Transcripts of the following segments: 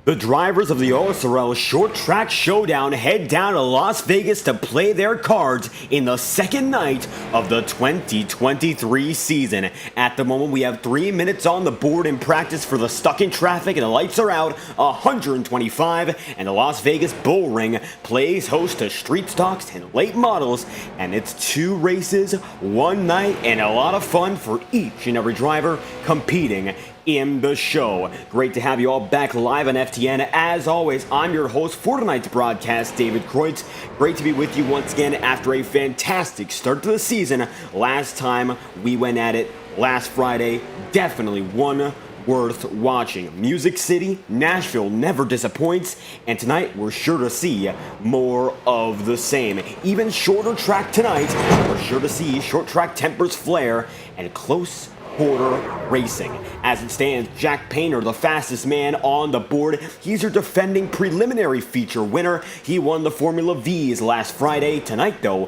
The drivers of the OSRL Short Track Showdown head down to Las Vegas to play their cards in the second night of the 2023 season. At the moment, we have 3 minutes on the board in practice for the stuck in traffic, and the lights are out, 125, and the Las Vegas Bullring plays host to street stocks and late models, and it's 2 races, 1 night, and a lot of fun for each and every driver competing in the show. Great to have you all back live on FTN. As always, I'm your host for tonight's broadcast, David Kreutz. Great to be with you once again after a fantastic start to the season. Last time we went at it last Friday, definitely one worth watching. Music City, Nashville never disappoints, and tonight we're sure to see more of the same. Even shorter track tonight, we're sure to see short track tempers flare and close quarter racing. As it stands, Jack Painter, the fastest man on the board. He's your defending preliminary feature winner. He won the Formula V's last Friday. Tonight, though,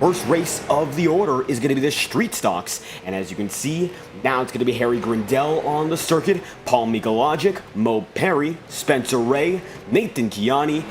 first race of the order is going to be the street stocks. And as you can see, now it's going to be Harry Grindell on the circuit, Paul Mikalogic, Mo Perry, Spencer Ray, Nathan Kiani,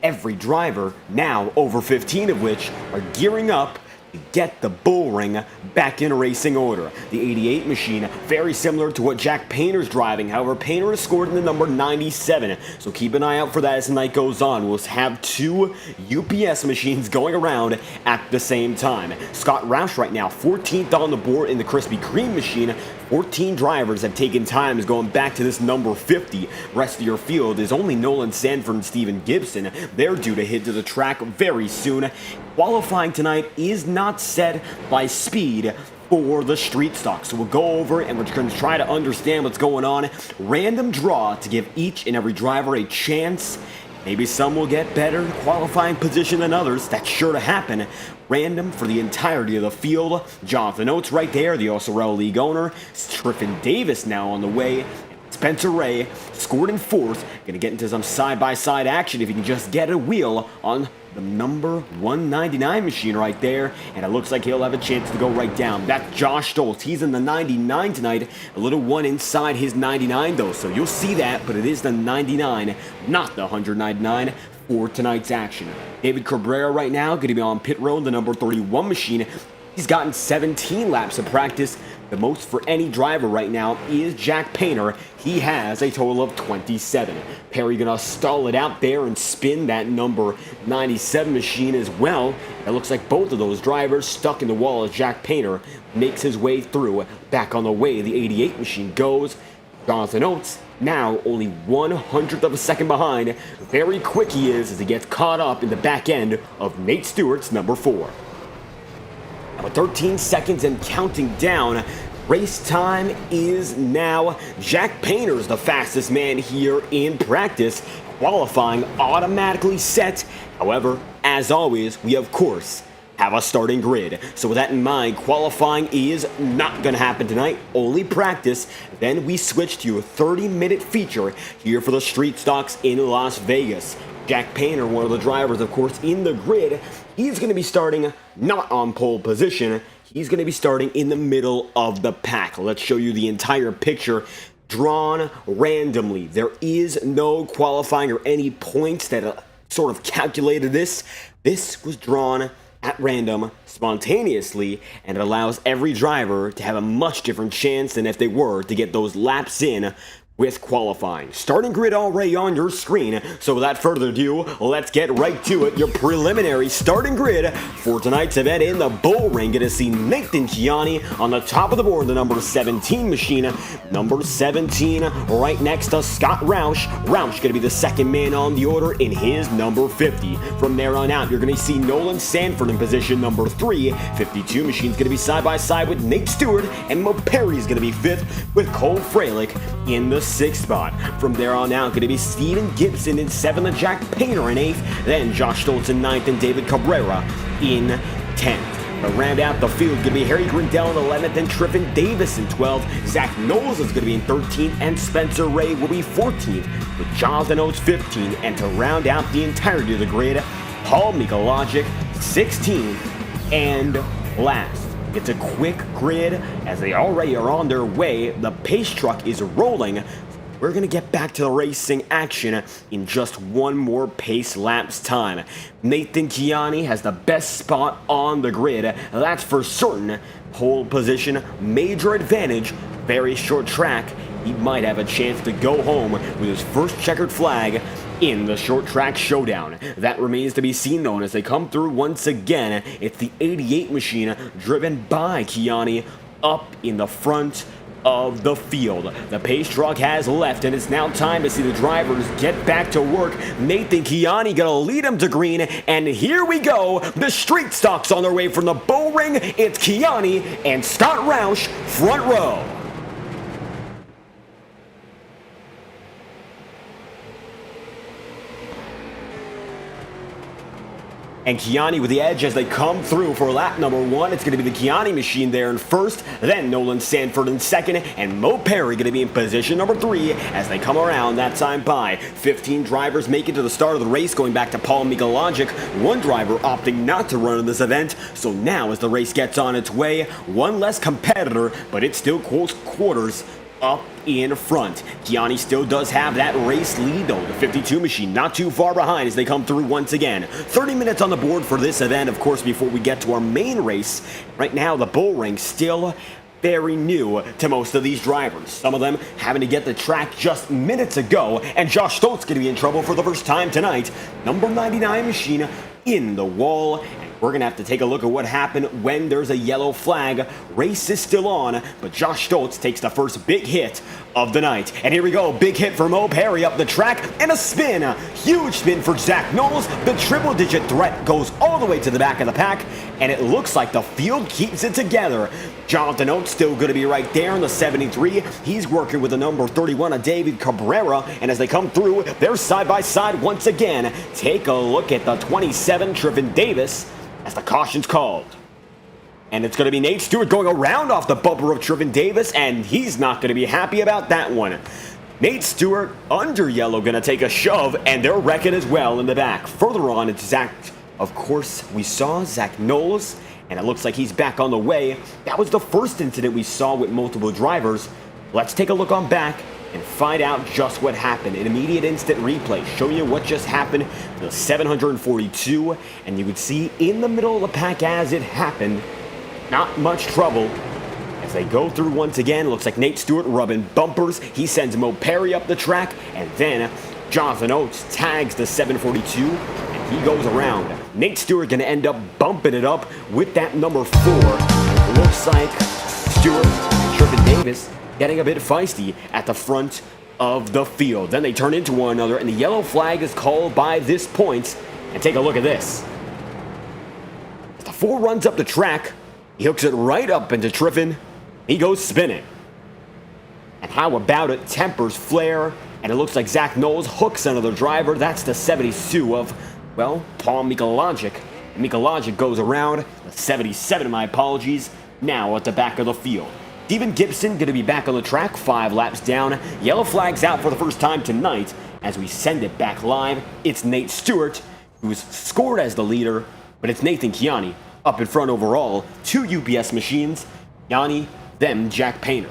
every driver, now over 15 of which are gearing up to get the Bullring back in racing order. The 88 machine, very similar to what Jack Painter's driving. However, Painter has scored in the number 97, so keep an eye out for that as the night goes on. We'll have 2 UPS machines going around at the same time. Scott Roush right now, 14th on the board in the Krispy Kreme machine. 14 drivers have taken times going back to this number 50. Rest of your field is only Nolan Sanford and Steven Gibson. They're due to hit to the track very soon. Qualifying tonight is not set by speed for the street stock. So we'll go over and we're going to try to understand what's going on. Random draw to give each and every driver a chance. Maybe some will get better qualifying position than others. That's sure to happen. Random for the entirety of the field. Jonathan Oates right there, the OSRL League owner. Triffin Davis now on the way. Spencer Ray scored in 4th. Going to get into some side-by-side action if he can just get a wheel on the number 199 machine right there, and it looks like he'll have a chance to go right down. That's Josh Stoltz. He's in the 99 tonight. A little one inside his 99 though, so you'll see that, but it is the 99, not the 199 for tonight's action. David Cabrera right now going to be on pit road, the number 31 machine. He's gotten 17 laps of practice. The most for any driver right now is Jack Painter. He has a total of 27. Perry gonna stall it out there and spin that number 97 machine as well. It looks like both of those drivers stuck in the wall as Jack Painter makes his way through. Back on the way, the 88 machine goes. Jonathan Oates now only 1/100th of a second behind. Very quick he is as he gets caught up in the back end of Nate Stewart's number 4. With 13 seconds and counting down, race time is now. Jack Painter's the fastest man here in practice. Qualifying automatically set. However, as always, we of course have a starting grid. So with that in mind, qualifying is not going to happen tonight, only practice. Then we switch to a 30-minute feature here for the street stocks in Las Vegas. Jack Painter, one of the drivers, of course, in the grid. He's going to be starting not on pole position. He's going to be starting in the middle of the pack. Let's show you the entire picture drawn randomly. There is no qualifying or any points that sort of calculated this. This was drawn at random, spontaneously, and it allows every driver to have a much different chance than if they were to get those laps in with qualifying. Starting grid already on your screen, so without further ado, let's get right to it. Your preliminary starting grid for tonight's event in the Bullring. Gonna see Nathan Kiani on the top of the board, the number 17 machine. Number 17 right next to Scott Roush. Roush gonna be the second man on the order in his number 50. From there on out, you're gonna see Nolan Sanford in position number 3. 52 machine's gonna be side by side with Nate Stewart, and Mo Perry's gonna be 5th with Cole Fralick in the 6th spot. From there on out, going to be Steven Gibson in 7th, Jack Painter in 8th, then Josh Stoltz in 9th, and David Cabrera in 10th. To round out the field, going to be Harry Grindell in 11th, and Triffin Davis in 12th. Zach Knowles is going to be in 13th, and Spencer Ray will be 14th, with Jonathan Oates 15th. And to round out the entirety of the grid, Paul Mikalogic 16th, and last. It's a quick grid as they already are on their way. The pace truck is rolling we're going to get back to the racing action in just one more pace lap's time. Nathan Chiani has the best spot on the grid, that's for certain. Pole position, major advantage, very short track. He might have a chance to go home with his first checkered flag in the Short Track Showdown. That remains to be seen though, and as they come through once again, it's the 88 machine driven by Chiani up in the front of the field. The pace truck has left, and it's now time to see the drivers get back to work. Nathan Chiani gonna lead him to green, and here we go. The street stocks on their way from the Bullring. It's Chiani and Scott Roush front row. And Chiani with the edge as they come through for lap number 1. It's going to be the Chiani machine there in first, then Nolan Sanford in second, and Mo Perry going to be in position number 3 as they come around that time by. 15 drivers make it to the start of the race, going back to Paul Mikologic. One driver opting not to run in this event, so now as the race gets on its way, one less competitor, but it's still close quarters up in front. Chiani still does have that race lead though. The 52 machine not too far behind as they come through once again. 30 minutes on the board for this event, of course, before we get to our main race. Right now, the Bullring still very new to most of these drivers. Some of them having to get the track just minutes ago, and Josh Stoltz going to be in trouble for the first time tonight. Number 99 machine in the wall. We're going to have to take a look at what happened when there's a yellow flag. Race is still on, but Josh Stoltz takes the first big hit of the night. And here we go, big hit for Mo Perry up the track, and a spin. A huge spin for Zach Knowles. The triple-digit threat goes all the way to the back of the pack, and it looks like the field keeps it together. Jonathan Oates still going to be right there in the 73. He's working with the number 31 of David Cabrera, and as they come through, they're side by side once again. Take a look at the 27, Trevin Davis, as the caution's called. And it's going to be Nate Stewart going around off the bumper of Trevin Davis, and he's not going to be happy about that one. Nate Stewart under yellow going to take a shove, and they're wrecking as well in the back. Further on, it's Zach. Of course, we saw Zach Knowles, and it looks like he's back on the way. That was the first incident we saw with multiple drivers. Let's take a look on back and find out just what happened. An immediate instant replay showing you what just happened to the 742, and you could see in the middle of the pack as it happened, not much trouble. As they go through once again, looks like Nate Stewart rubbing bumpers. He sends Mo Perry up the track, and then Jonathan Oates tags the 742, and he goes around. Nate Stewart gonna end up bumping it up with that number 4. It looks like Stewart and Trevin Davis getting a bit feisty at the front of the field. Then they turn into one another, and the yellow flag is called by this point. And take a look at this. As the 4 runs up the track, he hooks it right up into Triffin. He goes spinning. And how about it? Tempers flare, and it looks like Zach Knowles hooks another driver. That's the 72 of, well, Paul Mikologic. And Mikologic goes around. The 77, my apologies, now at the back of the field. Steven Gibson going to be back on the track 5 laps down. Yellow flag's out for the first time tonight. As we send it back live, it's Nate Stewart, who's scored as the leader, but it's Nathan Chiani up in front overall. 2 UPS machines, Chiani, then Jack Painter.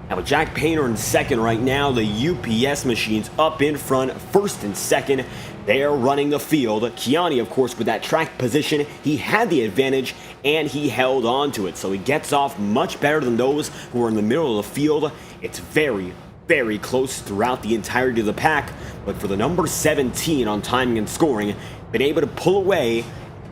Now with Jack Painter in second right now, the UPS machines up in front, first and second. They are running the field. Chiani, of course, with that track position, he had the advantage, and he held on to it. So he gets off much better than those who are in the middle of the field. It's very, very close throughout the entirety of the pack. But for the number 17 on timing and scoring, been able to pull away.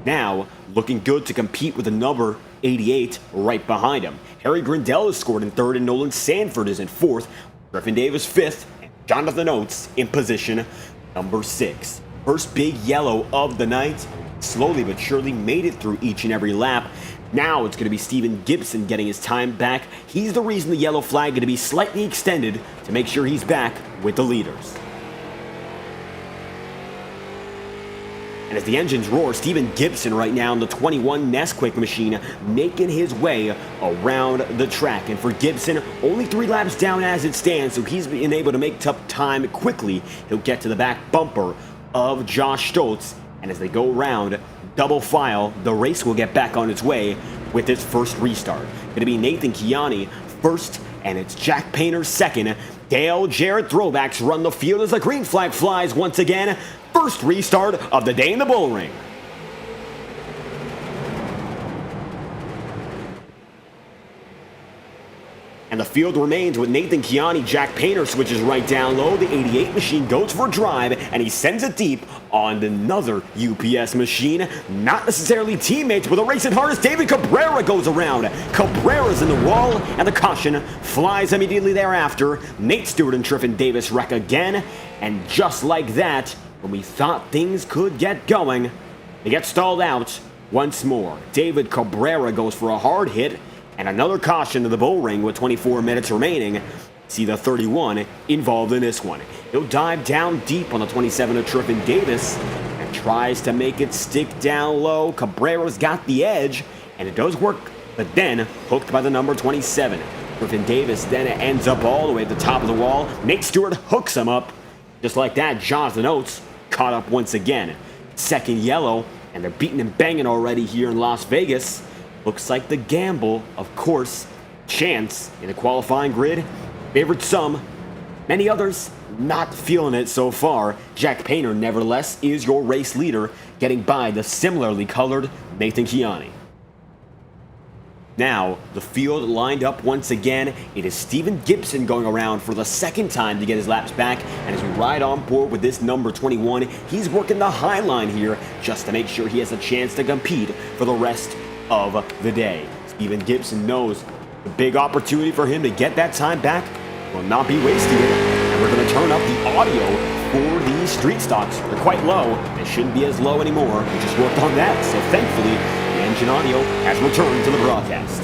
Now looking good to compete with the number 88 right behind him. Harry Grindell has scored in third, and Nolan Sanford is in fourth. Griffin Davis fifth, and Jonathan Oates in position number 6. First big yellow of the night. Slowly but surely made it through each and every lap. Now it's going to be Steven Gibson getting his time back. He's the reason the yellow flag going to be slightly extended to make sure he's back with the leaders. And as the engines roar, Steven Gibson right now in the 21 Nesquik machine making his way around the track. And for Gibson, only 3 laps down as it stands, so he's been able to make tough time quickly. He'll get to the back bumper of Josh Stoltz. And as they go around double file, the race will get back on its way with its first restart. Going to be Nathan Chiani first and it's Jack Painter's second. Dale Jarrett throwbacks run the field as the green flag flies once again. First restart of the day in the Bullring. And the field remains with Nathan Chiani. Jack Painter switches right down low. The 88 machine goes for a drive, and he sends it deep on another UPS machine. Not necessarily teammates, but the racing hardest. David Cabrera goes around. Cabrera's in the wall, and the caution flies immediately thereafter. Nate Stewart and Triffin Davis wreck again, and just like that, when we thought things could get going, they get stalled out once more. David Cabrera goes for a hard hit, and another caution to the Bullring with 24 minutes remaining. See the 31 involved in this one. He'll dive down deep on the 27 of Triffin Davis and tries to make it stick down low. Cabrera's got the edge, and it does work, but then hooked by the number 27. Triffin Davis then ends up all the way at the top of the wall. Nate Stewart hooks him up. Just like that, Jonathan Oates caught up once again. Second yellow, and they're beating and banging already here in Las Vegas. Looks like the gamble, of course, chance in the qualifying grid favored some, many others not feeling it so far. Jack Painter, nevertheless, is your race leader, getting by the similarly colored Nathan Chiani. Now, the field lined up once again. It is Steven Gibson going around for the second time to get his laps back, and as we ride on board with this number 21, he's working the high line here just to make sure he has a chance to compete for the rest of the day. Steven Gibson knows the big opportunity for him to get that time back will not be wasted, and we're going to turn up the audio for these street stocks. They're quite low. They shouldn't be as low anymore. We just worked on that, so thankfully the engine audio has returned to the broadcast.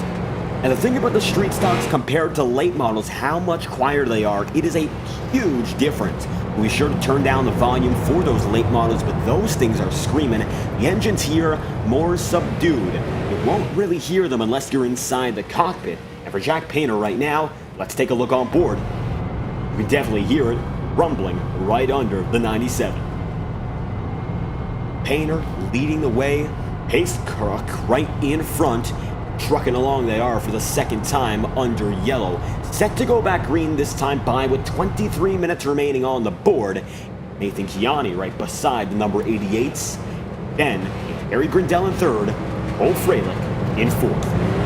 And the thing about the street stocks compared to late models, how much quieter they are, it is a huge difference. We'll be sure to turn down the volume for those late models, but those things are screaming. The engines here, more subdued. You won't really hear them unless you're inside the cockpit. And for Jack Painter right now, let's take a look on board. You can definitely hear it rumbling right under the 97. Painter leading the way, pace truck right in front. Trucking along they are for the second time under yellow. Set to go back green this time by with 23 minutes remaining on the board. Nathan Chiani right beside the number 88s. Then, Harry Grindell in third. Cole Freilich in fourth.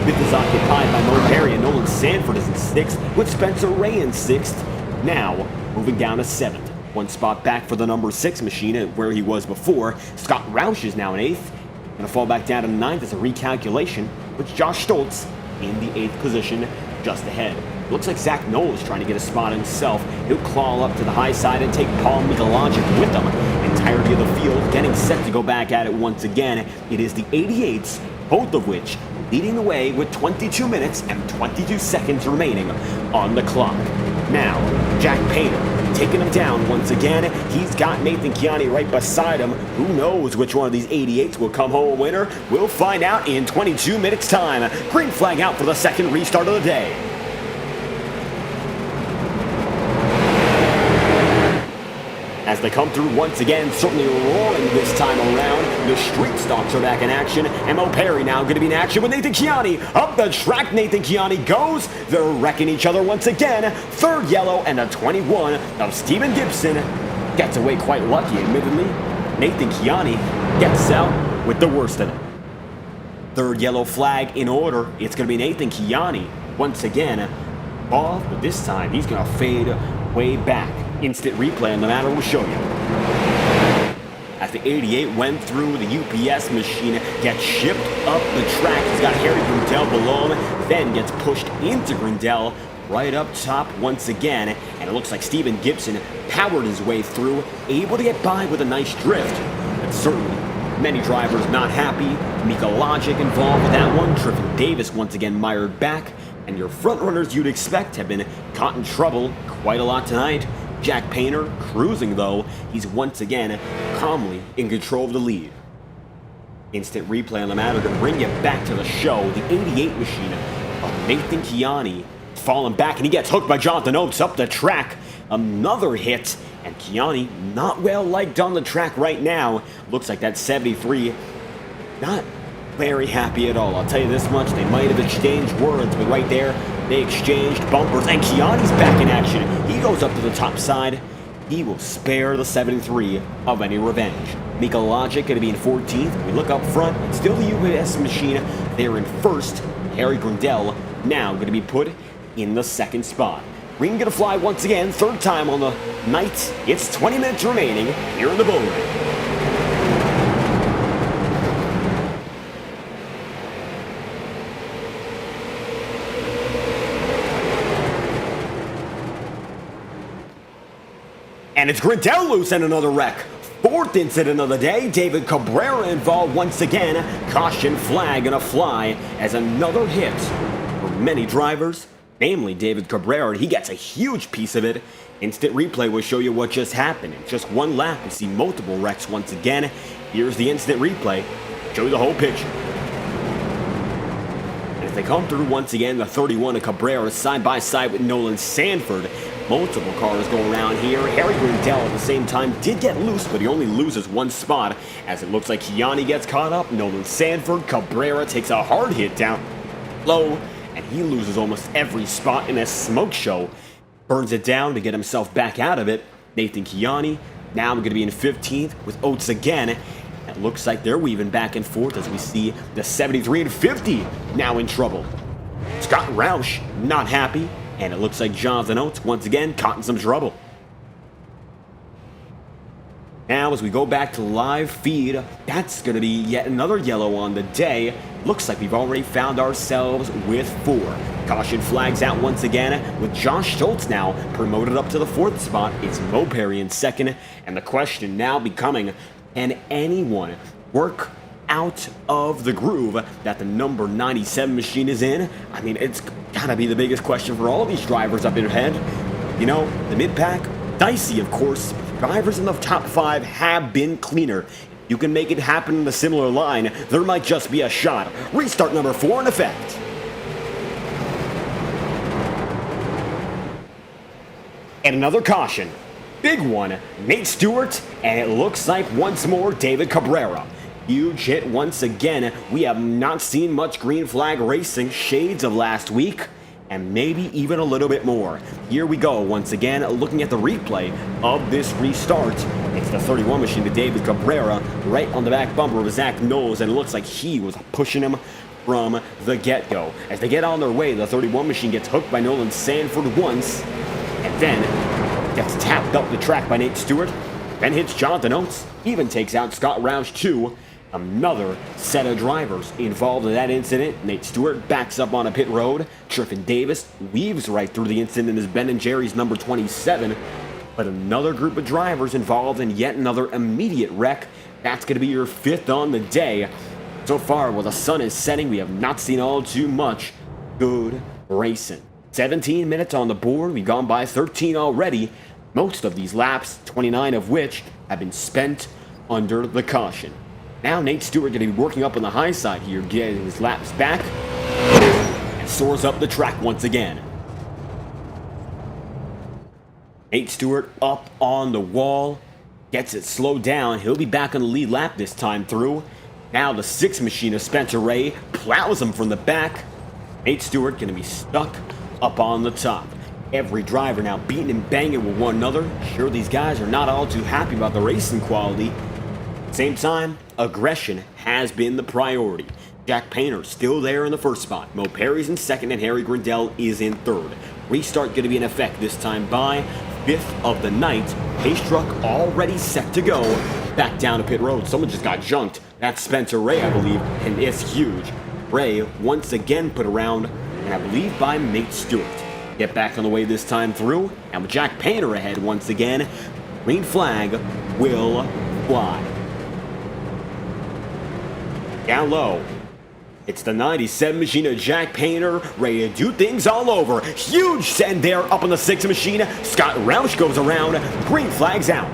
Fifth is occupied by Mo Perry, and Nolan Sanford is in sixth, with Spencer Ray in sixth. Now, moving down to seventh. One spot back for the number 6 machine where he was before. Scott Roush is now in eighth. Going to fall back down to ninth as a recalculation, with Josh Stoltz in the 8th position just ahead. Looks like Zach Knoll is trying to get a spot himself. He'll claw up to the high side and take Paul Mikologic with him. Entirety of the field getting set to go back at it once again. It is the 88s, both of which leading the way with 22 minutes and 22 seconds remaining on the clock. Now, Jack Painter taking him down once again. He's got Nathan Chiani right beside him. Who knows which one of these 88s will come home a winner? We'll find out in 22 minutes time. Green flag out for the second restart of the day. As they come through once again, certainly roaring this time around. The street stocks are back in action, and Mo Perry now going to be in action with Nathan Chiani. Up the track, Nathan Chiani goes. They're wrecking each other once again. Third yellow and a 21 of Steven Gibson. Gets away quite lucky, admittedly. Nathan Chiani gets out with the worst of it. Third yellow flag in order. It's going to be Nathan Chiani once again. Off, but this time he's going to fade way back. Instant replay on the matter will show you. As the 88 went through, the UPS machine gets shipped up the track. He's got Harry Grindell below him, then gets pushed into Grindell right up top once again. And it looks like Steven Gibson powered his way through, able to get by with a nice drift. But certainly, many drivers not happy. Mikologic involved with that one. Triffin Davis once again mired back. And your front runners you'd expect have been caught in trouble quite a lot tonight. Jack Painter cruising though. He's once again calmly in control of the lead. Instant replay on the matter to bring you back to the show. The 88 machine of Nathan Chiani falling back, and he gets hooked by Jonathan Oates up the track. Another hit, and Chiani not well liked on the track right now. Looks like that 73 not very happy at all. I'll tell you this much, they might have exchanged words, but right there, they exchanged bumpers, and Keani's back in action. He goes up to the top side. He will spare the 73 of any revenge. Mika Logic going to be in 14th. We look up front, it's still the UPS machine. They're in first. Harry Grindell now going to be put in the second spot. Green going to fly once again, third time on the night. It's 20 minutes remaining here in the Bullring. And it's Grindell loose and another wreck. Fourth incident of the day, David Cabrera involved once again. Caution flag gonna fly as another hit for many drivers, namely David Cabrera. He gets a huge piece of it. Instant replay will show you what just happened. In just one lap, we see multiple wrecks once again. Here's the instant replay. Show you the whole picture. And as they come through once again, the 31 of Cabrera side by side with Nolan Sanford. Multiple cars go around here. Harry Grindell at the same time did get loose, but he only loses one spot as it looks like Keani gets caught up. Nolan Sanford, Cabrera takes a hard hit down low, and he loses almost every spot in a smoke show. Burns it down to get himself back out of it. Nathan Keani now going to be in 15th with Oates again. It looks like they're weaving back and forth as we see the 73 and 50 now in trouble. Scott Roush not happy. And it looks like Jonathan Oates, once again, caught in some trouble. Now, as we go back to live feed, that's going to be yet another yellow on the day. Looks like we've already found ourselves with 4. Caution flags out once again, with Josh Schultz now promoted up to the 4th spot. It's Mo Perry in 2nd, and the question now becoming, can anyone work out of the groove that the number 97 machine is in? I mean, it's gotta be the biggest question for all these drivers up ahead. You know, the mid-pack, dicey of course. Drivers in the top 5 have been cleaner. You can make it happen in a similar line, there might just be a shot. Restart number 4 in effect. And another caution. Big one, Nate Stewart, and it looks like once more David Cabrera. Huge hit once again. We have not seen much green flag racing, shades of last week, and maybe even a little bit more. Here we go once again, looking at the replay of this restart. It's the 31 machine to David Cabrera, right on the back bumper of Zach Knowles, and it looks like he was pushing him from the get-go. As they get on their way, the 31 machine gets hooked by Nolan Sanford once, and then gets tapped up the track by Nate Stewart, then hits Jonathan Oates, even takes out Scott Roush too. Another set of drivers involved in that incident. Nate Stewart backs up on a pit road. Triffin Davis weaves right through the incident as Ben and Jerry's number 27. But another group of drivers involved in yet another immediate wreck. That's going to be your 5th on the day. So far, while the sun is setting, we have not seen all too much good racing. 17 minutes on the board. We've gone by 13 already. Most of these laps, 29 of which, have been spent under the caution. Now Nate Stewart going to be working up on the high side here, getting his laps back, and soars up the track once again. Nate Stewart up on the wall, gets it slowed down. He'll be back on the lead lap this time through. Now the 6 machine of Spencer Ray plows him from the back. Nate Stewart going to be stuck up on the top. Every driver now beating and banging with one another. Sure, these guys are not all too happy about the racing quality. Same time, aggression has been the priority. Jack Painter still there in the 1st spot. Mo Perry's in 2nd and Harry Grindell is in 3rd. Restart going to be in effect this time by 5th of the night. Pace truck already set to go. Back down to pit road. Someone just got junked. That's Spencer Ray, I believe, and it's huge. Ray once again put around, and I believe by Nate Stewart. Get back on the way this time through, and with Jack Painter ahead once again, green flag will fly. Down low, it's the 97 machine of Jack Painter, ready to do things all over. Huge send there up on the 6 machine. Scott Roush goes around, green flags out.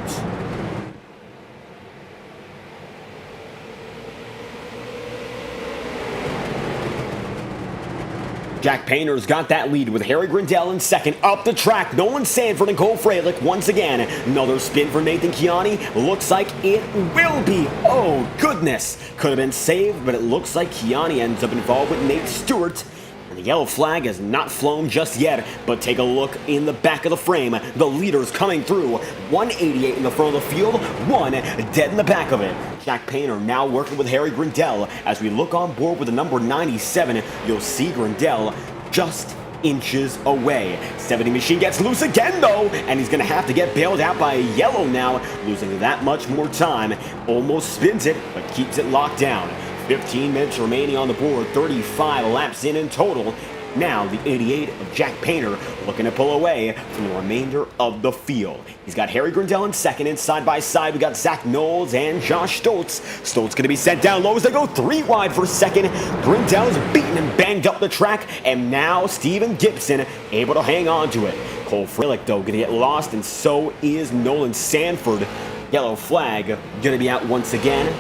Jack Painter's got that lead with Harry Grindell in second. Up the track, Nolan Sanford and Cole Freilich once again. Another spin for Nathan Chiani. Looks like it will be. Oh, goodness. Could have been saved, but it looks like Chiani ends up involved with Nate Stewart. And the yellow flag has not flown just yet, but take a look in the back of the frame. The leaders coming through. 188 in the front of the field, one dead in the back of it. Jack Painter now working with Harry Grindell. As we look on board with the number 97, you'll see Grindell just inches away. 70 machine gets loose again though, and he's gonna have to get bailed out by a yellow now, losing that much more time. Almost spins it, but keeps it locked down. 15 minutes remaining on the board, 35 laps in total. Now the 88 of Jack Painter looking to pull away from the remainder of the field. He's got Harry Grindell in second, and side by side we got Zach Knowles and Josh Stoltz. Stoltz going to be sent down low as they go 3 wide for second. Grindell's beaten and banged up the track, and now Steven Gibson able to hang on to it. Cole Freilich though going to get lost, and so is Nolan Sanford. Yellow flag going to be out once again,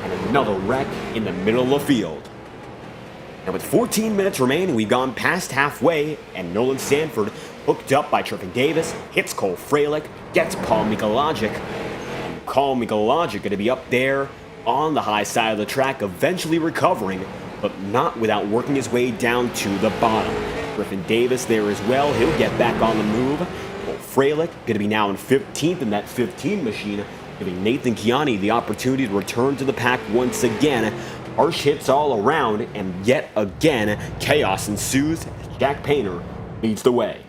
and another wreck in the middle of the field. And with 14 minutes remaining, we've gone past halfway, and Nolan Sanford, hooked up by Trippin Davis, hits Cole Freilich, gets Paul Mikulajic. And Paul Mikulajic going to be up there on the high side of the track, eventually recovering, but not without working his way down to the bottom. Griffin Davis there as well. He'll get back on the move. Cole Freilich going to be now in 15th in that 15 machine, giving Nathan Chiani the opportunity to return to the pack once again. Harsh hits all around, and yet again, chaos ensues as Jack Painter leads the way.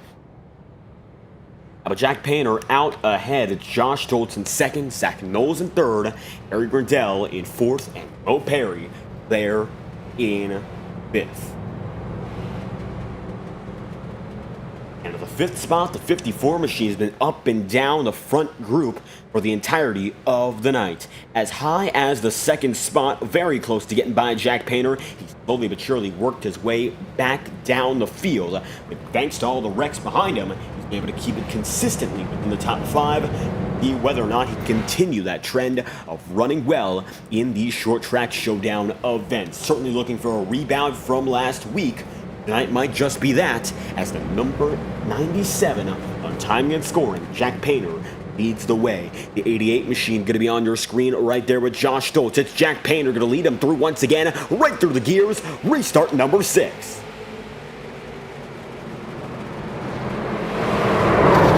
But Jack Painter out ahead. It's Josh Stoltz in second, Zach Knowles in third, Harry Grindell in fourth, and Bo Perry there in fifth. And at the fifth spot, the 54 machine has been up and down the front group for the entirety of the night. As high as the second spot, very close to getting by Jack Painter, he's slowly but surely worked his way back down the field. But thanks to all the wrecks behind him, he's been able to keep it consistently within the top 5. See whether or not he can continue that trend of running well in these short track showdown events. Certainly looking for a rebound from last week. Tonight might just be that, as the number 97 on timing and scoring, Jack Painter, leads the way. The 88 machine going to be on your screen right there with Josh Stoltz. It's Jack Painter going to lead him through once again, right through the gears. Restart number 6.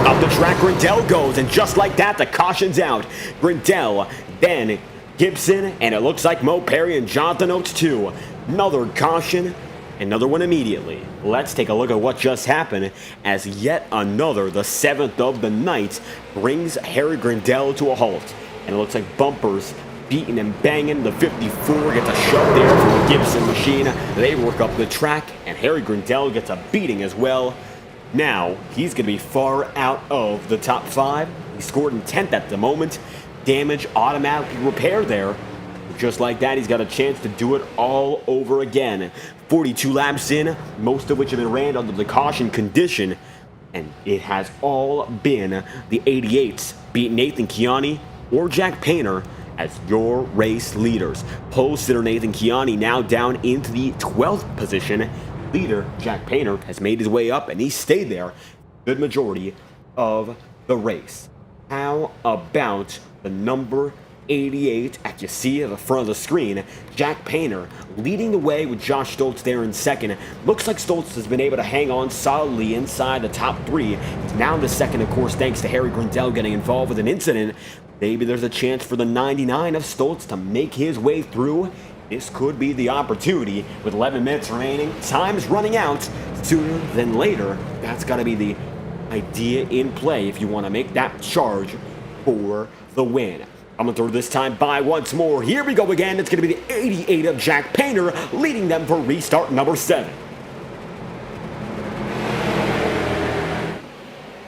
Up the track, Grindell goes, and just like that, the caution's out. Grindell, then Gibson, and it looks like Mo Perry and Jonathan Oates too. Another caution. Another one immediately. Let's take a look at what just happened as yet another, the 7th of the night, brings Harry Grindell to a halt. And it looks like bumpers beating and banging. The 54 gets a shove there from the Gibson machine. They work up the track, and Harry Grindell gets a beating as well. Now, he's going to be far out of the top 5. He scored in 10th at the moment. Damage automatically repaired there. Just like that, he's got a chance to do it all over again. 42 laps in, most of which have been ran under the caution condition, and it has all been the 88s beat Nathan Chiani or Jack Painter as your race leaders. Pole sitter Nathan Chiani now down into the 12th position. Leader Jack Painter has made his way up, and he stayed there good majority of the race. How about the number 88, as you see at the front of the screen, Jack Painter leading the way with Josh Stoltz there in second. Looks like Stoltz has been able to hang on solidly inside the top 3. He's now in the second, of course, thanks to Harry Grindell getting involved with an incident. Maybe there's a chance for the 99 of Stoltz to make his way through. This could be the opportunity with 11 minutes remaining. Time's running out sooner than later. That's got to be the idea in play if you want to make that charge for the win. I'm going to throw this time by once more. Here we go again. It's going to be the 88 of Jack Painter leading them for restart number 7.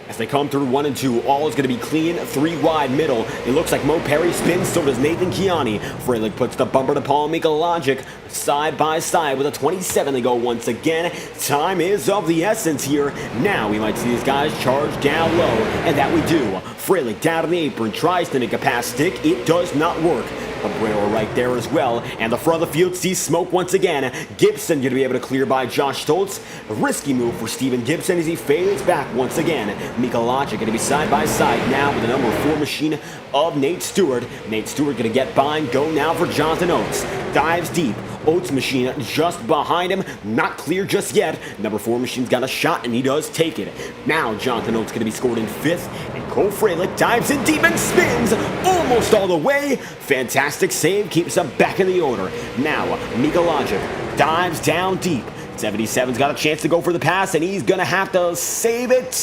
As they come through 1 and 2, all is going to be clean, 3 wide middle. It looks like Mo Perry spins, so does Nathan Chiani. Freilich puts the bumper to Paul Mikulajic. Side by side with a 27 they go once again. Time is of the essence here. Now we might see these guys charge down low, and that we do. Freilich down to the apron, tries to make a pass stick. It does not work. Cabrera right there as well, and the front of the field sees smoke once again. Gibson going to be able to clear by Josh Stoltz. A risky move for Steven Gibson as he fades back once again. Mika Logic going to be side by side now with the number 4 machine of Nate Stewart. Nate Stewart going to get by and go now for Jonathan Oates. Dives deep. Oates machine just behind him, not clear just yet. Number 4 machine's got a shot and he does take it. Now Jonathan Oates going to be scored in 5th, and Cole Freilich dives in deep and spins almost all the way. Fantastic save, keeps him back in the order. Now Mika Logic dives down deep. 77's got a chance to go for the pass and he's going to have to save it,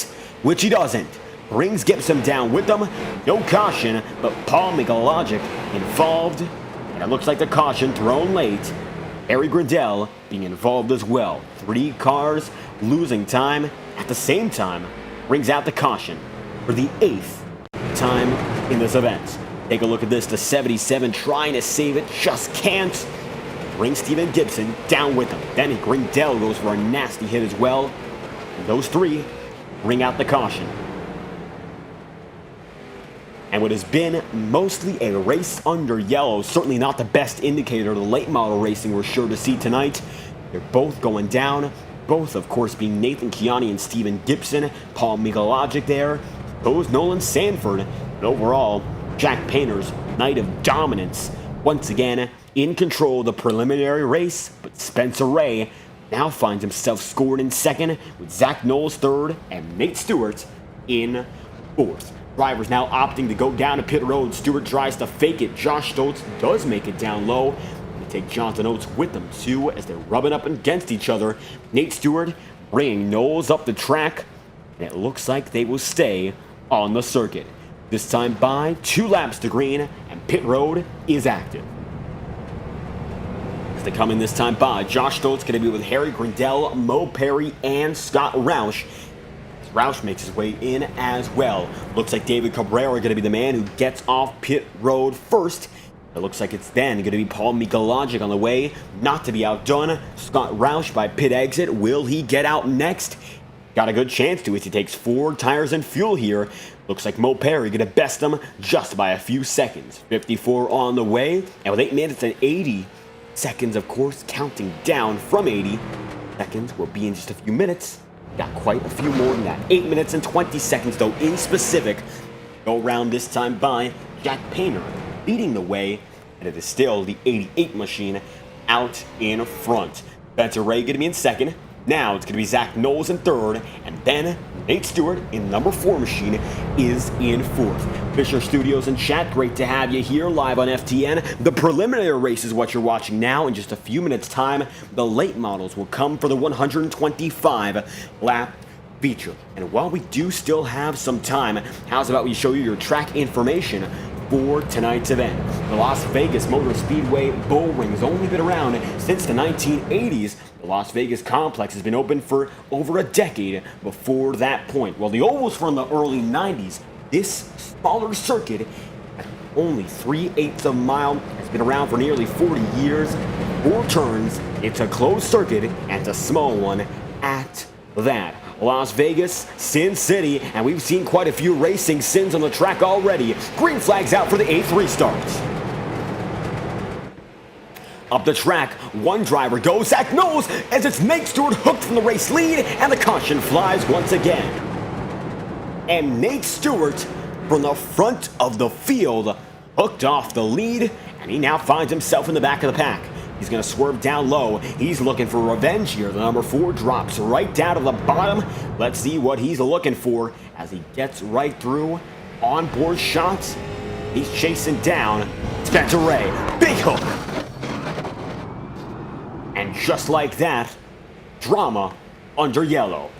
which he doesn't. Brings Gibson down with them. No caution, but Paul Mika Logic involved. And it looks like the caution thrown late. Harry Grindell being involved as well. 3 cars losing time at the same time brings out the caution for the 8th time in this event. Take a look at this. The 77 trying to save it, just can't. Brings Steven Gibson down with him. Then Grindell goes for a nasty hit as well. And those 3 bring out the caution. And what has been mostly a race under yellow, certainly not the best indicator of the late model racing we're sure to see tonight. They're both going down, both of course being Nathan Chiani and Steven Gibson. Paul Mika Logic there, goes Nolan Sanford, and overall, Jack Painter's night of dominance. Once again, in control of the preliminary race, but Spencer Ray now finds himself scored in 2nd, with Zach Knowles 3rd, and Nate Stewart in 4th. Drivers now opting to go down to pit road. Stewart tries to fake it. Josh Stoltz does make it down low. They take Jonathan Oates with them too as they're rubbing up against each other. Nate Stewart bringing Knowles up the track, and it looks like they will stay on the circuit. This time by 2 laps to green, and pit road is active. As they come in this time by, Josh Stoltz going to be with Harry Grindell, Mo Perry, and Scott Roush. Roush makes his way in as well. Looks like David Cabrera going to be the man who gets off pit road first. It looks like it's then going to be Paul Mika Logic on the way, not to be outdone. Scott Roush by pit exit. Will he get out next? Got a good chance to as he takes 4 tires and fuel here. Looks like Mo Perry going to best him just by a few seconds. 54 on the way, and with 8 minutes and 80 seconds, of course, counting down from 80 seconds will be in just a few minutes. Got quite a few more than that. 8 minutes and 20 seconds, though, in specific. Go round this time by Jack Painter leading the way, and it is still the 88 machine out in front. Spencer Ray going to be in 2nd. Now it's going to be Zach Knowles in 3rd, and then Nate Stewart in number 4 machine is in 4th. Fisher Studios and chat, great to have you here live on FTN. The preliminary race is what you're watching now. In just a few minutes' time, the late models will come for the 125 lap feature. And while we do still have some time, how's about we show you your track information for tonight's event? The Las Vegas Motor Speedway Bullring has only been around since the 1980s. The Las Vegas complex has been open for over a decade before that point. While the oval's from the early 90s, this smaller circuit at only 3/8 of a mile has been around for nearly 40 years. 4 turns, it's a closed circuit, and it's a small one at that. Las Vegas, Sin City, and we've seen quite a few racing sins on the track already. Green flags out for the 8th restart. Up the track, one driver goes, Zach Knowles, as it's Nate Stewart hooked from the race lead, and the caution flies once again. And Nate Stewart, from the front of the field, hooked off the lead, and he now finds himself in the back of the pack. He's going to swerve down low. He's looking for revenge here. The number 4 drops right down to the bottom. Let's see what he's looking for as he gets right through. Onboard shots. He's chasing down Spencer Ray. Big hook. And just like that, drama under yellow.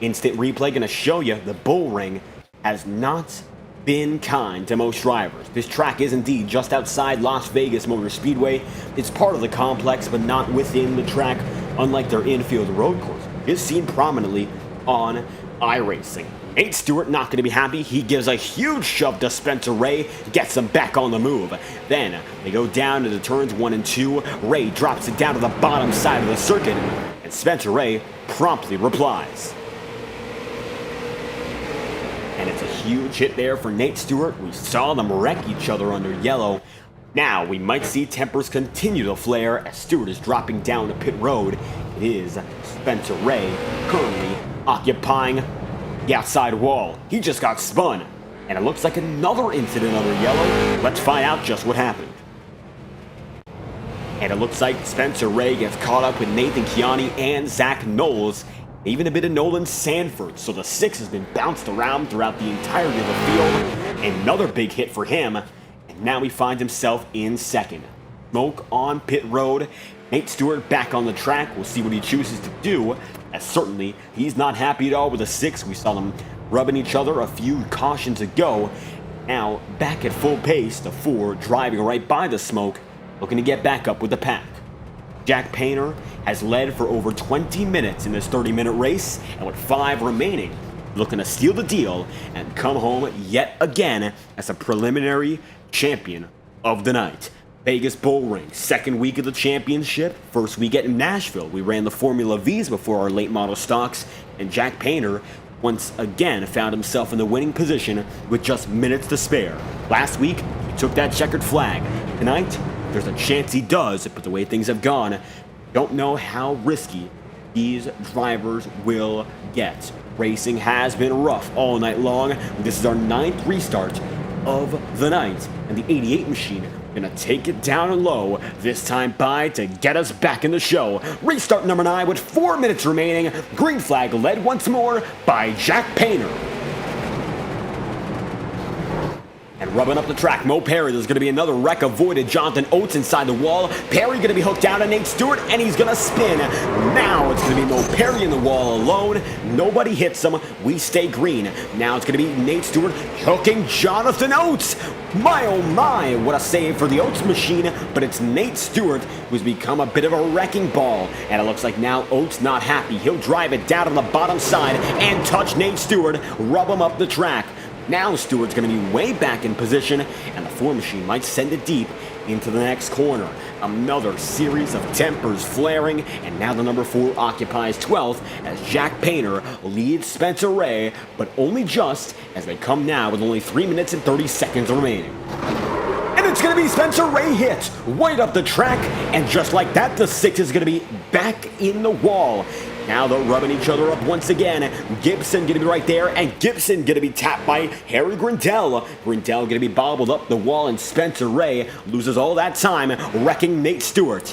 Instant replay going to show you the Bullring has not been kind to most drivers. This track is indeed just outside Las Vegas Motor Speedway. It's part of the complex, but not within the track, unlike their infield road course. It's seen prominently on iRacing. Nate Stewart not going to be happy. He gives a huge shove to Spencer Ray, gets him back on the move. Then they go down to the turns 1 and 2. Ray drops it down to the bottom side of the circuit, and Spencer Ray promptly replies. And it's a huge hit there for Nate Stewart. We saw them wreck each other under yellow. Now, we might see tempers continue to flare as Stewart is dropping down the pit road. It is Spencer Ray currently occupying the outside wall. He just got spun. And it looks like another incident under yellow. Let's find out just what happened. And it looks like Spencer Ray gets caught up with Nathan Chiani and Zach Knowles, even a bit of Nolan Sanford. So the 6 has been bounced around throughout the entirety of the field. Another big hit for him. And now he finds himself in second. Smoke on pit road. Nate Stewart back on the track. We'll see what he chooses to do, as certainly he's not happy at all with the 6. We saw them rubbing each other a few cautions ago. Now back at full pace, the 4 driving right by the smoke, looking to get back up with the pack. Jack Painter has led for over 20 minutes in this 30-minute race, and with 5 remaining, looking to seal the deal and come home yet again as a preliminary champion of the night. Vegas Bullring, second week of the championship. First week at Nashville, we ran the Formula Vs before our late model stocks, and Jack Painter once again found himself in the winning position with just minutes to spare. Last week, he took that checkered flag. Tonight, there's a chance he does, but the way things have gone, don't know how risky these drivers will get. Racing has been rough all night long. This is our 9th restart of the night, and the 88 machine gonna take it down low, this time by to get us back in the show. Restart number 9 with 4 minutes remaining. Green flag led once more by Jack Painter. And rubbing up the track, Mo Perry. There's going to be another wreck avoided. Jonathan Oates inside the wall. Perry going to be hooked down to Nate Stewart, and he's going to spin. Now it's going to be Mo Perry in the wall alone. Nobody hits him. We stay green. Now it's going to be Nate Stewart hooking Jonathan Oates. My oh my, what a save for the Oates machine, but it's Nate Stewart who's become a bit of a wrecking ball. And it looks like now Oates not happy. He'll drive it down on the bottom side and touch Nate Stewart, rub him up the track. Now Stewart's going to be way back in position, and the 4 machine might send it deep into the next corner. Another series of tempers flaring, and now the number 4 occupies 12th as Jack Painter leads Spencer Ray, but only just as they come now with only 3 minutes and 30 seconds remaining. And it's going to be Spencer Ray hit right up the track, and just like that, the 6 is going to be back in the wall. Now they're rubbing each other up once again. Gibson going to be right there, and Gibson going to be tapped by Harry Grindell. Grindell going to be bobbled up the wall, and Spencer Ray loses all that time, wrecking Nate Stewart.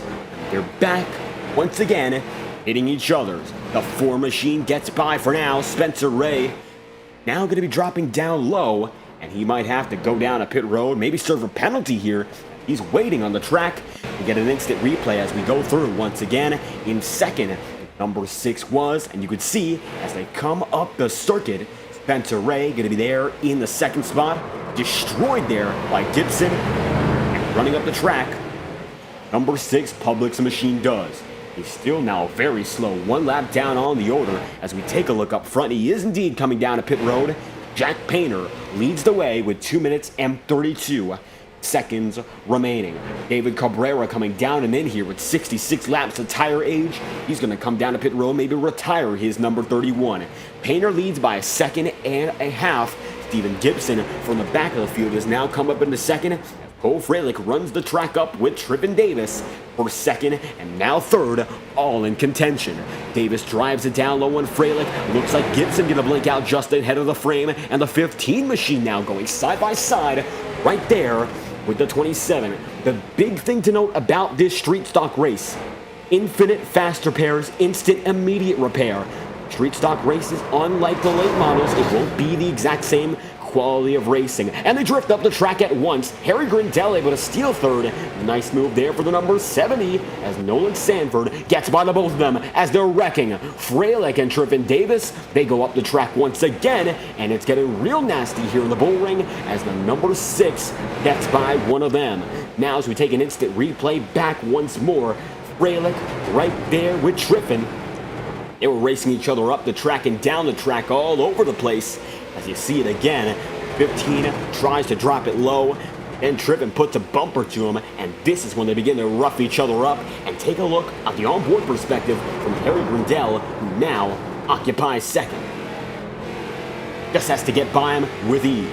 They're back once again, hitting each other. The 4 machine gets by for now. Spencer Ray now going to be dropping down low, and he might have to go down a pit road, maybe serve a penalty here. He's waiting on the track. We get an instant replay as we go through once again. In second, number 6 was, and you could see as they come up the circuit, Spencer Ray going to be there in the second spot, destroyed there by Gibson, and running up the track, number 6 Publix machine does. He's still now very slow, 1 lap down on the order. As we take a look up front, he is indeed coming down a pit road. Jack Painter leads the way with 2 minutes and 32 seconds remaining. David Cabrera coming down and in here with 66 laps of tire age. He's going to come down to pit road, maybe retire his number 31. Painter leads by 1.5 seconds. Steven Gibson from the back of the field has now come up into second. Cole Freilich runs the track up with Trippin Davis for second and now third, all in contention. Davis drives it down low on Freilich. Looks like Gibson going to blink out just ahead of the frame, and the 15 machine now going side by side right there with the 27. The big thing to note about this street stock race, infinite fast repairs, instant immediate repair. Street stock races, unlike the late models, it won't be the exact same quality of racing. And they drift up the track at once. Harry Grindell able to steal third. Nice move there for the number 70 as Nolan Sanford gets by the both of them as they're wrecking. Freilich and Trippin Davis, they go up the track once again, and it's getting real nasty here in the Bullring as the number 6 gets by one of them. Now as we take an instant replay back once more, Freilich right there with Trippin. They were racing each other up the track and down the track all over the place. As you see it again, 15 tries to drop it low, and Trippin puts a bumper to him, and this is when they begin to rough each other up. And take a look at the onboard perspective from Harry Grindell, who now occupies second. Just has to get by him with ease.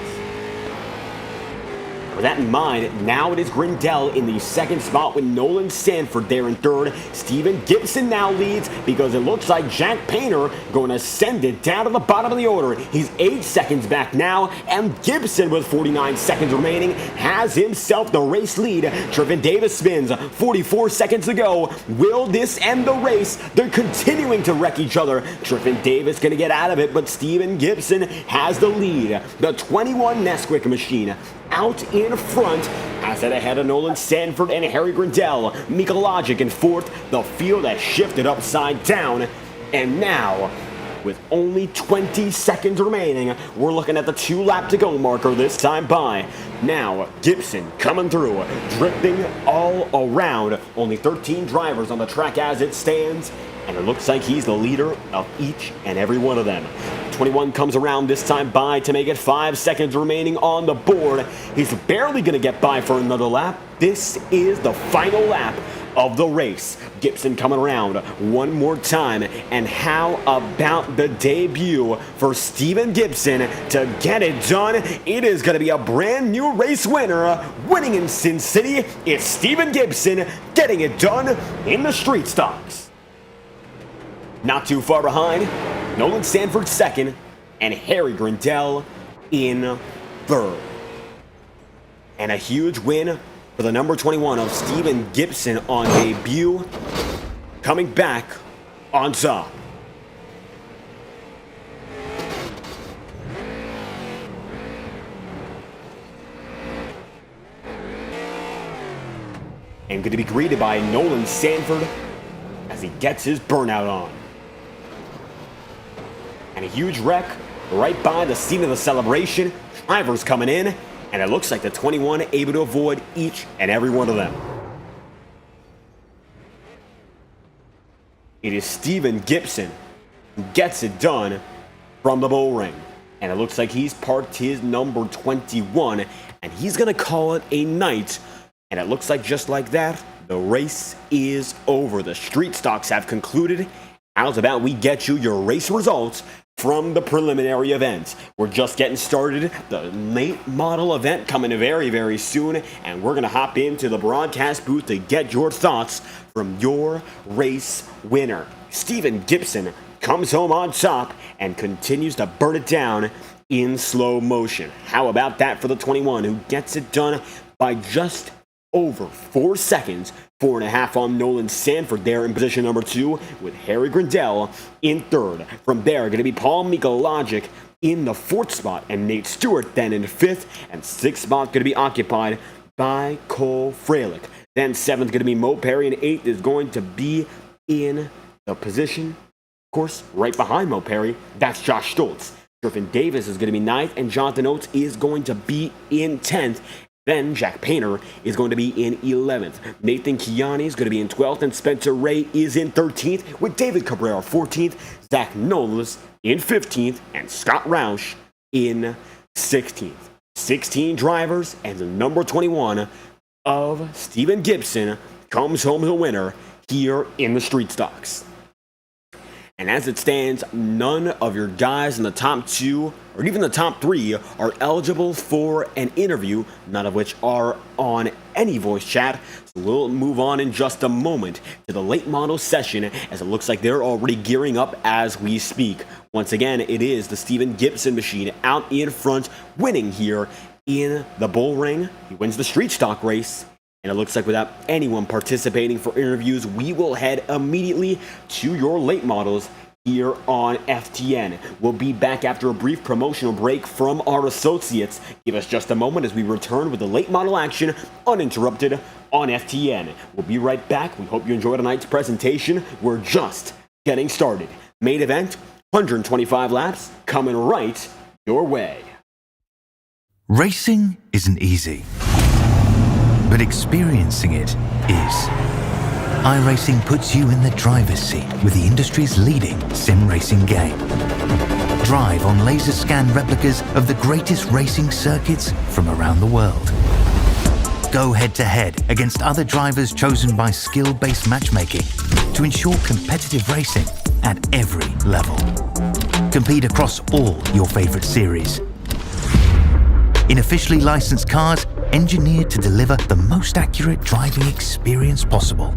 With that in mind, now it is Grindell in the second spot with Nolan Sanford there in third. Steven Gibson now leads because it looks like Jack Painter going to send it down to the bottom of the order. He's 8 seconds back now, and Gibson with 49 seconds remaining has himself the race lead. Trevin Davis spins, 44 seconds to go. Will this end the race? They're continuing to wreck each other. Trevin Davis going to get out of it, but Steven Gibson has the lead. The 21 Nesquik machine out in front, has it ahead of Nolan Sanford and Harry Grindell. Mika Logic in fourth. The field has shifted upside down, and now, with only 20 seconds remaining, we're looking at the 2-lap to go marker this time by. Now, Gibson coming through, drifting all around. Only 13 drivers on the track as it stands, and it looks like he's the leader of each and every one of them. 21 comes around this time by to make it 5 seconds remaining on the board. He's barely going to get by for another lap. This is the final lap of the race. Gibson coming around one more time, and how about the debut for Steven Gibson to get it done? It is going to be a brand new race winner. Winning in Sin City, it's Steven Gibson getting it done in the street stocks. Not too far behind, Nolan Sanford second, and Harry Grindell in third. And a huge win for the number 21 of Steven Gibson on debut, coming back on top. And going to be greeted by Nolan Sanford as he gets his burnout on. And a huge wreck right by the scene of the celebration. Drivers coming in, and it looks like the 21 able to avoid each and every one of them. It is Steven Gibson who gets it done from the Bullring. And it looks like he's parked his number 21, and he's going to call it a night. And it looks like just like that, the race is over. The street stocks have concluded. How's about we get you your race results from the preliminary event? We're just getting started. The late model event coming very, very soon, and we're going to hop into the broadcast booth to get your thoughts from your race winner. Steven Gibson comes home on top and continues to burn it down in slow motion. How about that for the 21 who gets it done by just over 4 seconds, 4.5 on Nolan Sanford there in position number 2, with Harry Grindell in third. From there, going to be Paul Mikalogic in the 4th spot, and Nate Stewart then in 5th, and 6th spot going to be occupied by Cole Freilich. Then 7th going to be Mo Perry, and 8th is going to be in the position, of course, right behind Mo Perry. That's Josh Stoltz. Griffin Davis is going to be 9th, and Jonathan Oates is going to be in 10th. Then Jack Painter is going to be in 11th. Nathan Kiani is going to be in 12th, and Spencer Ray is in 13th, with David Cabrera 14th, Zach Knowles in 15th, and Scott Roush in 16th. 16 drivers, and the number 21 of Steven Gibson comes home the winner here in the street stocks. And as it stands, none of your guys in the top 2 or even the top 3 are eligible for an interview, none of which are on any voice chat. So we'll move on in just a moment to the late model session, as it looks like they're already gearing up as we speak. Once again, it is the Steven Gibson machine out in front, winning here in the Bullring. He wins the street stock race. And it looks like without anyone participating for interviews, we will head immediately to your late models here on FTN. We'll be back after a brief promotional break from our associates. Give us just a moment as we return with the late model action uninterrupted on FTN. We'll be right back. We hope you enjoyed tonight's presentation. We're just getting started. Main event, 125 laps, coming right your way. Racing isn't easy, but experiencing it is. iRacing puts you in the driver's seat with the industry's leading sim racing game. Drive on laser scan replicas of the greatest racing circuits from around the world. Go head to head against other drivers chosen by skill-based matchmaking to ensure competitive racing at every level. Compete across all your favorite series. In officially licensed cars engineered to deliver the most accurate driving experience possible.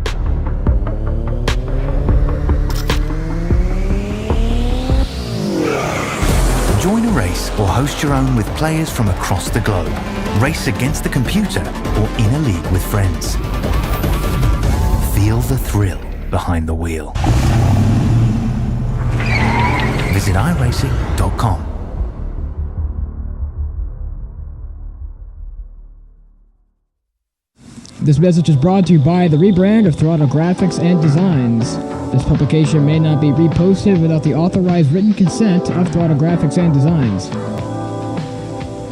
Join a race or host your own with players from across the globe. Race against the computer or in a league with friends. Feel the thrill behind the wheel. Visit iRacing.com. This message is brought to you by the rebrand of Throttle Graphics and Designs. This publication may not be reposted without the authorized written consent of Throttle Graphics and Designs.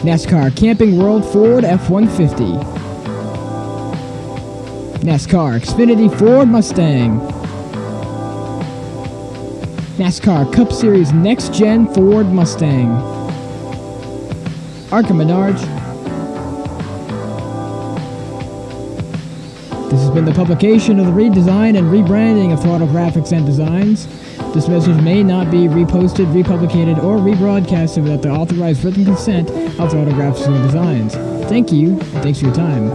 NASCAR Camping World Ford F-150. NASCAR Xfinity Ford Mustang. NASCAR Cup Series Next-Gen Ford Mustang. Arca Menards. This has been the publication of the redesign and rebranding of Throttle Graphics and Designs. This message may not be reposted, republicated, or rebroadcasted without the authorized written consent of Throttle Graphics and Designs. Thank you, and thanks for your time.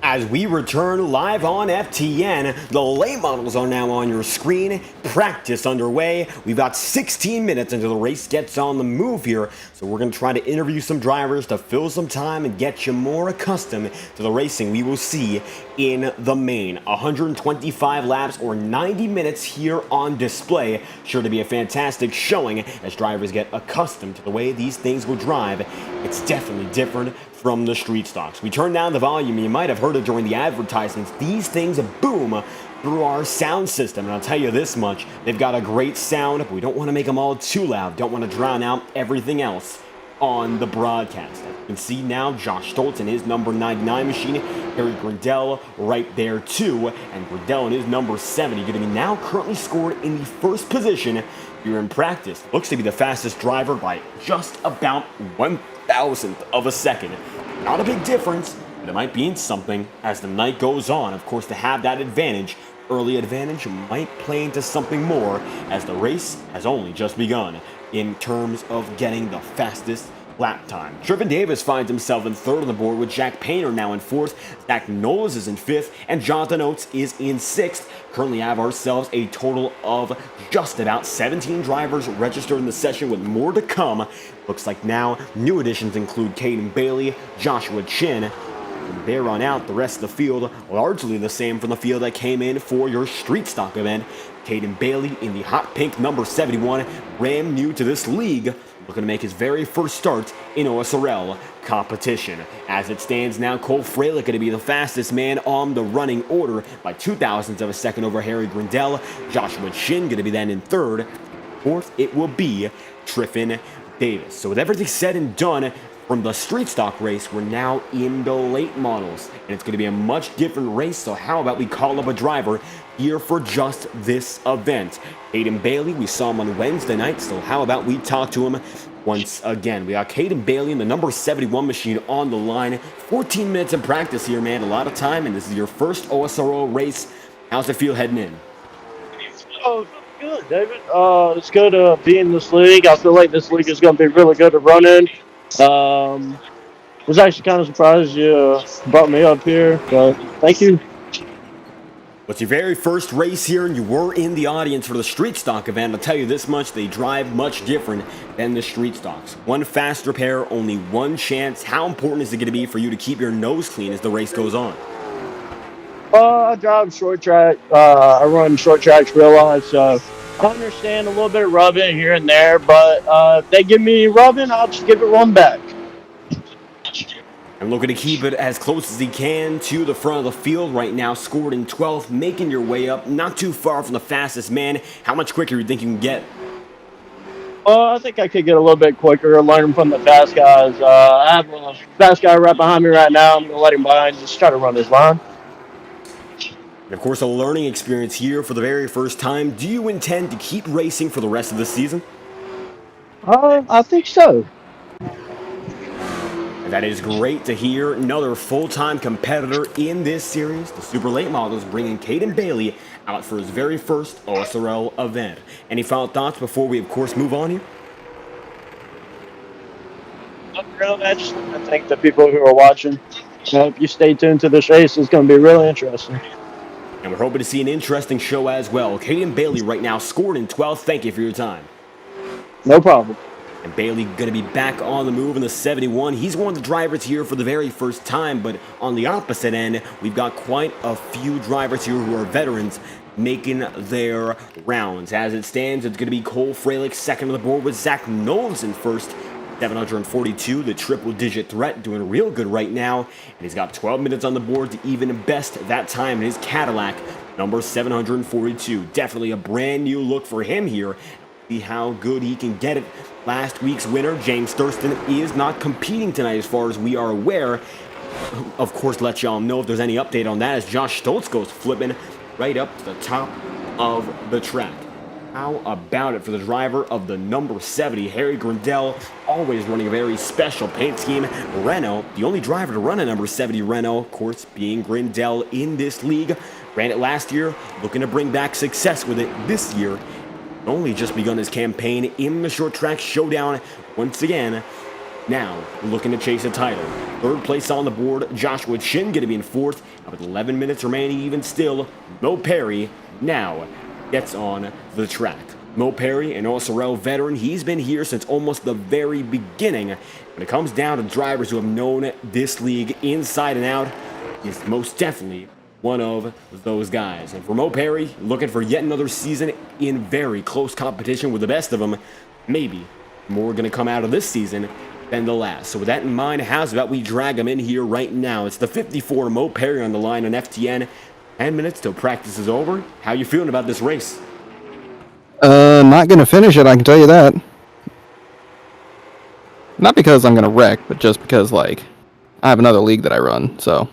As we return live on FTN, the late models are now on your screen. Practice underway. We've got 16 minutes until the race gets on the move here, so we're going to try to interview some drivers to fill some time and get you more accustomed to the racing we will see in the main. 125 laps or 90 minutes here on display. Sure to be a fantastic showing as drivers get accustomed to the way these things will drive. It's definitely different from the street stocks. We turn down the volume. You might have heard it during the advertisements. These things boom through our sound system. And I'll tell you this much, they've got a great sound, but we don't want to make them all too loud. Don't want to drown out everything else on the broadcast. As you can see now, Josh Stoltz in his number 99 machine, Harry Grindell right there too, and Grindell in his number 70, going to be now currently scored in the first position here in practice. Looks to be the fastest driver by just about 1,000th of a second. Not a big difference, but it might mean something as the night goes on. Of course, to have that advantage, early advantage might play into something more as the race has only just begun in terms of getting the fastest lap time. Trevin Davis finds himself in third on the board with Jack Painter now in fourth. Zach Knowles is in fifth and Jonathan Oates is in sixth. Currently have ourselves a total of just about 17 drivers registered in the session with more to come. Looks like now new additions include Caden Bailey, Joshua Chin. From there on out, the rest of the field largely the same from the field that came in for your street stock event. Caden Bailey in the hot pink number 71, brand new to this league, looking to make his very first start in OSRL competition. As it stands now, Cole Freilich going to be the fastest man on the running order by 2,000ths of a second over Harry Grindell. Joshua Chin going to be then in third. Fourth, it will be Trevin Davis. So with everything said and done from the street stock race, we're now in the late models, and it's going to be a much different race. So how about we call up a driver here for just this event? Caden Bailey, we saw him on Wednesday night, so how about we talk to him once again? We got Caden Bailey in the number 71 machine on the line. 14 minutes in practice here, man, a lot of time, and this is your first OSRO race. How's it feel heading in? Oh, good, David. It's good to be in this league. I feel like this league is going to be really good to run in. Was actually kind of surprised you brought me up here, but thank you. It's your very first race here, and you were in the audience for the street stock event. I'll tell you this much, they drive much different than the street stocks. One fast repair, only one chance. How important is it going to be for you to keep your nose clean as the race goes on? I drive short track. I run short tracks real life, so I understand a little bit of rubbing here and there, but if they give me rubbing, I'll just give it one back. I'm looking to keep it as close as he can to the front of the field right now, scored in 12th, making your way up, not too far from the fastest man. How much quicker do you think you can get? I think I could get a little bit quicker, learn from the fast guys. I have a fast guy right behind me right now. I'm going to let him by and just try to run his line. And of course, a learning experience here for the very first time. Do you intend to keep racing for the rest of the season? I think so. And that is great to hear. Another full-time competitor in this series. The Super Late Models bringing Caden Bailey out for his very first OSRL event. Any final thoughts before we, of course, move on here? I just want to thank the people who are watching. If you stay tuned to this race, it's going to be really interesting. And we're hoping to see an interesting show as well. Caden Bailey right now scored in 12th. Thank you for your time. No problem. And Bailey going to be back on the move in the 71. He's one of the drivers here for the very first time, but on the opposite end, we've got quite a few drivers here who are veterans making their rounds. As it stands, it's going to be Cole Freilich second on the board with Zach Knowles in first. 742, the triple-digit threat, doing real good right now. And he's got 12 minutes on the board to even best that time in his Cadillac, number 742. Definitely a brand new look for him here. See how good he can get it. Last week's winner, James Thurston, is not competing tonight as far as we are aware. Of course, let y'all know if there's any update on that as Josh Stoltz goes flipping right up to the top of the track. How about it for the driver of the number 70, Harry Grindell, always running a very special paint scheme. Renault, the only driver to run a number 70 Renault, of course, being Grindell in this league. Ran it last year, looking to bring back success with it this year. Only just begun his campaign in the Short Track Showdown once again. Now, looking to chase a title. Third place on the board, Joshua Chin going to be in fourth. With 11 minutes remaining even still, Mo Perry now gets on the track. Mo Perry, an OSRL veteran, he's been here since almost the very beginning. When it comes down to drivers who have known this league inside and out, he's most definitely one of those guys. And for Mo Perry, looking for yet another season in very close competition with the best of them. Maybe more going to come out of this season than the last. So with that in mind, how's about we drag him in here right now? It's the 54 Mo Perry on the line on FTN. 10 minutes till practice is over. How you feeling about this race? Not going to finish it, I can tell you that. Not because I'm going to wreck, but just because, like, I have another league that I run, so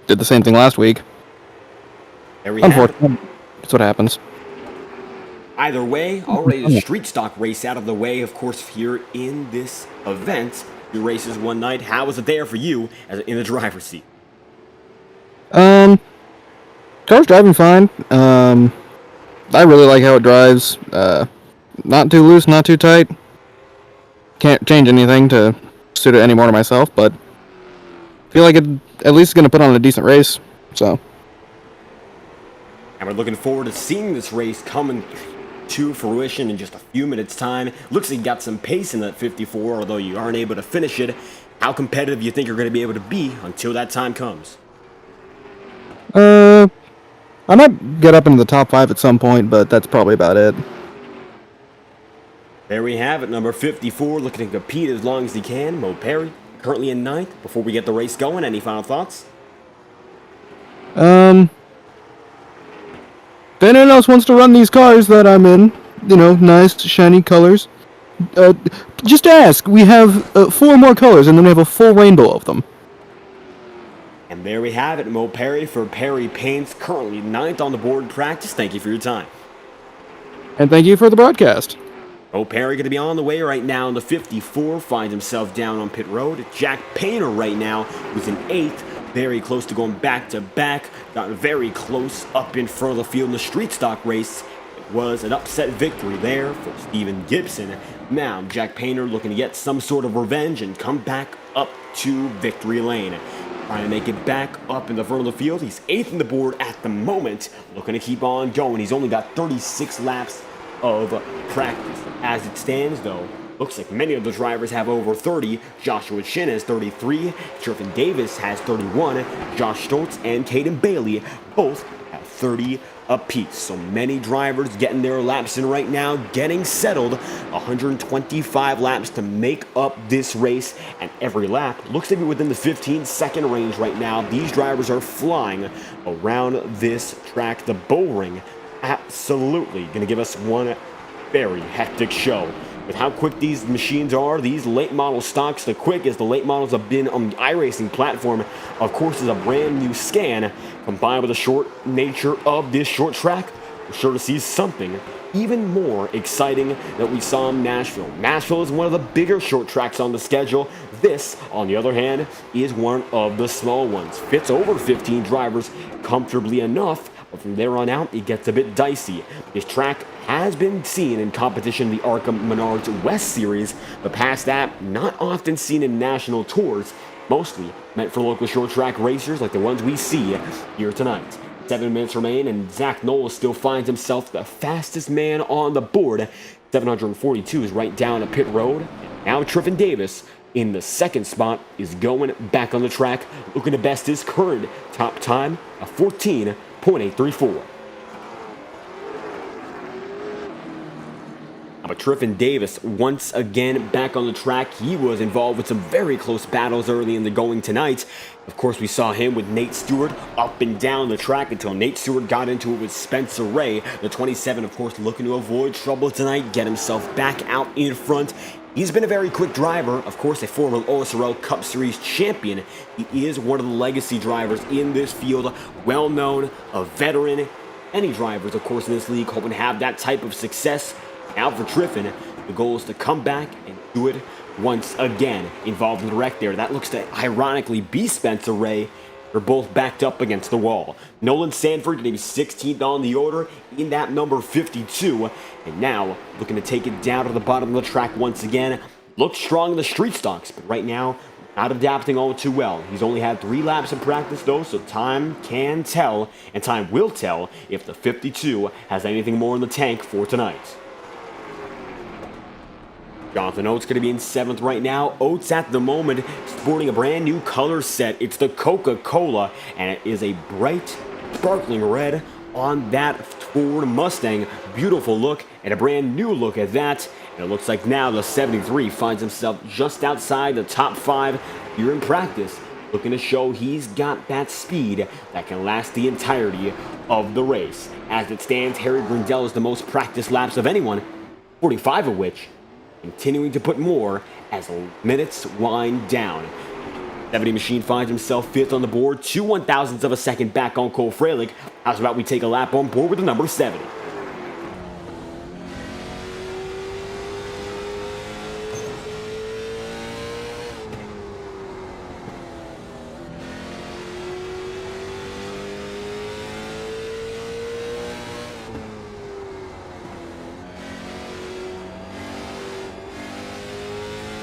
did the same thing last week. There we have it. That's what happens. Either way, already the street stock race out of the way, of course, here in this event. Your races one night. How was it there for you as in the driver's seat? Car's driving fine. I really like how it drives. Not too loose, not too tight. Can't change anything to suit it any more to myself, but feel like it at least is going to put on a decent race. So. And we're looking forward to seeing this race coming to fruition in just a few minutes' time. Looks like you got some pace in that 54, although you aren't able to finish it. How competitive do you think you're going to be able to be until that time comes? I might get up into the top 5 at some point, but that's probably about it. There we have it, number 54, looking to compete as long as he can. Mo Perry, currently in 9th. Before we get the race going, any final thoughts? If anyone else wants to run these cars that I'm in, you know, nice, shiny colors, just ask. We have 4 more colors, and then we have a full rainbow of them. And there we have it, Mo Perry for Perry Paints, currently 9th on the board in practice. Thank you for your time. And thank you for the broadcast. Mo Perry going to be on the way right now in the 54, finds himself down on pit road. Jack Painter right now, who's in 8th, very close to going back-to-back. Got very close up in front of the field in the street stock race. It was an upset victory there for Steven Gibson. Now, Jack Painter looking to get some sort of revenge and come back up to victory lane. trying to make it back up in the front of the field. He's 8th in the board at the moment, looking to keep on going. He's only got 36 laps of practice. As it stands, though, looks like many of the drivers have over 30. Joshua Chin has 33, Trevin Davis has 31, Josh Stoltz and Caden Bailey both have 30 apiece. So many drivers getting their laps in right now, getting settled. 125 laps to make up this race, and every lap looks to be within the 15-second range right now. These drivers are flying around this track. The Bullring absolutely going to give us one very hectic show. With how quick these machines are, these late model stocks, the quickest the late models have been on the iRacing platform, of course, is a brand new scan. Combined with the short nature of this short track, we're sure to see something even more exciting that we saw in Nashville. Nashville is one of the bigger short tracks on the schedule. This, on the other hand, is one of the small ones. Fits over 15 drivers comfortably enough, but from there on out, it gets a bit dicey. This track has been seen in competition in the ARCA Menards West Series, but past that, not often seen in national tours, mostly meant for local short track racers like the ones we see here tonight. 7 minutes remain, and Zach Knowles still finds himself the fastest man on the board. 742 is right down a pit road. Now Trevin Davis in the second spot is going back on the track, looking to best his current top time of 14.834. But Trevin Davis once again back on the track. He was involved with some very close battles early in the going tonight. Of course, we saw him with Nate Stewart up and down the track until Nate Stewart got into it with Spencer Ray. The 27, of course, looking to avoid trouble tonight, get himself back out in front. He's been a very quick driver, of course, a former OSRL Cup Series champion. He is one of the legacy drivers in this field, well known, a veteran. Any drivers, of course, in this league hoping to have that type of success. Now for Triffin, the goal is to come back and do it once again. Involved in the wreck there. That looks to ironically be Spencer Ray. They're both backed up against the wall. Nolan Sanford going to be 16th on the order in that number 52. And now looking to take it down to the bottom of the track once again. Looks strong in the street stocks, but right now not adapting all too well. He's only had 3 laps in practice though, so time can tell, and time will tell if the 52 has anything more in the tank for tonight. Jonathan Oates going to be in 7th right now. Oates at the moment sporting a brand new color set. It's the Coca-Cola, and it is a bright, sparkling red on that Ford Mustang. Beautiful look, and a brand new look at that. And it looks like now the 73 finds himself just outside the top 5 here in practice, looking to show he's got that speed that can last the entirety of the race. As it stands, Harry Grindell is the most practice laps of anyone, 45 of which continuing to put more as minutes wind down. 70 Machine finds himself 5th on the board, 2 1,000ths of a second back on Cole Freilich. How's about we take a lap on board with the number 70?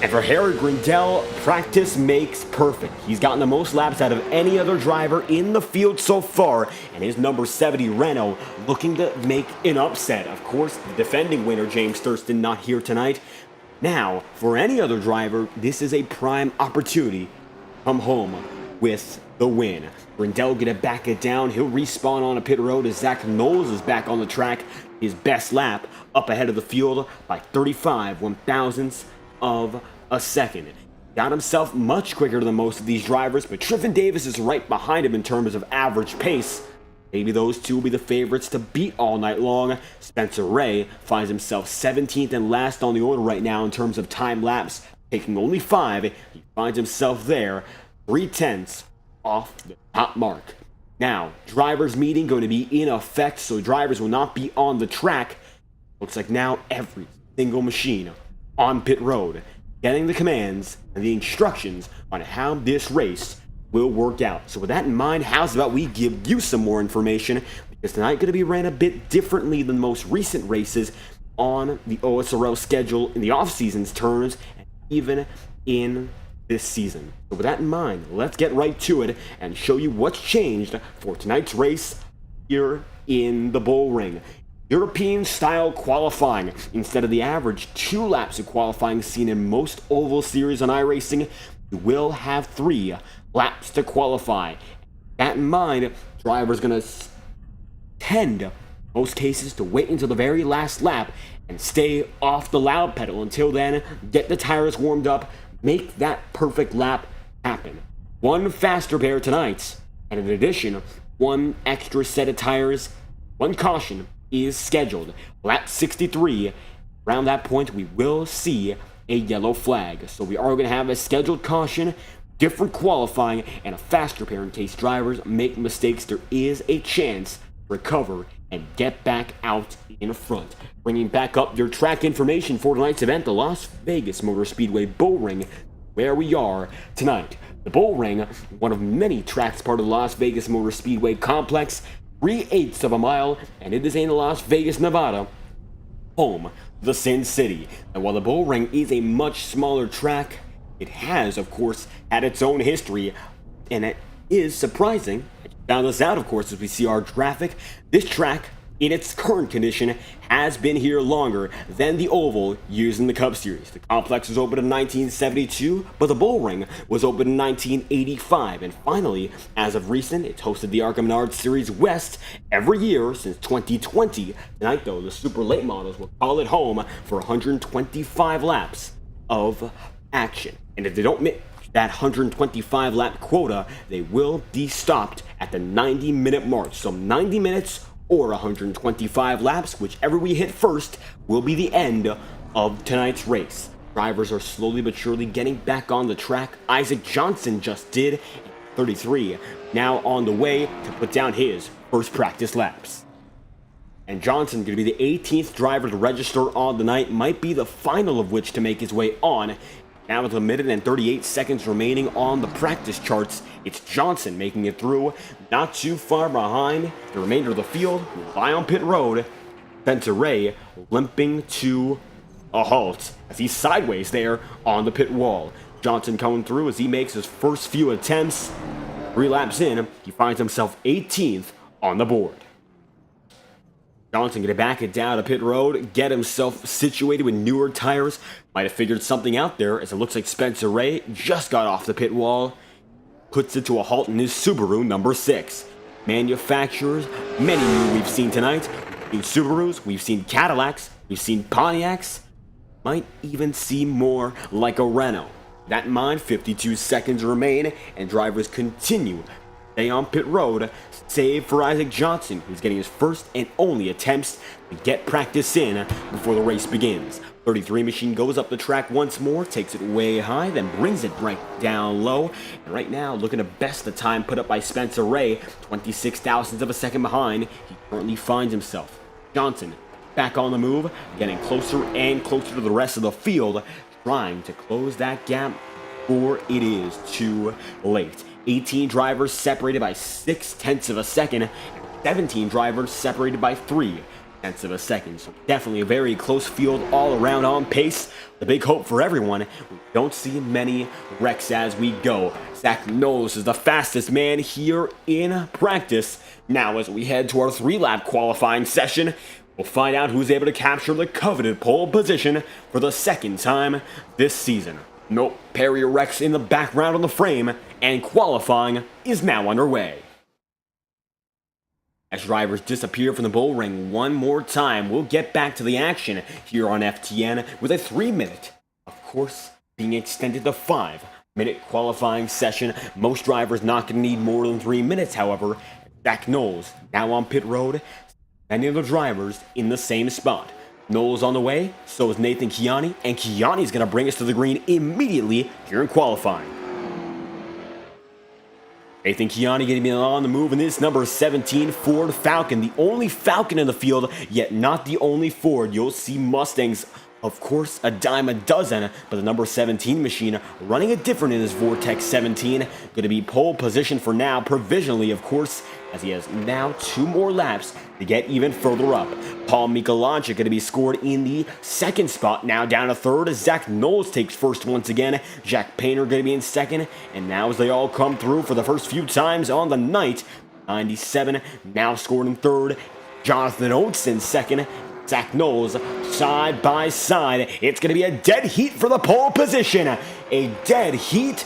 And for Harry Grindell, practice makes perfect. He's gotten the most laps out of any other driver in the field so far, and his number 70 Renault looking to make an upset. Of course, the defending winner, James Thurston, not here tonight. Now, for any other driver, this is a prime opportunity to come home with the win. Grindell gonna back it down. He'll respawn on a pit road as Zach Knowles is back on the track. His best lap up ahead of the field by 35 1,000ths of a second. Got himself much quicker than most of these drivers, but Trevin Davis is right behind him in terms of average pace. Maybe those two will be the favorites to beat all night long. Spencer Ray finds himself 17th and last on the order right now in terms of time lapse, taking only 5. He finds himself there, 3/10 off the top mark. Now, drivers meeting going to be in effect, so drivers will not be on the track. Looks like now every single machine on pit road getting the commands and the instructions on how this race will work out. So with that in mind, how's about we give you some more information, because tonight going to be ran a bit differently than most recent races on the OSRL schedule in the off-season's terms, and even in this season. So with that in mind, let's get right to it and show you what's changed for tonight's race here in the Bullring. European-style qualifying. Instead of the average 2 laps of qualifying seen in most oval series on iRacing, you will have 3 laps to qualify. With that in mind, drivers going to tend, in most cases, to wait until the very last lap and stay off the loud pedal until then, get the tires warmed up, make that perfect lap happen. 1 faster pair tonight, and in addition, 1 extra set of tires, 1 caution is scheduled. Lap 63, around that point we will see a yellow flag. So we are going to have a scheduled caution, different qualifying, and a faster pair in case drivers make mistakes. There is a chance to recover and get back out in front. Bringing back up your track information for tonight's event, the Las Vegas Motor Speedway Bullring, where we are tonight. The Bullring, one of many tracks part of the Las Vegas Motor Speedway complex, 3/8 of a mile, and it is in Las Vegas, Nevada, home of the Sin City. And while the Bullring is a much smaller track, it has, of course, had its own history, and it is surprising. Found this out, of course, as we see our graphic. This track, in its current condition, has been here longer than the oval used in the Cup Series. The complex was opened in 1972, but the Bullring was opened in 1985. And finally, as of recent, it's hosted the ARCA Menards Series West every year since 2020. Tonight, though, the super late models will call it home for 125 laps of action. And if they don't meet that 125 lap quota, they will be stopped at the 90-minute mark. So 90 minutes or 125 laps, whichever we hit first, will be the end of tonight's race. Drivers are slowly but surely getting back on the track. Isaac Johnson just did, 33, now on the way to put down his first practice laps. And Johnson, going to be the 18th driver to register on the night, might be the final of which to make his way on. Now with 1 minute and 38 seconds remaining on the practice charts, it's Johnson making it through, not too far behind the remainder of the field. By on pit road, Spencer Ray limping to a halt as he's sideways there on the pit wall. Johnson coming through as he makes his first few attempts. 3 laps in, he finds himself 18th on the board. Johnson gonna back it down to pit road, get himself situated with newer tires. Might have figured something out there, as it looks like Spencer Ray just got off the pit wall. Puts it to a halt in his Subaru number 6. Manufacturers, many new we've seen tonight. We've seen Subarus, we've seen Cadillacs, we've seen Pontiacs. Might even see more like a Renault. That in mind, 52 seconds remain, and drivers continue stay on pit road, save for Isaac Johnson, who's getting his first and only attempts to get practice in before the race begins. 33 machine goes up the track once more, takes it way high, then brings it right down low. And right now, looking to best the time put up by Spencer Ray, 26 thousandths of a second behind. He currently finds himself. Johnson back on the move, getting closer and closer to the rest of the field, trying to close that gap before it is too late. 18 drivers separated by 0.6 of a second, 17 drivers separated by 0.3 of a second. So definitely a very close field all around on pace. The big hope for everyone, we don't see many wrecks as we go. Zach Knowles is the fastest man here in practice. Now as we head to our 3-lap qualifying session, we'll find out who's able to capture the coveted pole position for the 2nd time this season. Nope, Perry wrecks in the background on the frame, and qualifying is now underway. As drivers disappear from the Bullring one more time, we'll get back to the action here on FTN with a 3-minute, of course, being extended to 5-minute qualifying session. Most drivers not going to need more than 3 minutes, however. Zach Knowles now on pit road, many of the drivers in the same spot. Knowles on the way, so is Nathan Chiani, and Chiani's going to bring us to the green immediately here in qualifying. Nathan Chiani getting me on the move in this number 17 Ford Falcon, the only Falcon in the field, yet not the only Ford. You'll see Mustangs of course, a dime a dozen, but the number 17 machine running it different in his Vortex 17. Going to be pole position for now, provisionally, of course, as he has now 2 more laps to get even further up. Paul Michalonchik going to be scored in the 2nd spot, now down to 3rd as Zach Knowles takes 1st once again. Jack Painter going to be in 2nd, and now as they all come through for the first few times on the night, 97 now scored in 3rd. Jonathan Oates in 2nd. Zach Knowles side by side. It's going to be a dead heat for the pole position. A dead heat.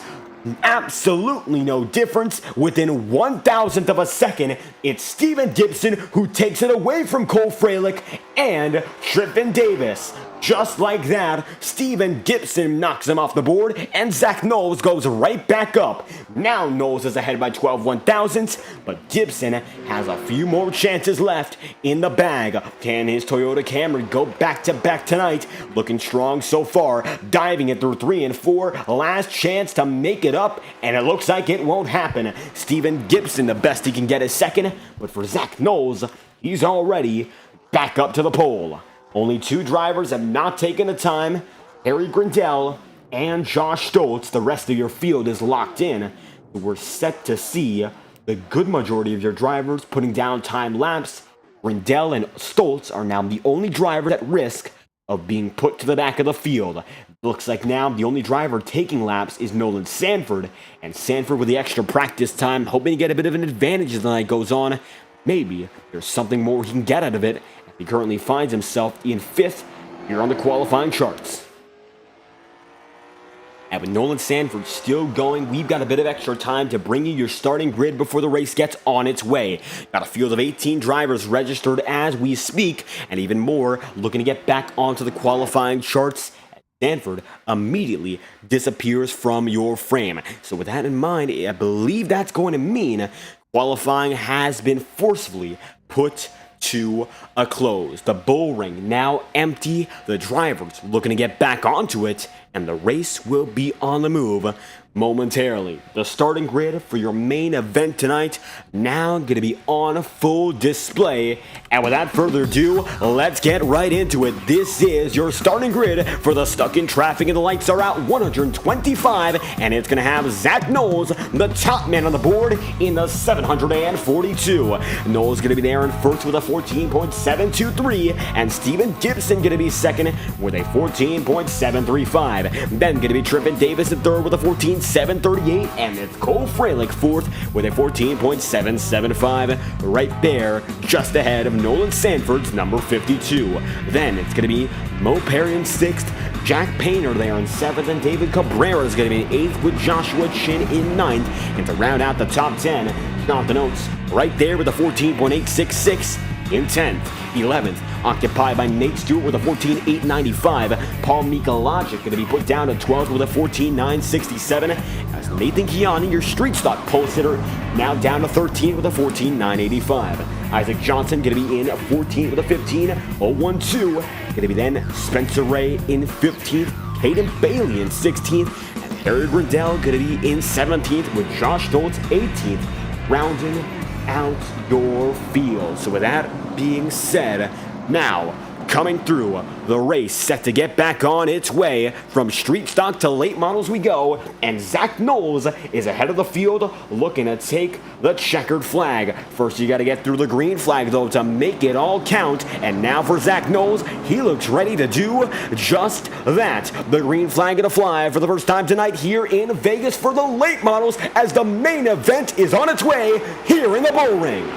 Absolutely no difference. Within 1,000th of a second, it's Steven Gibson who takes it away from Cole Fralick and Triffin Davis. Just like that, Steven Gibson knocks him off the board, and Zach Knowles goes right back up. Now Knowles is ahead by 12 1,000ths, but Gibson has a few more chances left in the bag. Can his Toyota Camry go back-to-back tonight? Looking strong so far, diving it through 3 and 4. Last chance to make it up, and it looks like it won't happen. Steven Gibson, the best he can get is 2nd, but for Zach Knowles, he's already back up to the pole. Only 2 drivers have not taken the time, Harry Grindell and Josh Stoltz. The rest of your field is locked in. We're set to see the good majority of your drivers putting down time laps. Grindell and Stoltz are now the only drivers at risk of being put to the back of the field. Looks like now the only driver taking laps is Nolan Sanford, and Sanford with the extra practice time, hoping to get a bit of an advantage as the night goes on. Maybe there's something more he can get out of it. He currently finds himself in 5th here on the qualifying charts. And with Nolan Sanford still going, we've got a bit of extra time to bring you your starting grid before the race gets on its way. Got a field of 18 drivers registered as we speak, and even more looking to get back onto the qualifying charts. Sanford immediately disappears from your frame. So with that in mind, I believe that's going to mean qualifying has been forcefully put to a close. The Bullring now empty, the drivers looking to get back onto it, and the race will be on the move momentarily. The starting grid for your main event tonight now going to be on full display, and without further ado, let's get right into it. This is your starting grid for the Stuck in Traffic and the Lights Are Out 125, and it's going to have Zach Knowles, the top man on the board, in the 742. Knowles going to be there in 1st with a 14.723, and Steven Gibson going to be 2nd with a 14.735. Then going to be Triffin Davis in 3rd with a 14.738, and it's Cole Fralick 4th with a 14.775, right there, just ahead of Nolan Sanford's number 52. Then it's going to be Mo Perry in 6th, Jack Painter there in 7th, and David Cabrera is going to be in 8th with Joshua Chin in 9th. And to round out the top 10, Jonathan Oates right there with a 14.866 in 10th. 11th, occupied by Nate Stewart with a 14.895. Paul Michalonchik going to be put down to 12th with a 14.967. As Nathan Kiani, your street stock post hitter, now down to 13th with a 14.985. Isaac Johnson going to be in 14th with a 15.012. Going to be then Spencer Ray in 15th, Caden Bailey in 16th, and Harry Grindell going to be in 17th with Josh Stoltz 18th, rounding out your field. So with that being said, now coming through the race, set to get back on its way. From street stock to late models we go, and Zach Knowles is ahead of the field looking to take the checkered flag. First you got to get through the green flag though to make it all count, and now for Zach Knowles, he looks ready to do just that. The green flag gonna fly for the first time tonight here in Vegas for the late models as the main event is on its way here in the Bullring.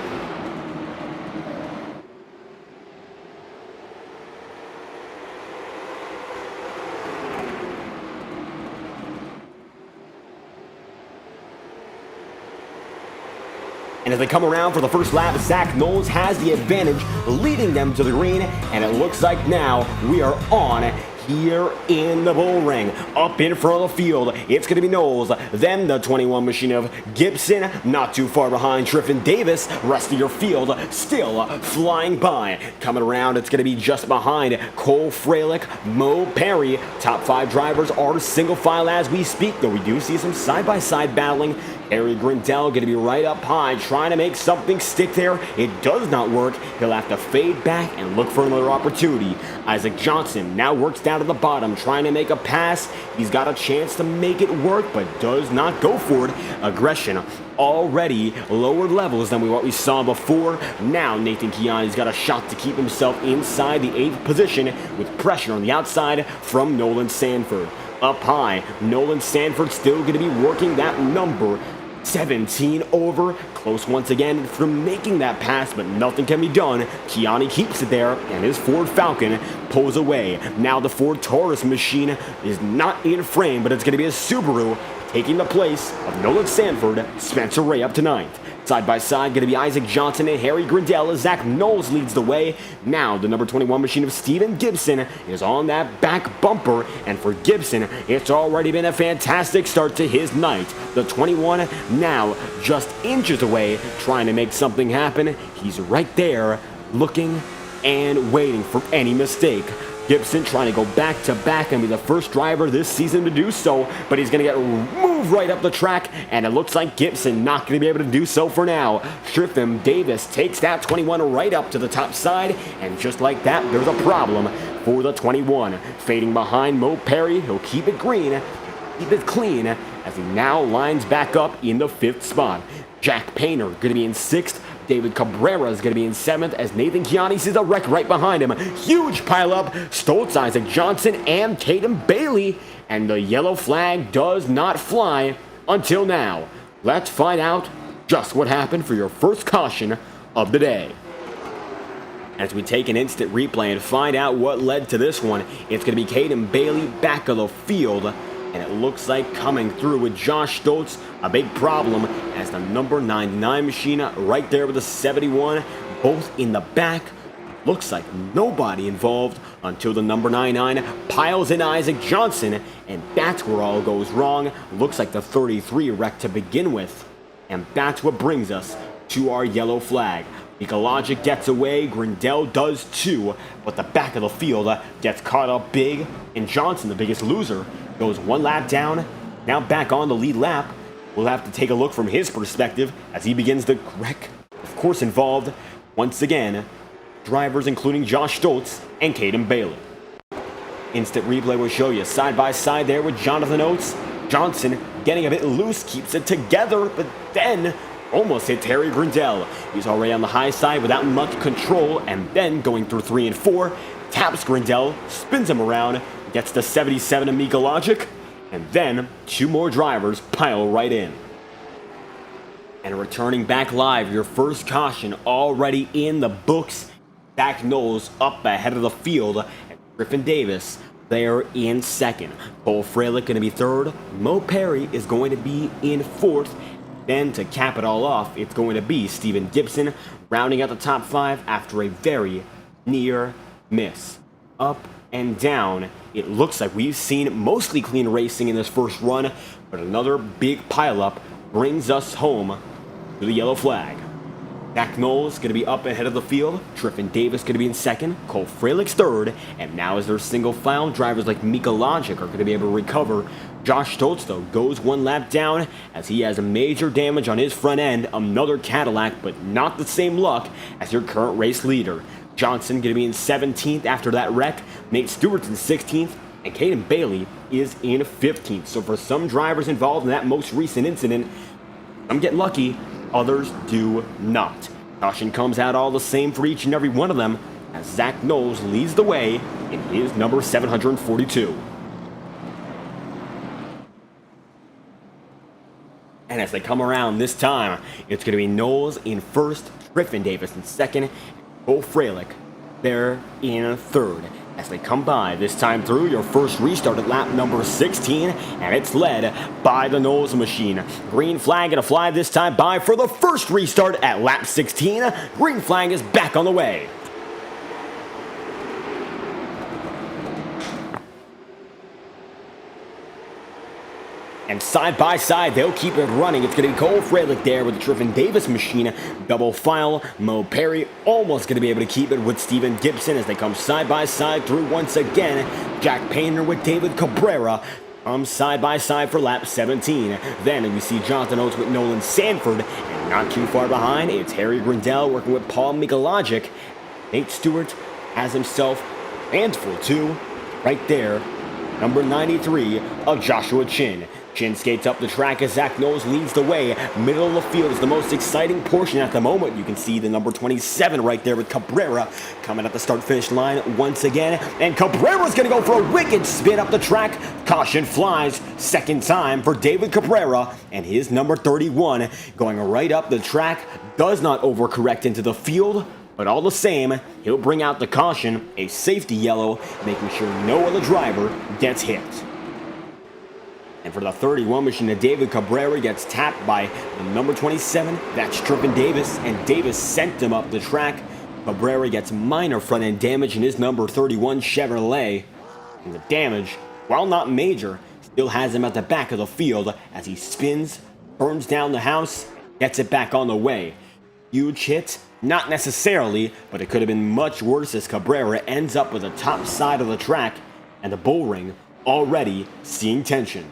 And as they come around for the first lap, Zach Knowles has the advantage, leading them to the green, and it looks like now we are on here in the Bullring. Up in front of the field, it's going to be Knowles, then the 21 machine of Gibson, not too far behind Triffin Davis. Rest of your field still flying by. Coming around, it's going to be just behind Cole Fralick, Mo Perry. Top 5 drivers are single file as we speak, though we do see some side-by-side battling. Harry Grindell going to be right up high, trying to make something stick there. It does not work. He'll have to fade back and look for another opportunity. Isaac Johnson now works down to the bottom, trying to make a pass. He's got a chance to make it work, but does not go for it. Aggression already lower levels than what we saw before. Now Nathan Chiani's got a shot to keep himself inside the 8th position with pressure on the outside from Nolan Sanford. Up high, Nolan Sanford still going to be working that number 17 over. Close once again from making that pass, but nothing can be done. Chiani keeps it there, and his Ford Falcon pulls away. Now the Ford Taurus machine is not in frame, but it's going to be a Subaru taking the place of Nolan Sanford, Spencer Ray up to 9th. Side by side, going to be Isaac Johnson and Harry Grindell as Zach Knowles leads the way. Now, the number 21 machine of Steven Gibson is on that back bumper, and for Gibson, it's already been a fantastic start to his night. The 21 now just inches away, trying to make something happen. He's right there, looking and waiting for any mistake. Gibson trying to go back-to-back and be the first driver this season to do so, but he's going to get moved right up the track, and it looks like Gibson not going to be able to do so for now. Tryfon Davis takes that 21 right up to the top side, and just like that, there's a problem for the 21. Fading behind Mo Perry, he'll keep it green, keep it clean, as he now lines back up in the 5th spot. Jack Painter going to be in 6th. David Cabrera is going to be in 7th as Nathan Chiani sees a wreck right behind him. Huge pileup. Stoltz, Isaac Johnson, and Caden Bailey. And the yellow flag does not fly until now. Let's find out just what happened for your first caution of the day. As we take an instant replay and find out what led to this one, it's going to be Caden Bailey back of the field. And it looks like coming through with Josh Stoltz, a big problem as the number 99 machine right there with the 71, both in the back. Looks like nobody involved until the number 99 piles in Isaac Johnson, and that's where all goes wrong. Looks like the 33 wrecked to begin with, and that's what brings us to our yellow flag. Ecologic gets away, Grindell does too, but the back of the field gets caught up big, and Johnson, the biggest loser, goes one lap down, now back on the lead lap. We'll have to take a look from his perspective as he begins the wreck. Of course, involved, once again, drivers including Josh Stoltz and Caden Bailey. Instant replay will show you side by side there with Jonathan Oates. Johnson getting a bit loose, keeps it together, but then almost hit Harry Grindell. He's already on the high side without much control, and then going through 3 and 4, taps Grindell, spins him around, gets the 77 of Ecologic, and then 2 more drivers pile right in. And returning back live, your first caution already in the books. Zach Knowles up ahead of the field, and Tryfon Davis there in 2nd. Cole Freilich going to be 3rd. Mo Perry is going to be in 4th. Then to cap it all off, it's going to be Steven Gibson rounding out the top 5 after a very near miss. Up and down, it looks like we've seen mostly clean racing in this first run, but another big pileup brings us home to the yellow flag. Zach Knowles going to be up ahead of the field, Tryfon Davis going to be in 2nd, Cole Freilich's 3rd, and now as their single file, drivers like Ecologic are going to be able to recover. Josh Stoltz, though, goes 1 lap down as he has major damage on his front end, another Cadillac, but not the same luck as your current race leader. Johnson going to be in 17th after that wreck, Nate Stewart's in 16th, and Caden Bailey is in 15th. So for some drivers involved in that most recent incident, some get lucky, others do not. Caution comes out all the same for each and every one of them as Zach Knowles leads the way in his number 742. And as they come around this time, it's going to be Knowles in 1st, Tryfon Davis in 2nd, Cole Freilich there in 3rd. As they come by this time through, your first restart at lap number 16, and it's led by the Knowles machine. Green flag gonna fly this time by for the first restart at lap 16. Green flag is back on the way. And side by side, they'll keep it running. It's going to be Cole Freilich there with the Tryfon Davis machine. Double file. Mo Perry almost going to be able to keep it with Steven Gibson as they come side by side through once again. Jack Painter with David Cabrera. Side by side for lap 17. Then we see Jonathan Oates with Nolan Sanford, and not too far behind, it's Harry Grindell working with Paul Mikologic. Nate Stewart has himself handful too, right there, number 93 of Joshua Chin. Chin skates up the track as Zach Knowles leads the way. Middle of the field is the most exciting portion at the moment. You can see the number 27 right there with Cabrera coming at the start-finish line once again. And Cabrera's going to go for a wicked spin up the track. Caution flies, second time for David Cabrera and his number 31 going right up the track. Does not overcorrect into the field, but all the same, he'll bring out the caution, a safety yellow, making sure no other driver gets hit. And for the 31 machine, David Cabrera gets tapped by the number 27. That's Trippin Davis, and Davis sent him up the track. Cabrera gets minor front end damage in his number 31 Chevrolet. And the damage, while not major, still has him at the back of the field as he spins, burns down the house, gets it back on the way. Huge hit? Not necessarily, but it could have been much worse as Cabrera ends up with the top side of the track and the Bullring already seeing tension.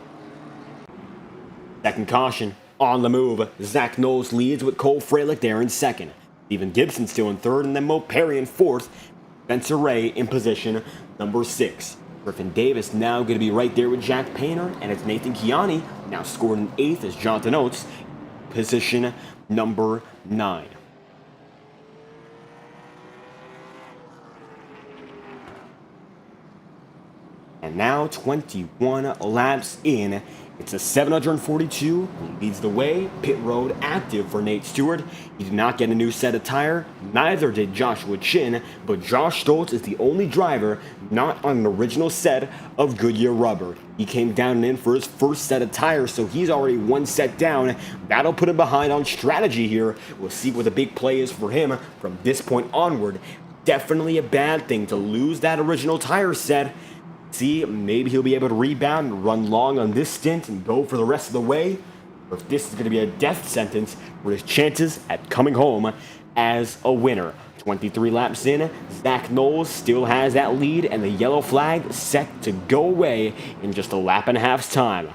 Second caution, on the move. Zach Knowles leads with Cole Fralick there in second. Stephen Gibson still in third, and then Mo Perry in fourth. Spencer Ray in position number 6. Griffin Davis now going to be right there with Jack Painter, and it's Nathan Chiani now scored in 8th as Jonathan Oates, position number 9. And now 21 laps in. It's a 742. He leads the way. Pit road active for Nate Stewart. He did not get a new set of tire. Neither did Joshua Chin. But Josh Stoltz is the only driver not on an original set of Goodyear rubber. He came down and in for his first set of tires, so he's already one set down. That'll put him behind on strategy here. We'll see what the big play is for him from this point onward. Definitely a bad thing to lose that original tire set. See, maybe he'll be able to rebound and run long on this stint and go for the rest of the way. Or if this is going to be a death sentence for his chances at coming home as a winner. 23 laps in, Zach Knowles still has that lead and the yellow flag set to go away in just a lap and a half's time.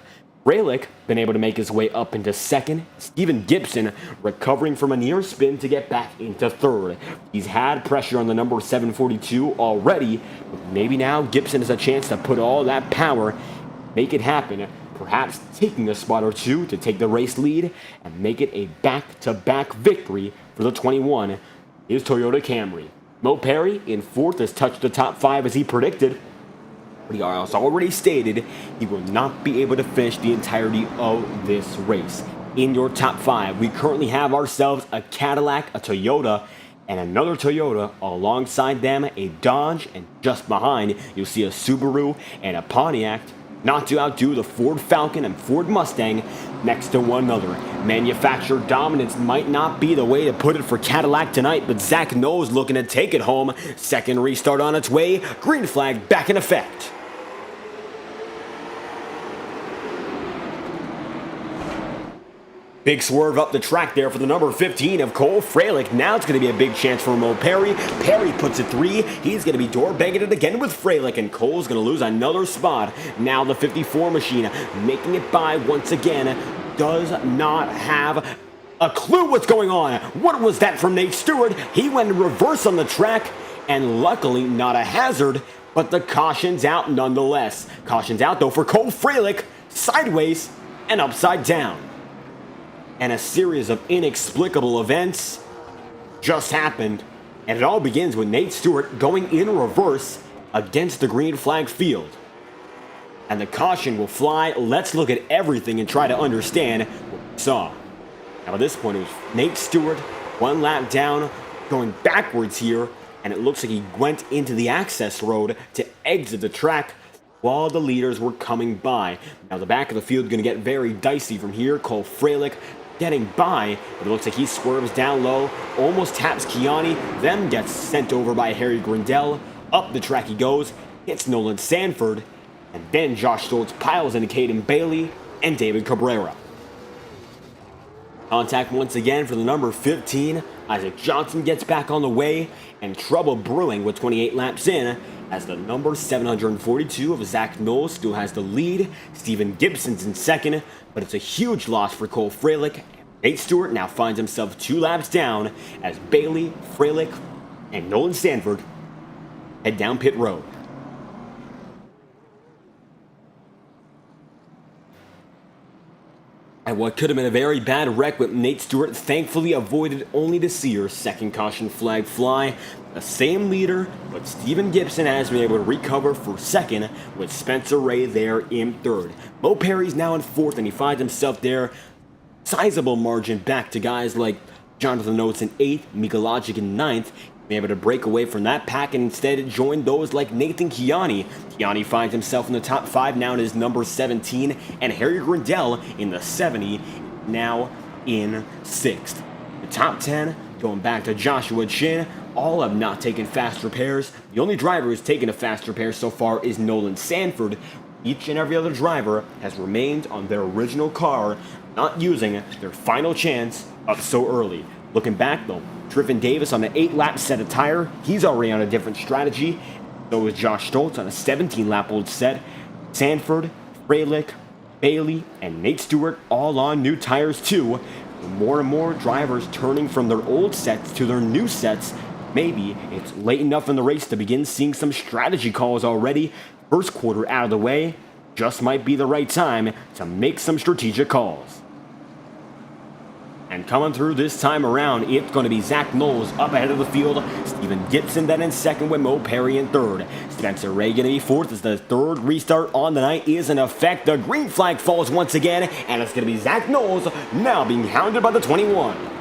Fralick been able to make his way up into second. Stephen Gibson recovering from a near spin to get back into third. He's had pressure on the number 742 already, but maybe now Gibson has a chance to put all that power, make it happen, perhaps taking a spot or two to take the race lead and make it a back-to-back victory for the 21, his Toyota Camry. Mo Perry in 4th has touched the top 5 as he predicted. But he has already stated he will not be able to finish the entirety of this race. In your top 5, we currently have ourselves a Cadillac, a Toyota, and another Toyota. Alongside them, a Dodge, and just behind, you'll see a Subaru and a Pontiac. Not to outdo the Ford Falcon and Ford Mustang next to one another. Manufacturer dominance might not be the way to put it for Cadillac tonight, but Zach Knowles looking to take it home. Second restart on its way. Green flag back in effect. Big swerve up the track there for the number 15 of Cole Fralick. Now it's going to be a big chance for Mo Perry. Perry puts it 3. He's going to be door-banging it again with Fralick, and Cole's going to lose another spot. Now the 54 machine making it by once again. Does not have a clue what's going on. What was that from Nate Stewart? He went in reverse on the track, and luckily not a hazard, but the caution's out nonetheless. Caution's out though for Cole Fralick, sideways and upside down. And a series of inexplicable events just happened, and it all begins with Nate Stewart going in reverse against the green flag field. And the caution will fly. Let's look at everything and try to understand what we saw. Now at this point, it was Nate Stewart, one lap down, going backwards here, and it looks like he went into the access road to exit the track while the leaders were coming by. Now the back of the field is going to get very dicey from here. Cole Fralick getting by, but it looks like he swerves down low, almost taps Chiani, then gets sent over by Harry Grindell. Up the track he goes, hits Nolan Sanford, and then Josh Stoltz piles into Caden Bailey and David Cabrera. Contact once again for the number 15. Isaac Johnson gets back on the way, and trouble brewing with 28 laps in, as the number 742 of Zach Knowles still has the lead. Steven Gibson's in second, but it's a huge loss for Cole Freilich. Nate Stewart now finds himself 2 laps down as Bailey, Freilich, and Nolan Sanford head down pit road. And what could have been a very bad wreck with Nate Stewart thankfully avoided, only to see her second caution flag fly. The same leader, but Steven Gibson has been able to recover for second, with Spencer Ray there in third. Mo Perry's now in fourth, and he finds himself there. Sizable margin back to guys like Jonathan Oates in eighth, Mika Logic in ninth. Be able to break away from that pack and instead join those like Nathan Chiani. Chiani finds himself in the top 5 now in his number 17, and Harry Grindell in the 70, now in 6th. The top 10 going back to Joshua Chin. All have not taken fast repairs. The only driver who's taken a fast repair so far is Nolan Sanford. Each and every other driver has remained on their original car, not using their final chance up so early. Looking back though, Triffin Davis on an 8-lap set of tire. He's already on a different strategy. So is Josh Stoltz on a 17-lap old set. Sanford, Freilich, Bailey, and Nate Stewart all on new tires too. More and more drivers turning from their old sets to their new sets. Maybe it's late enough in the race to begin seeing some strategy calls already. First quarter out of the way, just might be the right time to make some strategic calls. And coming through this time around, it's going to be Zach Knowles up ahead of the field. Steven Gibson then in second with Mo Perry in third. Spencer Ray going to be fourth as the third restart on the night is in effect. The green flag falls once again, and it's going to be Zach Knowles now being hounded by the 21.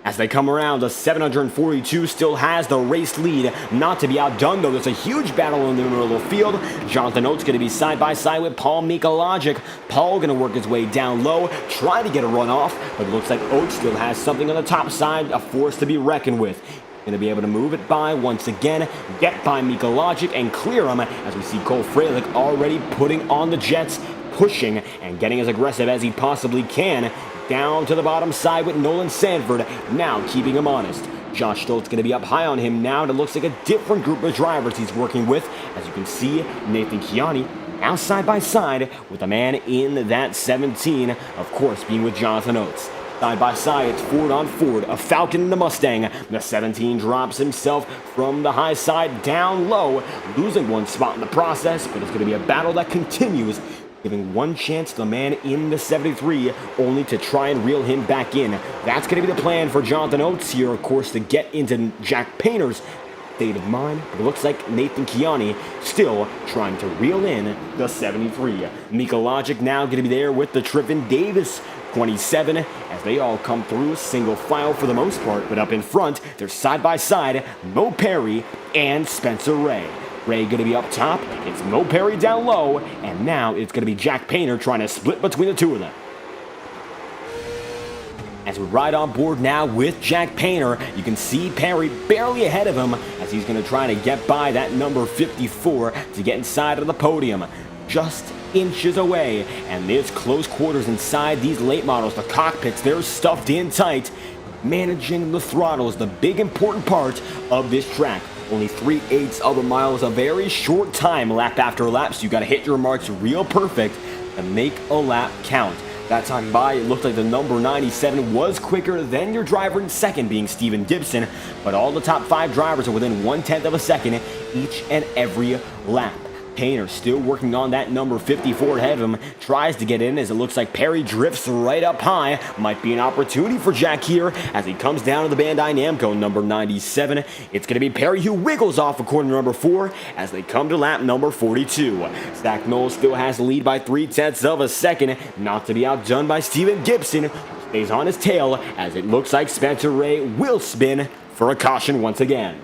As they come around, the 742 still has the race lead. Not to be outdone, though. There's a huge battle in the middle of the field. Jonathan Oates going to be side by side with Paul Mikalogic. Paul going to work his way down low, try to get a run off, but it looks like Oates still has something on the top side, a force to be reckoned with. Going to be able to move it by once again, get by Mikalogic and clear him, as we see Cole Freilich already putting on the jets, pushing and getting as aggressive as he possibly can. Down to the bottom side with Nolan Sanford, now keeping him honest. Josh Stoltz going to be up high on him now, and it looks like a different group of drivers he's working with. As you can see, Nathan Chiani now side by side with a man in that 17, of course, being with Jonathan Oates. Side by side, it's Ford on Ford, a Falcon and a Mustang. The 17 drops himself from the high side down low, losing one spot in the process, but it's going to be a battle that continues, giving one chance to the man in the 73, only to try and reel him back in. That's going to be the plan for Jonathan Oates here, of course, to get into Jack Painter's state of mind. But it looks like Nathan Chiani still trying to reel in the 73. Mika Logic now going to be there with the Triffin Davis 27, as they all come through single file for the most part, but up in front, they're side by side, Mo Perry and Spencer Ray. Ray going to be up top, it's Mo Perry down low, and now it's going to be Jack Painter trying to split between the two of them. As we ride on board now with Jack Painter, you can see Perry barely ahead of him as he's going to try to get by that number 54 to get inside of the podium. Just inches away, and there's close quarters inside these late models. The cockpits, they're stuffed in tight. Managing the throttle is the big important part of this track. Only 3/8 of a mile is a very short time, lap after lap, so you got to hit your marks real perfect to make a lap count. That time by, it looked like the number 97 was quicker than your driver in second, being Steven Gibson, but all the top 5 drivers are within 1/10 of a second each and every lap. Painter still working on that number 54 ahead of him, tries to get in as it looks like Perry drifts right up high. Might be an opportunity for Jack here as he comes down to the Bandai Namco number 97. It's going to be Perry who wiggles off according to number 4 as they come to lap number 42. Zach Knowles still has the lead by 0.3 of a second, not to be outdone by Steven Gibson, who stays on his tail as it looks like Spencer Ray will spin for a caution once again.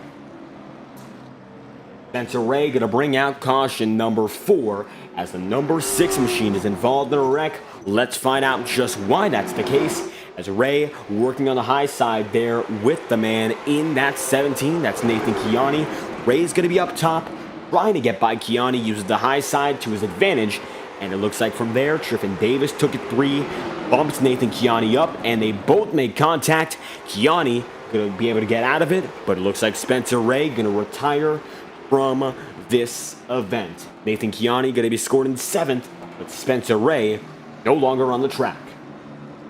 Spencer Ray going to bring out caution number 4 as the number 6 machine is involved in a wreck. Let's find out just why that's the case, as Ray working on the high side there with the man in that 17. That's Nathan Chiani. Ray's going to be up top, trying to get by Kiani, uses the high side to his advantage, and it looks like from there, Triffin Davis took it 3, bumps Nathan Kiani up, and they both make contact. Kiani going to be able to get out of it, but it looks like Spencer Ray going to retire from this event. Nathan Kiani going to be scored in 7th, but Spencer Ray no longer on the track.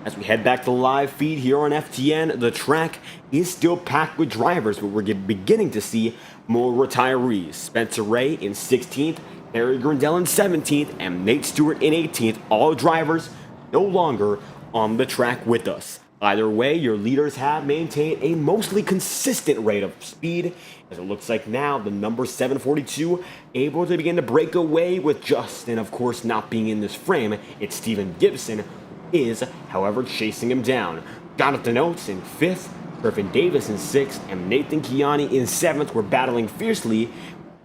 As we head back to the live feed here on FTN, the track is still packed with drivers, but we're beginning to see more retirees. Spencer Ray in 16th, Harry Grindell in 17th, and Nate Stewart in 18th. All drivers no longer on the track with us. Either way, your leaders have maintained a mostly consistent rate of speed, as it looks like now the number 742 able to begin to break away with Justin, of course, not being in this frame. It's Steven Gibson who is, however, chasing him down. Jonathan Oates in 5th, Griffin Davis in 6th, and Nathan Kiani in 7th were battling fiercely,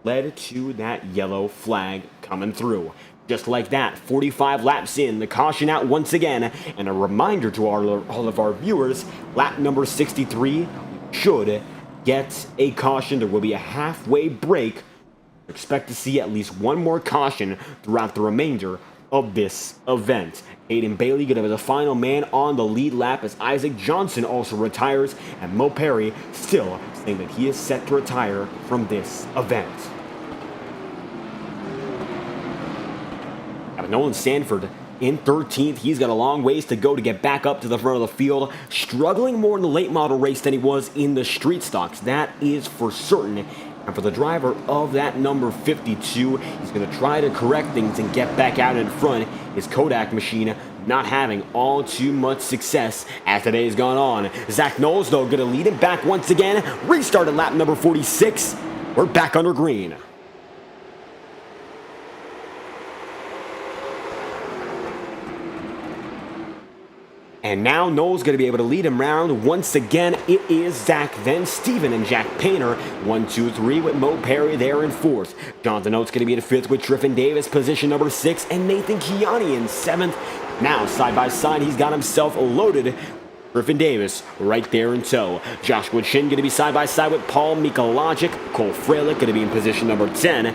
led to that yellow flag coming through. Just like that, 45 laps in, the caution out once again, and a reminder to all of our viewers, lap number 63 should get a caution. There will be a halfway break. Expect to see at least one more caution throughout the remainder of this event. Aiden Bailey going to be the final man on the lead lap as Isaac Johnson also retires, and Mo Perry still saying that he is set to retire from this event. Nolan Sanford in 13th. He's got a long ways to go to get back up to the front of the field. Struggling more in the late model race than he was in the street stocks. That is for certain. And for the driver of that number 52, he's going to try to correct things and get back out in front. His Kodak machine not having all too much success as the day has gone on. Zach Knowles, though, going to lead him back once again. Restarted lap number 46. We're back under green. And now Knowles going to be able to lead him round. Once again, it is Zach, then Steven and Jack Painter. 1, 2, 3 with Mo Perry there in 4th. Jonathan Oates going to be in 5th with Triffin Davis, position number 6, and Nathan Kiani in 7th. Now, side by side, he's got himself loaded. Griffin Davis right there in tow. Joshua Chin going to be side by side with Paul Mikologic. Cole Fralick going to be in position number 10.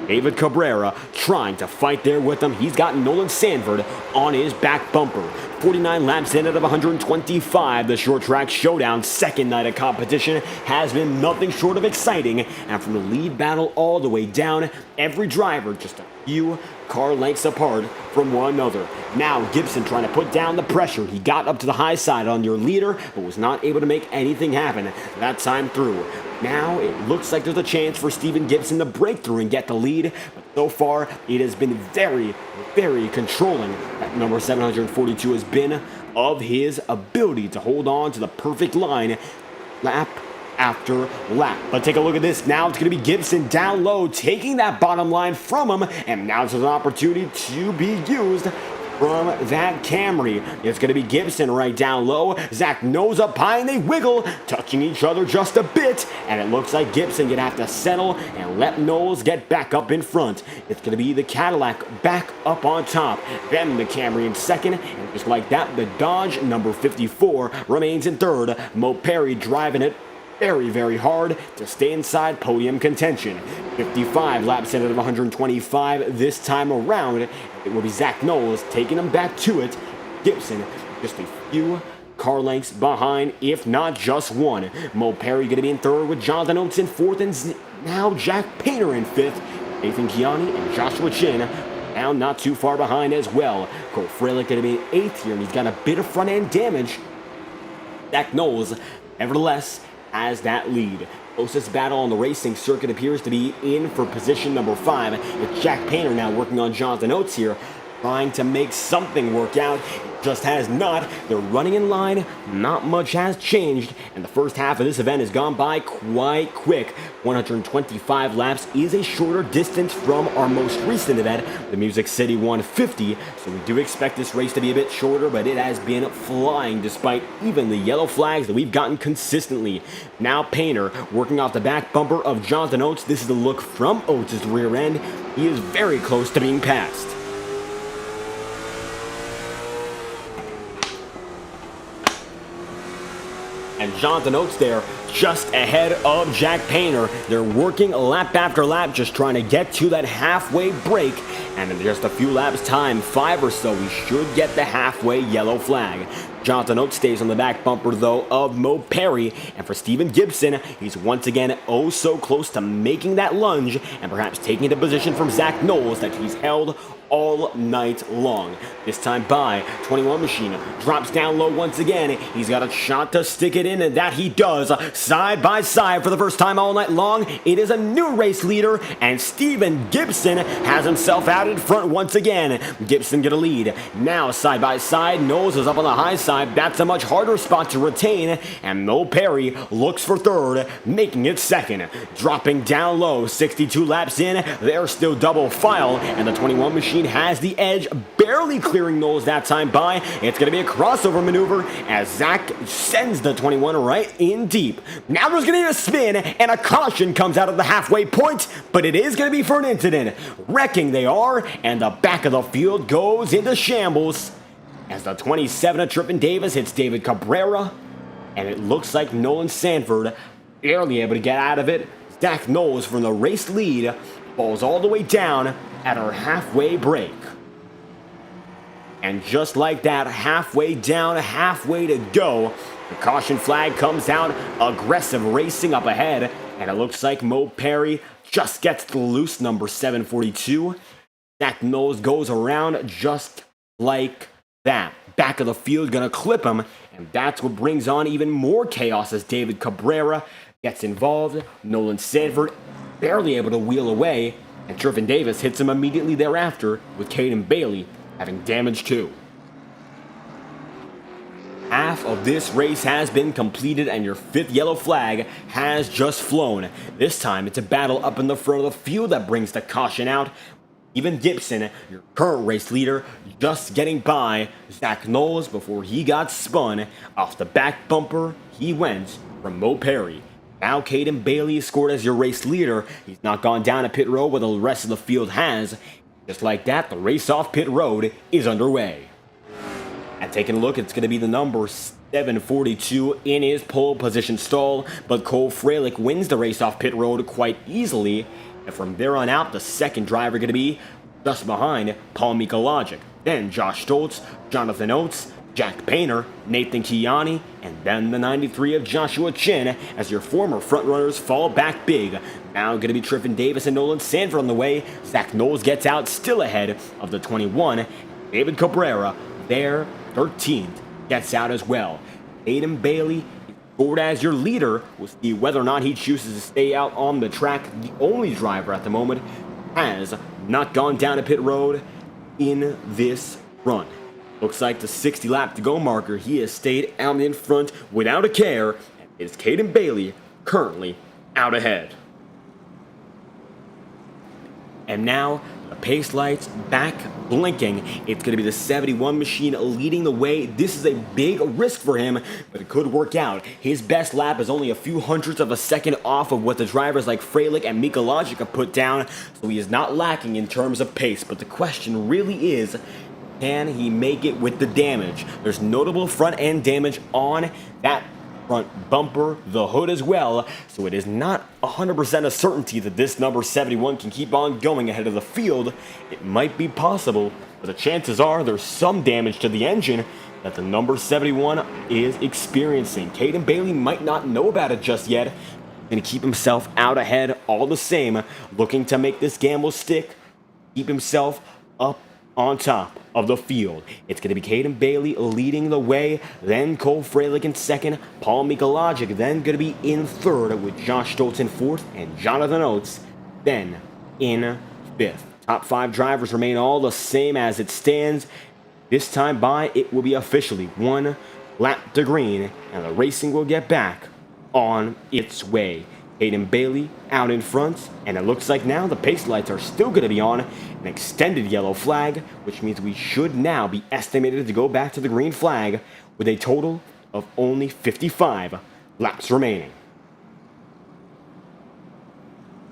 David Cabrera trying to fight there with him. He's got Nolan Sanford on his back bumper. 49 laps in out of 125. The Short Track Showdown, second night of competition, has been nothing short of exciting. And from the lead battle all the way down, every driver just a few car lengths apart from one another. Now Gibson trying to put down the pressure. He got up to the high side on your leader, but was not able to make anything happen that time through. Now it looks like there's a chance for Steven Gibson to break through and get the lead, but so far it has been very, very controlling. That number 742 has been of his ability to hold on to the perfect line lap after lap. But take a look at this. Now it's going to be Gibson down low, taking that bottom line from him, and now there's an opportunity to be used from that Camry. It's going to be Gibson right down low. Zach nose up high, and they wiggle, touching each other just a bit, and it looks like Gibson going to have to settle and let Knowles get back up in front. It's going to be the Cadillac back up on top, then the Camry in second, and just like that, the Dodge number 54 remains in third. Mo Perry driving it very, very hard to stay inside podium contention. 55 laps in out of 125 this time around. It will be Zach Knowles taking him back to it. Gibson just a few car lengths behind, if not just one. Mo Perry going to be in third with Jonathan Oates in fourth, and now Jack Painter in fifth. Nathan Kiani and Joshua Chin down not too far behind as well. Cole Fralick going to be in eighth here, and he's got a bit of front end damage. Zach Knowles, nevertheless, has that lead. Closest battle on the racing circuit appears to be in for position number 5. It's Jack Painter now working on Jonathan Oates here, trying to make something work out. It just has not. They're running in line. Not much has changed, and the first half of this event has gone by quite quick. 125 laps is a shorter distance from our most recent event, the Music City 150, so we do expect this race to be a bit shorter, but it has been flying despite even the yellow flags that we've gotten consistently. Now Painter working off the back bumper of Jonathan Oates. This is the look from Oates' rear end. He is very close to being passed. And Jonathan Oates there just ahead of Jack Painter. They're working lap after lap, just trying to get to that halfway break. And in just a few laps time, 5 or so, we should get the halfway yellow flag. Jonathan Oates stays on the back bumper, though, of Mo Perry. And for Steven Gibson, he's once again oh so close to making that lunge and perhaps taking the position from Zach Knowles that he's held all night long. This time by 21 Machine drops down low once again. He's got a shot to stick it in, and that he does. Side by side for the first time all night long, it is a new race leader, and Steven Gibson has himself out in front once again. Gibson get a lead. Now side by side, Knowles is up on the high side. That's a much harder spot to retain, and Mo Perry looks for third, making it second. Dropping down low, 62 laps in, they're still double file, and the 21 Machine has the edge, barely clearing Knowles that time by. It's going to be a crossover maneuver as Zach sends the 21 right in deep. Now there's going to be a spin, and a caution comes out of the halfway point, but it is going to be for an incident. Wrecking they are, and the back of the field goes into shambles as the 27 of Trippin Davis hits David Cabrera, and it looks like Nolan Sanford barely able to get out of it. Zach Knowles from the race lead falls all the way down at our halfway break. And just like that, halfway down, halfway to go, the caution flag comes out, aggressive racing up ahead, and it looks like Mo Perry just gets the loose number 742. Zach Knowles goes around just like that. Back of the field gonna clip him, and that's what brings on even more chaos as David Cabrera gets involved. Nolan Sanford barely able to wheel away, and Triffin Davis hits him immediately thereafter, with Caden Bailey having damage too. Half of this race has been completed, and your 5th yellow flag has just flown. This time it's a battle up in the front of the field that brings the caution out. Even Gibson, your current race leader, just getting by Zach Knowles before he got spun. Off the back bumper, he went from Mo Perry. Now Caden Bailey is scored as your race leader. He's not gone down a pit road where the rest of the field has. Just like that, the race off pit road is underway. And taking a look, it's going to be the number 742 in his pole position stall, but Cole Freilich wins the race off pit road quite easily. And from there on out, the second driver going to be just behind Paul Mikologic. Then Josh Stoltz, Jonathan Oates, Jack Painter, Nathan Kiani, and then the 93 of Joshua Chin as your former frontrunners fall back big. Now going to be Triffin Davis and Nolan Sanford on the way. Zach Knowles gets out still ahead of the 21. David Cabrera, there, 13th, gets out as well. Aiden Bailey scored as your leader. We'll see whether or not he chooses to stay out on the track. The only driver at the moment has not gone down a pit road in this run. Looks like the 60 lap to go marker, he has stayed out in front without a care, and it's Caden Bailey currently out ahead. And now the pace lights back blinking. It's going to be the 71 machine leading the way. This is a big risk for him, but it could work out. His best lap is only a few hundredths of a second off of what the drivers like Freilich and Mikologic have put down, so he is not lacking in terms of pace. But the question really is, can he make it with the damage? There's notable front end damage on that front bumper, the hood as well, so it is not 100% a certainty that this number 71 can keep on going ahead of the field. It might be possible, but the chances are there's some damage to the engine that the number 71 is experiencing. Caden Bailey might not know about it just yet. He's going to keep himself out ahead all the same, looking to make this gamble stick, keep himself up on top of the field. It's going to be Caden Bailey leading the way, then Cole Freilich in second, Paul Mikologic then going to be in third with Josh Stoltz in fourth and Jonathan Oates then in fifth. Top 5 drivers remain all the same as it stands. This time by, it will be officially 1 lap to green, and the racing will get back on its way. Caden Bailey out in front, and it looks like now the pace lights are still going to be on. An extended yellow flag, which means we should now be estimated to go back to the green flag with a total of only 55 laps remaining.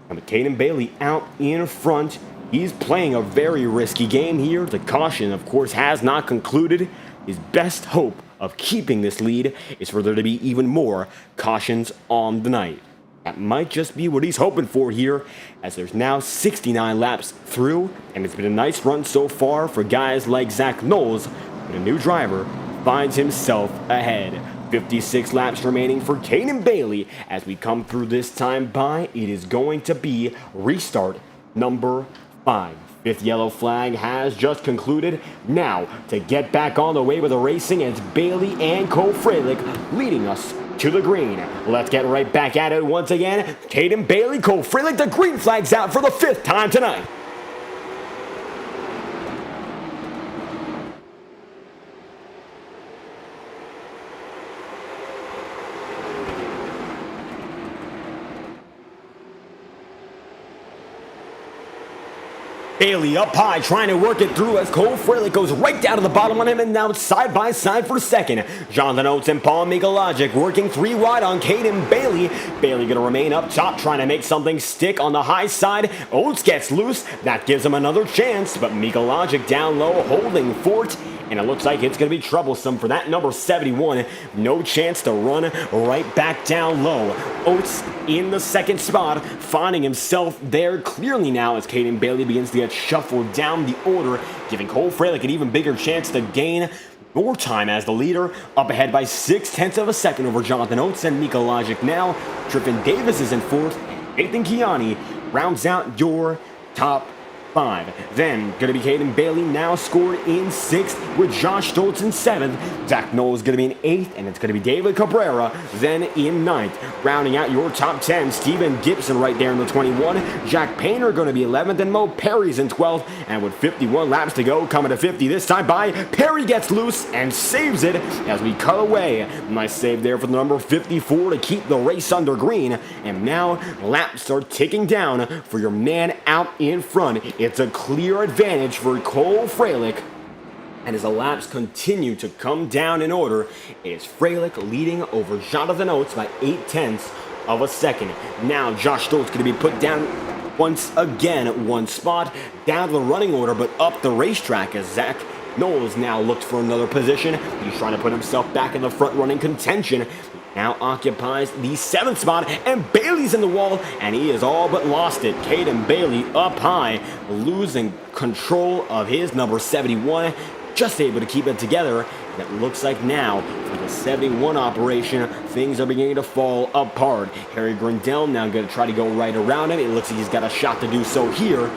And with Caden Bailey out in front, he's playing a very risky game here. The caution, of course, has not concluded. His best hope of keeping this lead is for there to be even more cautions on the night. That might just be what he's hoping for here, as there's now 69 laps through, and it's been a nice run so far for guys like Zach Knowles, but a new driver finds himself ahead. 56 laps remaining for Caden Bailey. As we come through this time by, it is going to be restart number 5. Fifth yellow flag has just concluded. Now, to get back on the way with the racing, it's Bailey and Cole Freilich leading us to the green. Let's get right back at it once again. Caden Bailey, Cole Freilich, the green flag's out for the 5th time tonight. Bailey up high, trying to work it through as Cole Freilich goes right down to the bottom on him, and now side by side for second. Jonathan Oates and Paul Mikalogic working 3 wide on Caden Bailey. Bailey going to remain up top, trying to make something stick on the high side. Oates gets loose. That gives him another chance, but Mikalogic down low, holding fort. And it looks like it's going to be troublesome for that number 71. No chance to run right back down low. Oates in the second spot, finding himself there clearly now as Caden Bailey begins to get shuffled down the order, giving Cole Freilich an even bigger chance to gain more time as the leader, up ahead by 0.6 of a second over Jonathan Oates and Mikalogic now. Triffin Davis is in 4th. Nathan Kiani rounds out your top 5. Then, going to be Caden Bailey, now scored in 6th with Josh Stoltz in 7th. Zach Knowles is going to be in 8th, and it's going to be David Cabrera then in 9th. Rounding out your top 10, Steven Gibson right there in the 21. Jack Painter going to be 11th, and Mo Perry's in 12th. And with 51 laps to go, coming to 50 this time by, Perry gets loose and saves it as we cut away. Nice save there for the number 54 to keep the race under green. And now, laps are ticking down for your man out in front. It's a clear advantage for Cole Freilich. And as the laps continue to come down in order, it is Freilich leading over Jonathan Oates by 0.8 of a second. Now Josh Stoltz going to be put down once again at 1 spot, down to the running order, but up the racetrack as Zach Knowles now looks for another position. He's trying to put himself back in the front running contention. Now occupies the 7th spot, and Bailey's in the wall, and he has all but lost it. Caden Bailey up high, losing control of his number 71, just able to keep it together. And it looks like now, for the 71 operation, things are beginning to fall apart. Harry Grindell now going to try to go right around him. It looks like he's got a shot to do so here.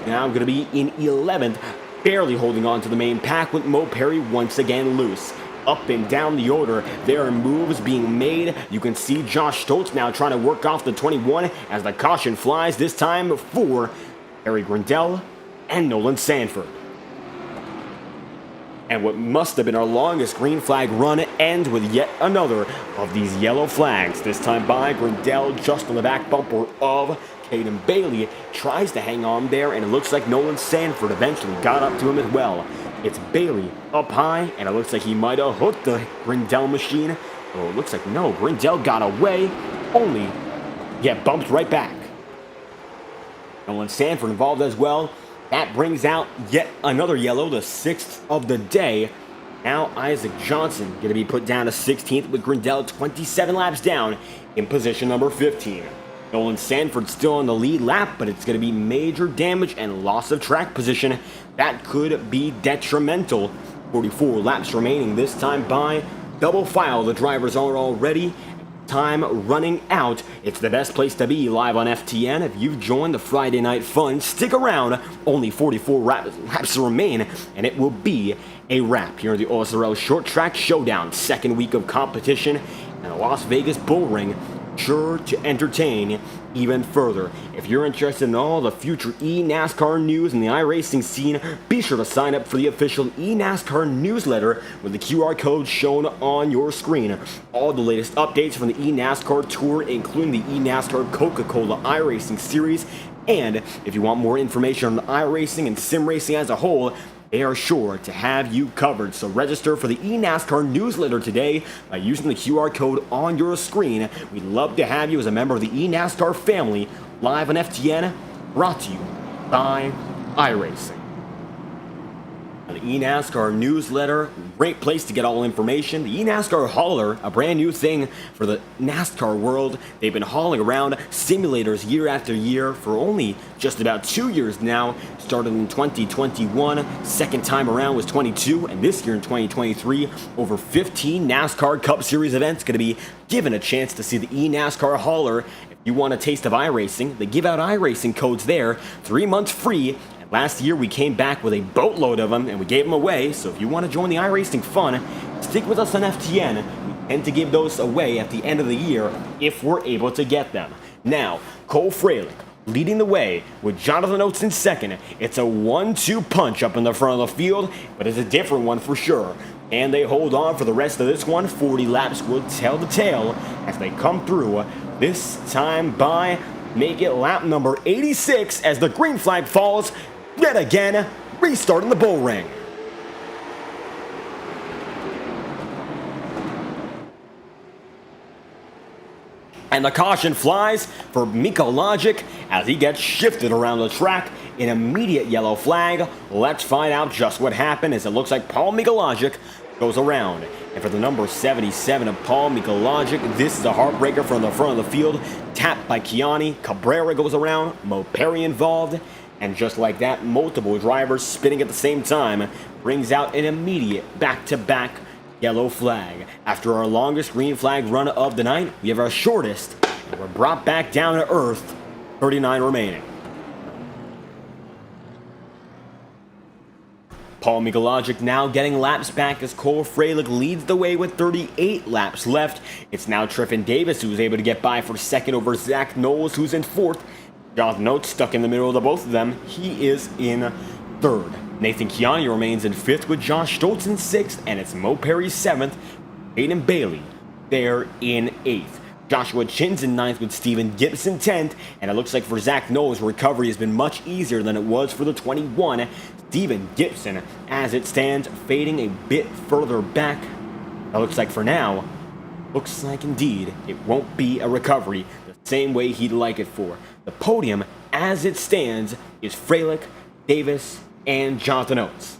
Now going to be in 11th, barely holding on to the main pack with Mo Perry once again loose. Up and down the order, there are moves being made. You can see Josh Stoltz now trying to work off the 21 as the caution flies, this time for Harry Grindell and Nolan Sanford. And what must have been our longest green flag run ends with yet another of these yellow flags. This time by Grindell just on the back bumper of Caden Bailey. Tries to hang on there, and it looks like Nolan Sanford eventually got up to him as well. It's Bailey up high, and it looks like he might have hooked the Grindell machine. Oh, it looks like no, Grindell got away, only get bumped right back. Nolan Sanford involved as well. That brings out yet another yellow, the 6th of the day. Now Isaac Johnson going to be put down to 16th with Grindell 27 laps down in position number 15. Nolan Sanford still on the lead lap, but it's going to be major damage and loss of track position. That could be detrimental. 44 laps remaining this time by. Double file, the drivers are already. Time running out. It's the best place to be live on FTN. If you've joined the Friday night fun, stick around. Only 44 laps remain, and it will be a wrap here in the OSRL Short Track Showdown. 2nd week of competition, and the Las Vegas Bullring sure to entertain even further. If you're interested in all the future eNASCAR news and the iRacing scene, be sure to sign up for the official eNASCAR newsletter with the QR code shown on your screen. All the latest updates from the eNASCAR Tour, including the eNASCAR Coca-Cola iRacing series, and if you want more information on iRacing and sim racing as a whole, they are sure to have you covered. So register for the eNASCAR newsletter today by using the QR code on your screen. We'd love to have you as a member of the eNASCAR family, live on FTN, brought to you by iRacing. The eNASCAR newsletter, great place to get all information. The eNASCAR hauler, a brand new thing for the NASCAR world. They've been hauling around simulators year after year for only just about 2 years now. Started in 2021, second time around was 22, and this year in 2023, over 15 NASCAR Cup Series events going to be given a chance to see the eNASCAR hauler. If you want a taste of iRacing, they give out iRacing codes there, 3 months free. Last year, we came back with a boatload of them, and we gave them away, so if you want to join the iRacing fun, stick with us on FTN. We tend to give those away at the end of the year if we're able to get them. Now, Cole Fralick leading the way with Jonathan Oates in second. It's a 1-2 punch up in the front of the field, but it's a different one for sure. And they hold on for the rest of this one. 40 laps will tell the tale as they come through, this time by make it lap number 86 as the green flag falls. Yet again, restarting the Bullring. And the caution flies for Miko Logic as he gets shifted around the track. An immediate yellow flag. Let's find out just what happened, as it looks like Paul Mikologic goes around. And for the number 77 of Paul Mikologic, this is a heartbreaker from the front of the field. Tapped by Kiani. Cabrera goes around. Mo Perry involved. And just like that, multiple drivers spinning at the same time brings out an immediate back-to-back yellow flag. After our longest green flag run of the night, we have our shortest, and we're brought back down to earth, 39 remaining. Paul Mikologic now getting laps back as Cole Fralick leads the way with 38 laps left. It's now Triffin Davis who's able to get by for second over Zach Knowles, who's in fourth. Jonathan Oates stuck in the middle of the both of them. He is in third. Nathan Kiani remains in fifth with Josh Stoltz in sixth, and it's Mo Perry seventh. Aiden Bailey there in eighth. Joshua Chin's in ninth with Steven Gibson 10th, and it looks like for Zach Knowles, recovery has been much easier than it was for the 21. Steven Gibson, as it stands, fading a bit further back. It looks like for now, looks like indeed it won't be a recovery the same way he'd like it for. The podium, as it stands, is Fralick, Davis, and Jonathan Oates.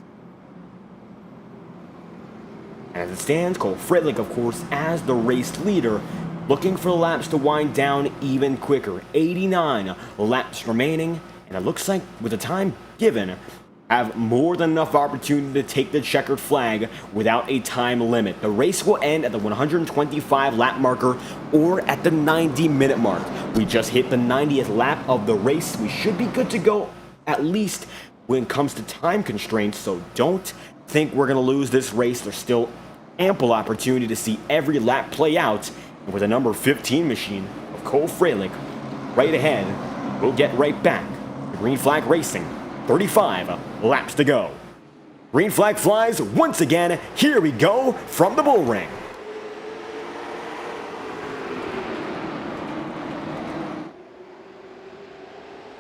As it stands, Cole Fralick, of course, as the race leader, looking for the laps to wind down even quicker. 89 laps remaining, and it looks like with the time given, have more than enough opportunity to take the checkered flag without a time limit. The race will end at the 125 lap marker or at the 90-minute mark. We just hit the 90th lap of the race. We should be good to go, at least when it comes to time constraints, so don't think we're going to lose this race. There's still ample opportunity to see every lap play out. And with a number 15 machine of Cole Fralick right ahead, we'll get right back to Green Flag Racing. 35 laps to go. Green flag flies once again. Here we go from the Bullring.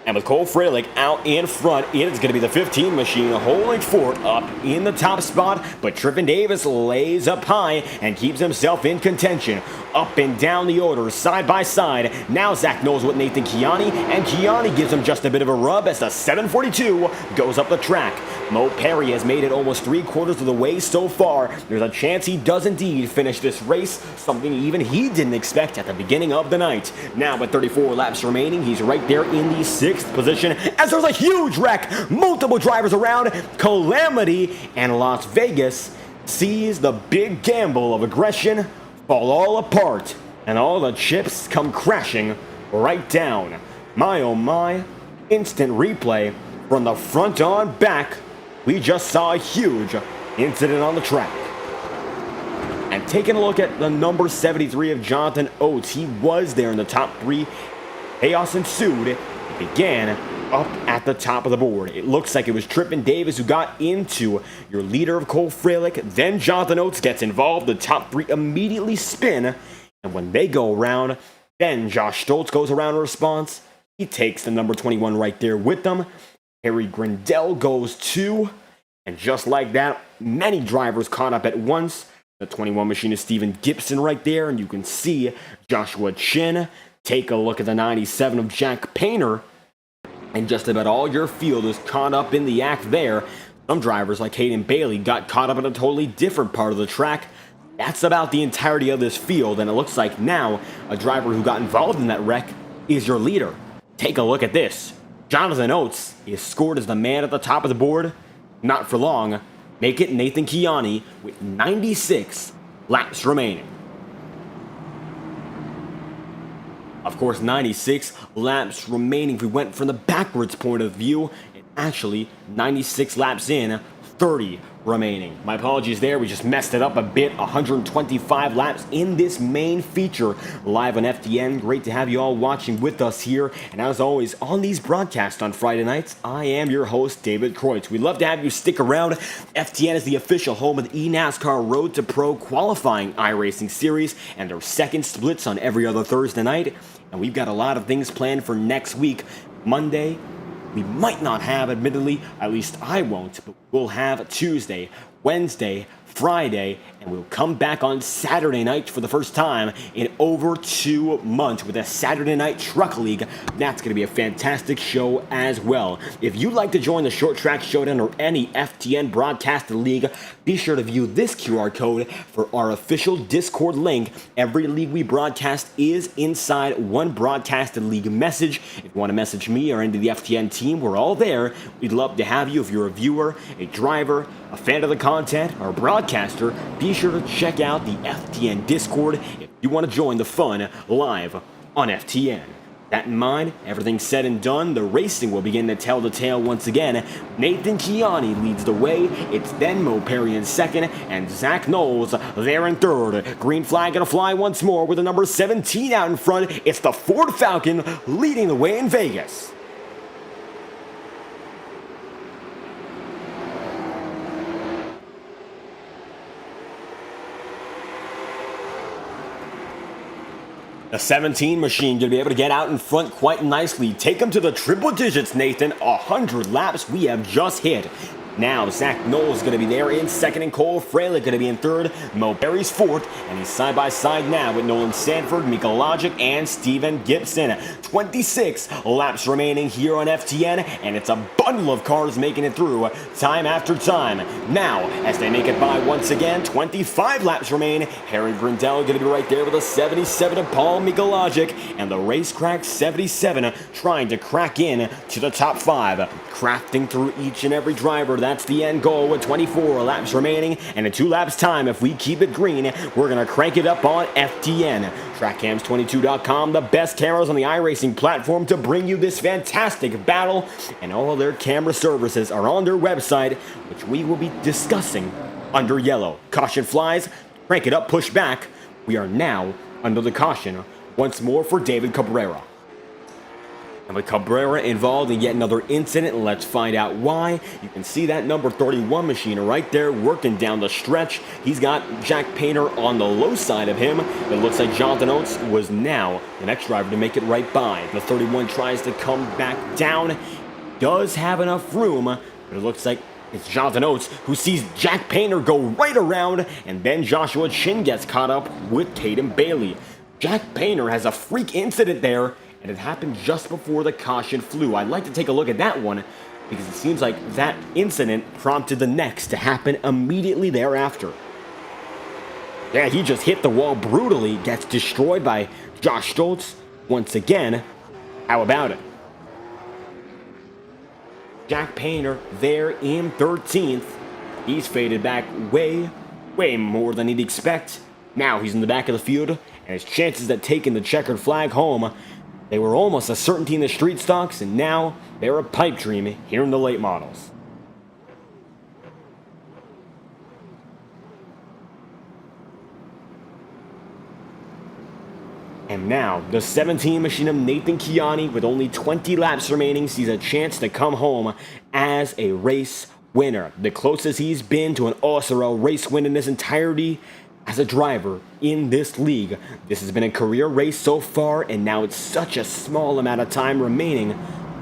And with Cole Fralick out in front, it is going to be the 15 machine holding fort up in the top spot, but Triffin Davis lays up high and keeps himself in contention. Up and down the order, side by side. Now Zach Knowles with Nathan Kiani, and Kiani gives him just a bit of a rub as the 742 goes up the track. Mo Perry has made it almost 3/4 of the way so far. There's a chance he does indeed finish this race, something even he didn't expect at the beginning of the night. Now with 34 laps remaining, he's right there in the 6th position as there's a huge wreck. Multiple drivers around. Calamity, and Las Vegas sees the big gamble of aggression fall all apart, and all the chips come crashing right down. My oh my, instant replay from the front on back. We just saw a huge incident on the track. And taking a look at the number 73 of Jonathan Oates, he was there in the top 3. Chaos ensued. It began up at the top of the board. It looks like it was Triffin Davis who got into your leader of Cole Fralick. Then Jonathan Oates gets involved. The top 3 immediately spin. And when they go around, then Josh Stoltz goes around in response. He takes the number 21 right there with them. Harry Grindell goes 2. And just like that, many drivers caught up at once. The 21 machine is Steven Gibson right there. And you can see Joshua Chin. Take a look at the 97 of Jack Painter. And just about all your field is caught up in the act there. Some drivers like Hayden Bailey got caught up in a totally different part of the track. That's about the entirety of this field, and it looks like now a driver who got involved in that wreck is your leader. Take a look at this. Jonathan Oates is scored as the man at the top of the board. Not for long. Make it Nathan Chiani with 96 laps remaining. Of course, 96 laps remaining. If we went from the backwards point of view, and actually 96 laps in, 30 remaining. My apologies there, we just messed it up a bit. 125 laps in this main feature live on FTN. Great to have you all watching with us here. And as always, on these broadcasts on Friday nights, I am your host, David Kreutz. We'd love to have you stick around. FTN is the official home of the NASCAR Road to Pro qualifying iRacing series and their second splits on every other Thursday night. And we've got a lot of things planned for next week. Monday, we might not have, admittedly, at least I won't, but we'll have Tuesday, Wednesday, Friday, and we'll come back on Saturday night for the first time in over 2 months with a Saturday Night Truck League. That's going to be a fantastic show as well. If you'd like to join the Short Track Showdown or any FTN broadcasted league, be sure to view this QR code for our official Discord link. Every league we broadcast is inside one broadcasted league message. If you want to message me or any of the FTN team, we're all there. We'd love to have you if you're a viewer, a driver, a fan of the content, or a broadcaster. Be sure to check out the FTN Discord if you want to join the fun live on FTN. That in mind, everything said and done, the racing will begin to tell the tale once again. Nathan Chiani leads the way. It's then Mo Perry in second, and Zach Knowles there in third. Green flag gonna fly once more with the number 17 out in front. It's the Ford Falcon leading the way in Vegas. The 17 machine going to be able to get out in front quite nicely. Take them to the triple digits, Nathan. 100 laps we have just hit. Now, Zach Knowles is going to be there in second, and Cole Fralick going to be in third. Mo Berry's fourth, and he's side by side now with Nolan Sanford, Mika Logic, and Steven Gibson. 26 laps remaining here on FTN, and it's a bundle of cars making it through time after time. Now, as they make it by once again, 25 laps remain. Harry Grindell going to be right there with a 77 of Paul Mika Logic, and the Racecrack 77 trying to crack in to the top 5. Crafting through each and every driver. That's the end goal with 24 laps remaining, and in 2 laps time, if we keep it green, we're going to crank it up on FTN. TrackCams22.com, the best cameras on the iRacing platform to bring you this fantastic battle, and all of their camera services are on their website, which we will be discussing under yellow. Caution flies, crank it up, push back. We are now under the caution once more for David Cabrera. And with Cabrera involved in yet another incident, let's find out why. You can see that number 31 machine right there working down the stretch. He's got Jack Painter on the low side of him. It looks like Jonathan Oates was now the next driver to make it right by. The 31 tries to come back down. Does have enough room, but it looks like it's Jonathan Oates who sees Jack Painter go right around, and then Joshua Chin gets caught up with Tatum Bailey. Jack Painter has a freak incident there, and it happened just before the caution flew. I'd like to take a look at that one because it seems like that incident prompted the next to happen immediately thereafter. Yeah, he just hit the wall brutally, gets destroyed by Josh Stoltz once again. How about it? Jack Painter there in 13th. He's faded back way more than he'd expect. Now he's in the back of the field, and his chances at taking the checkered flag home, they were almost a certainty in the street stocks, and now they're a pipe dream here in the late models. And now, the 17 machine of Nathan Chiani, with only 20 laps remaining, sees a chance to come home as a race winner. The closest he's been to an OSRL race win in his entirety as a driver in this league. This has been a career race so far, and now it's such a small amount of time remaining.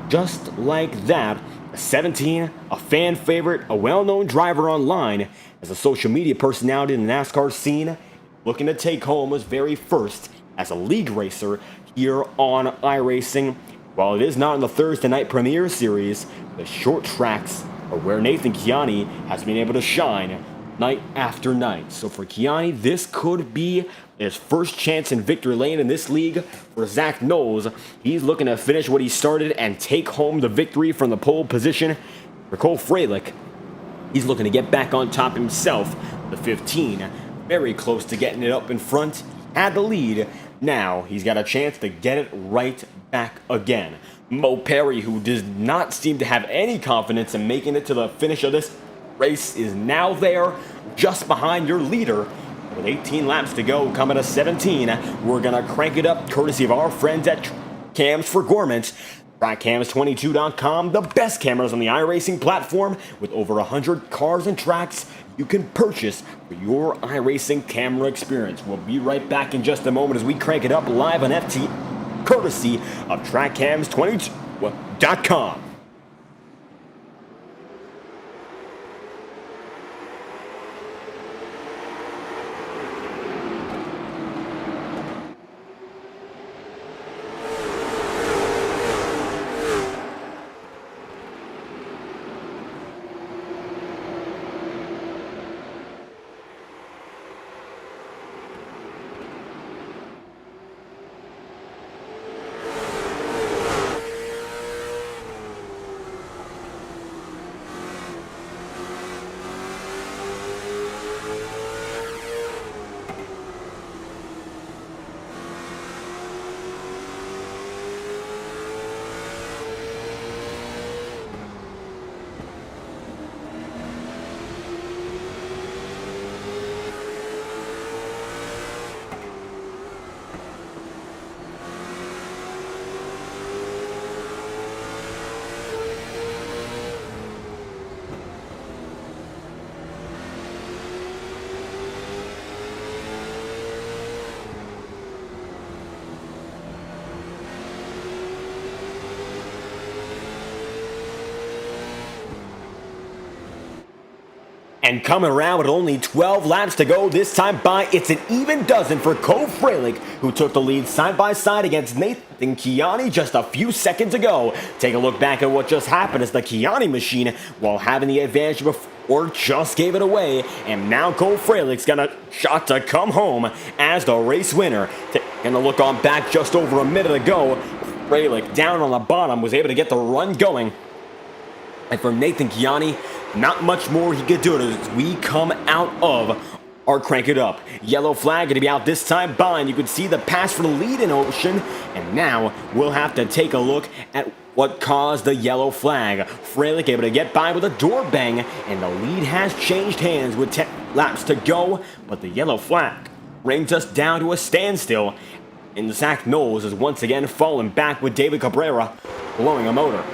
Just like that, a 17, a fan favorite, a well-known driver online, as a social media personality in the NASCAR scene, looking to take home his very first as a league racer here on iRacing. While it is not in the Thursday Night Premiere Series, the Short Tracks or where Nathan Chiani has been able to shine night after night. So for Chiani, this could be his first chance in victory lane in this league. For Zach Knowles, he's looking to finish what he started and take home the victory from the pole position. For Cole Fralick, he's looking to get back on top himself. The 15, very close to getting it up in front, had the lead. Now he's got a chance to get it right back again. Mo Perry, who does not seem to have any confidence in making it to the finish of this race, is now there just behind your leader. With 18 laps to go, coming to 17, we're going to crank it up courtesy of our friends at Cams for Gormans. TrackCams22.com, the best cameras on the iRacing platform, with over 100 cars and tracks you can purchase for your iRacing camera experience. We'll be right back in just a moment as we crank it up live on FT, courtesy of TrackCams22.com. And coming around with only 12 laps to go this time by, it's an even dozen for Cole Fralick, who took the lead side by side against Nathan Chiani just a few seconds ago. Take a look back at what just happened as the Chiani machine, while having the advantage before, just gave it away. And now Cole Fralick's got a shot to come home as the race winner. Taking a look on back just over a minute ago, Fralick down on the bottom was able to get the run going. And for Nathan Chiani, not much more he could do as we come out of our Crank It Up. Yellow flag going to be out this time by, and you can see the pass for the lead in Ocean. And now we'll have to take a look at what caused the yellow flag. Fralick able to get by with a door bang, and the lead has changed hands with 10 laps to go. But the yellow flag brings us down to a standstill. And Zach Knowles is once again falling back with David Cabrera blowing a motor.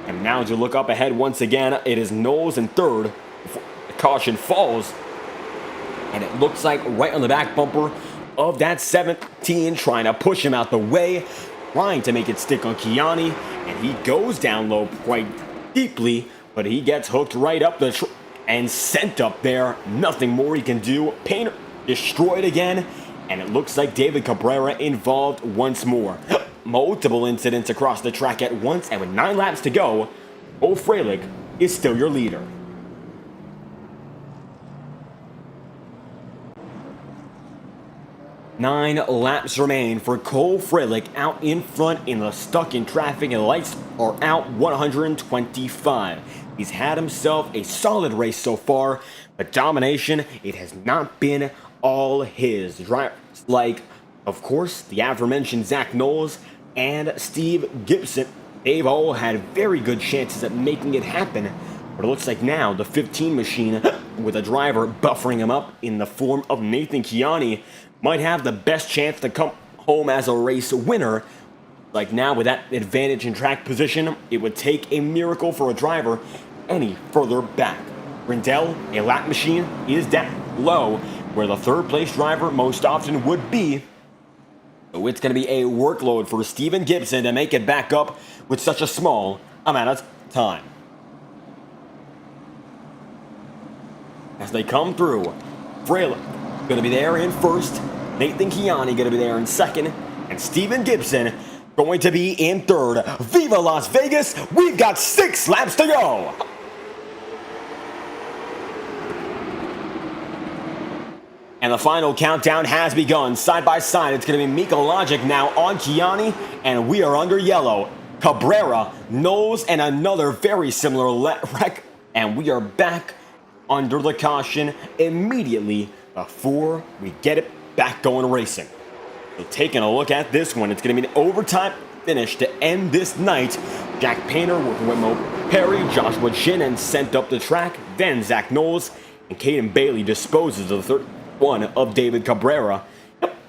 And now as you look up ahead once again, it is Knowles in third before the caution falls. And it looks like right on the back bumper of that 17, trying to push him out the way, trying to make it stick on Chiani. And he goes down low quite deeply, but he gets hooked right up the and sent up there. Nothing more he can do. Painter destroyed again. And it looks like David Cabrera involved once more. Multiple incidents across the track at once, and with 9 laps to go, Cole Fralick is still your leader. Nine laps remain for Cole Fralick out in front in the stuck in traffic, and the lights are out 125. He's had himself a solid race so far, but domination, it has not been all his. Drivers like, of course, the aforementioned Zach Knowles and Steve Gibson, they've all had very good chances at making it happen. But it looks like now the 15 machine, with a driver buffering him up in the form of Nathan Chiani, might have the best chance to come home as a race winner. Like now, with that advantage in track position, it would take a miracle for a driver any further back. Brindell, a lap machine, is down low, where the third place driver most often would be. So it's going to be a workload for Steven Gibson to make it back up with such a small amount of time. As they come through, Fralick going to be there in first, Nathan Chiani going to be there in second, and Steven Gibson going to be in third. Viva Las Vegas, we've got 6 laps to go. And the final countdown has begun. Side by side, it's going to be Mika Logic now on Kiani, and we are under yellow. Cabrera, Knowles, and another very similar wreck, and we are back under the caution immediately before we get it back going racing. So taking a look at this one, it's going to be an overtime finish to end this night. Jack Painter working with Mo Perry, Joshua Chin, and sent up the track. Then Zach Knowles and Caden Bailey disposes of the third one of David Cabrera.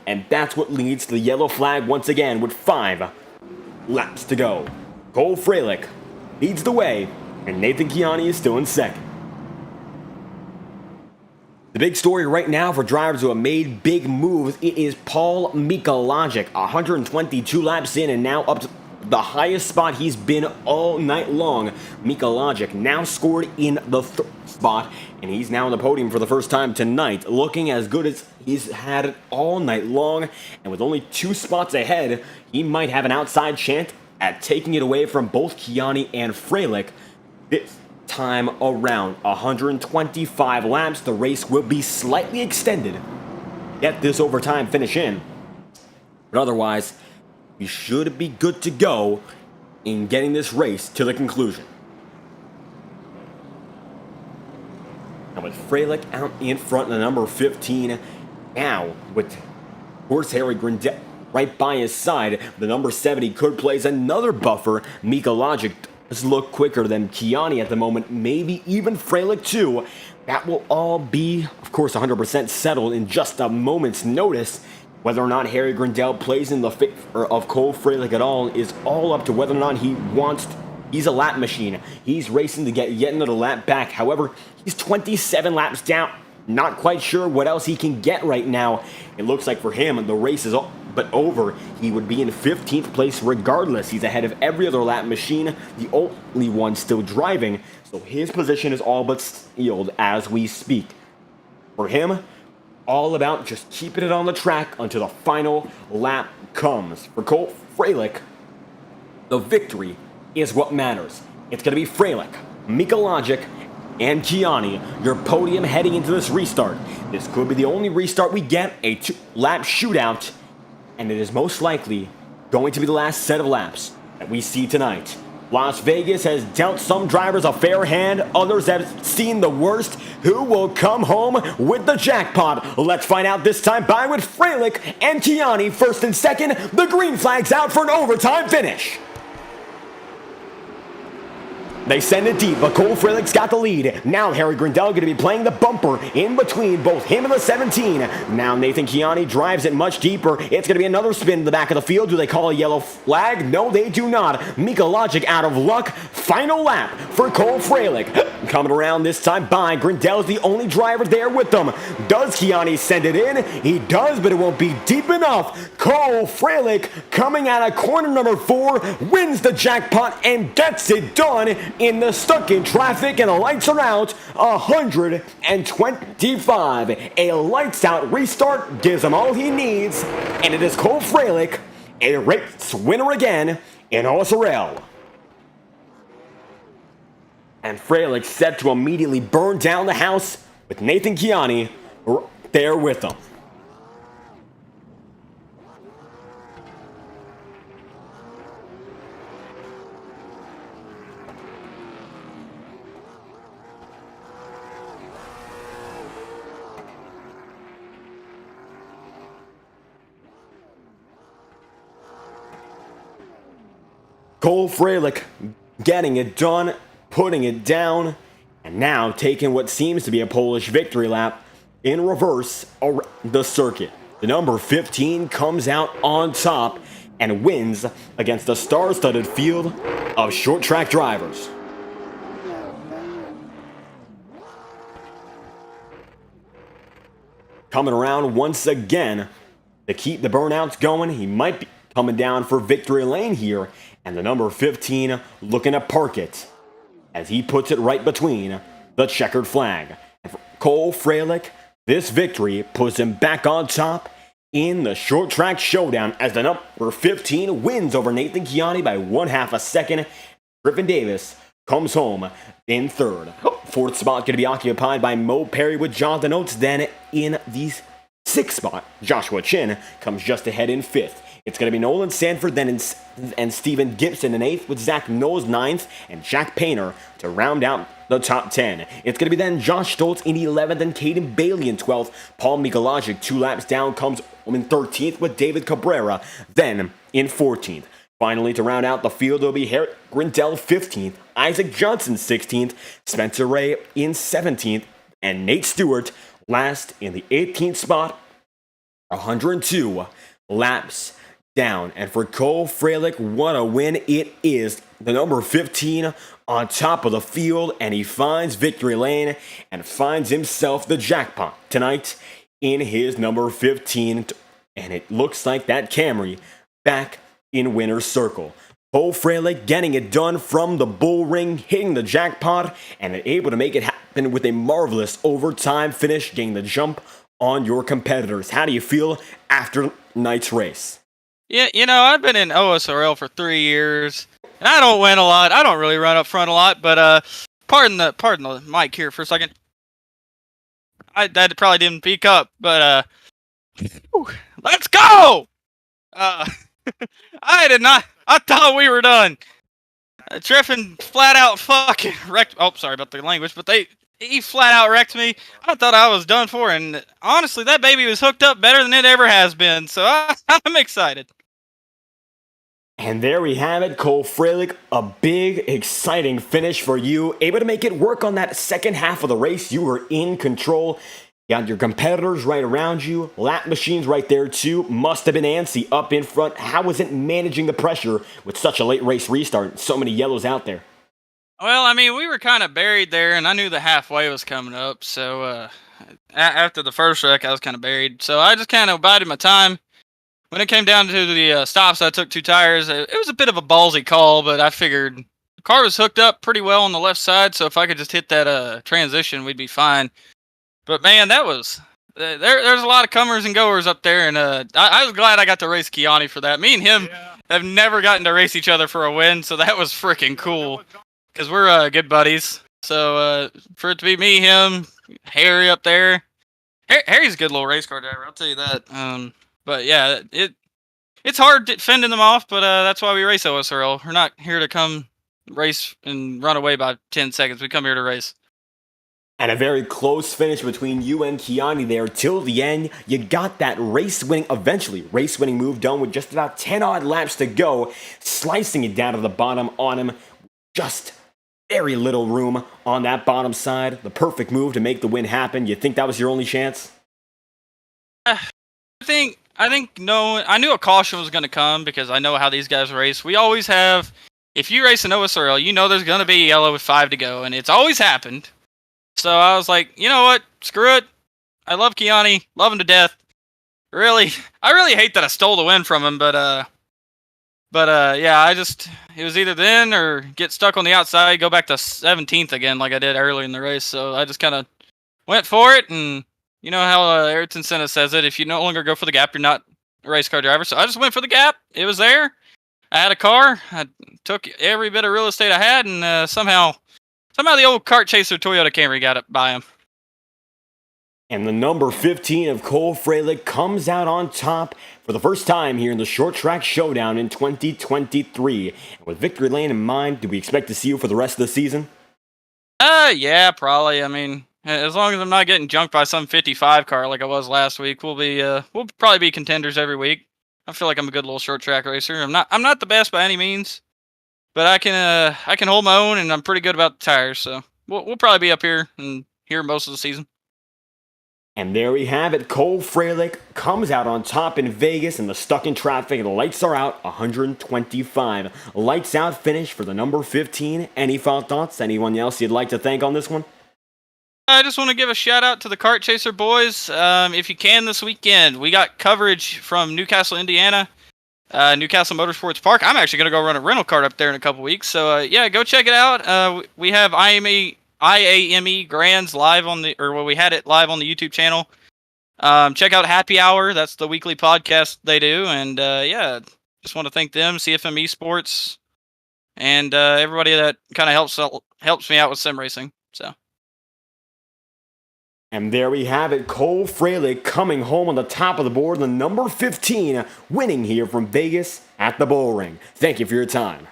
And that's what leads to the yellow flag once again with 5 laps to go. Cole Freilich leads the way, and Nathan Kiani is still in second. The big story right now for drivers who have made big moves, it is Paul Mika Logic, 122 laps in and now up to the highest spot he's been all night long. Mika Logic now scored in the 3rd spot, and he's now on the podium for the first time tonight, looking as good as he's had it all night long, and with only 2 spots ahead, he might have an outside chance at taking it away from both Kiani and Freilich. This time around, 125 laps, the race will be slightly extended. Get this overtime finish in, but otherwise, we should be good to go in getting this race to the conclusion. And with Freilich out in front in the number 15, now with Horse Harry Grindel right by his side, the number 70 could place another buffer. Mika Logic does look quicker than Kiani at the moment, maybe even Freilich too. That will all be, of course, 100% settled in just a moment's notice. Whether or not Harry Grindel plays in the favor of Cole Freilich at all is all up to whether or not he wants to. He's a lap machine. He's racing to get yet another lap back. However, he's 27 laps down. Not quite sure what else he can get right now. It looks like for him, the race is but over. He would be in 15th place regardless. He's ahead of every other lap machine, the only one still driving. So his position is all but sealed as we speak. For him, all about just keeping it on the track until the final lap comes. For Cole Freilich, the victory is what matters. It's going to be Freilich, Mika Logic, and Kiani, your podium heading into this restart. This could be the only restart we get, a 2-lap shootout, and it is most likely going to be the last set of laps that we see tonight. Las Vegas has dealt some drivers a fair hand, others have seen the worst. Who will come home with the jackpot? Let's find out this time by with Freilich and Kiani first and second. The green flag's out for an overtime finish. They send it deep, but Cole Freilich's got the lead. Now Harry Grindel going to be playing the bumper in between both him and the 17. Now Nathan Kiani drives it much deeper. It's going to be another spin in the back of the field. Do they call a yellow flag? No, they do not. Mika Logic out of luck. Final lap for Cole Freilich. Coming around this time by Grindel is the only driver there with them. Does Kiani send it in? He does, but it won't be deep enough. Cole Freilich coming out of corner number 4 wins the jackpot and gets it done in the stuck in traffic, and the lights are out. 125. A lights out restart gives him all he needs, and it is Cole Freilich, a race winner again in OSRL. And Freilich set to immediately burn down the house with Nathan Kiani there with him. Cole Freilich getting it done, putting it down, and now taking what seems to be a Polish victory lap in reverse around the circuit. The number 15 comes out on top and wins against the star-studded field of short track drivers. Coming around once again to keep the burnouts going. He might be coming down for victory lane here, and the number 15 looking to park it as he puts it right between the checkered flag. And for Cole Freilich, this victory puts him back on top in the Short Track Showdown as the number 15 wins over Nathan Chiani by 1/2 a second. Griffin Davis comes home in third. Fourth spot going to be occupied by Mo Perry with Jonathan Oates. Then in the sixth spot, Joshua Chin comes just ahead in fifth. It's going to be Nolan Sanford and Steven Gibson in 8th, with Zach Knowles 9th and Jack Painter to round out the top 10. It's going to be then Josh Stoltz in 11th and Caden Bailey in 12th. Paul Mikolajic 2 laps down comes in 13th with David Cabrera, then in 14th. Finally, to round out the field, it'll be Herrick Grindell 15th, Isaac Johnson 16th, Spencer Ray in 17th, and Nate Stewart last in the 18th spot, 102 laps down. And for Cole Freilich, what a win it is. The number 15 on top of the field, and he finds victory lane and finds himself the jackpot tonight in his number 15. And it looks like that Camry back in winner's circle. Cole Freilich getting it done from the Bullring, hitting the jackpot, and able to make it happen with a marvelous overtime finish, getting the jump on your competitors. How do you feel after tonight's race? Yeah, I've been in OSRL for 3 years, and I don't win a lot. I don't really run up front a lot, but pardon the mic here for a second. That probably didn't peak up, but let's go! I did not. I thought we were done. Triffin flat out fucking wrecked. Oh, sorry about the language, but he flat out wrecked me. I thought I was done for, and honestly, that baby was hooked up better than it ever has been. So I'm excited. And there we have it, Cole Freilich, a big, exciting finish for you. Able to make it work on that second half of the race. You were in control. You got your competitors right around you. Lap machines right there too. Must have been antsy up in front. How was it managing the pressure with such a late race restart? So many yellows out there. Well, I mean, we were kind of buried there, and I knew the halfway was coming up. So after the first wreck, I was kind of buried. So I just kind of bided my time. When it came down to the stops, I took 2 tires. It was a bit of a ballsy call, but I figured the car was hooked up pretty well on the left side, so if I could just hit that transition, we'd be fine. But man, that was there's a lot of comers and goers up there, and I was glad I got to race Chiani for that. Me and him have never gotten to race each other for a win, so that was freaking cool because we're good buddies. So for it to be me, him, Harry up there, Harry's a good little race car driver. I'll tell you that. But yeah, it's hard fending them off, but that's why we race OSRL. We're not here to come race and run away by 10 seconds. We come here to race. And a very close finish between you and Chiani there till the end. You got that race-winning move done with just about 10 odd laps to go, slicing it down to the bottom on him. Just very little room on that bottom side. The perfect move to make the win happen. You think that was your only chance? I think no. I knew a caution was going to come because I know how these guys race. We always have. If you race an OSRL, you know there's going to be yellow with 5 to go, and it's always happened. So I was like, you know what? Screw it. I love Chiani, love him to death. I really hate that I stole the win from him, but yeah, it was either then or get stuck on the outside, go back to 17th again like I did early in the race. So I just kind of went for it, and you know how Ayrton Senna says it, if you no longer go for the gap, you're not a race car driver. So I just went for the gap. It was there. I had a car. I took every bit of real estate I had, and somehow the old kart chaser Toyota Camry got it by him. And the number 15 of Cole Freilich comes out on top for the first time here in the Short Track Showdown in 2023. And with victory lane in mind, do we expect to see you for the rest of the season? Yeah, probably. I mean, as long as I'm not getting junked by some 55 car like I was last week, we'll probably be contenders every week. I feel like I'm a good little short track racer. I'm not the best by any means, but I can hold my own, and I'm pretty good about the tires. So we'll probably be up here and here most of the season. And there we have it. Cole Freilich comes out on top in Vegas, and the stuck in traffic. The lights are out, 125. Lights out finish for the number 15. Any final thoughts? Anyone else you'd like to thank on this one? I just want to give a shout out to the Kart Chaser boys. If you can this weekend, we got coverage from Newcastle, Indiana, Newcastle Motorsports Park. I'm actually going to go run a rental kart up there in a couple weeks. So yeah, go check it out. We have IAME Grands live we had it live on the YouTube channel. Check out Happy Hour. That's the weekly podcast they do. And yeah, just want to thank them, CFM Esports, and everybody that kind of helps me out with sim racing. So. And there we have it, Cole Fralick coming home on the top of the board, the number 15, winning here from Vegas at the Bullring. Thank you for your time.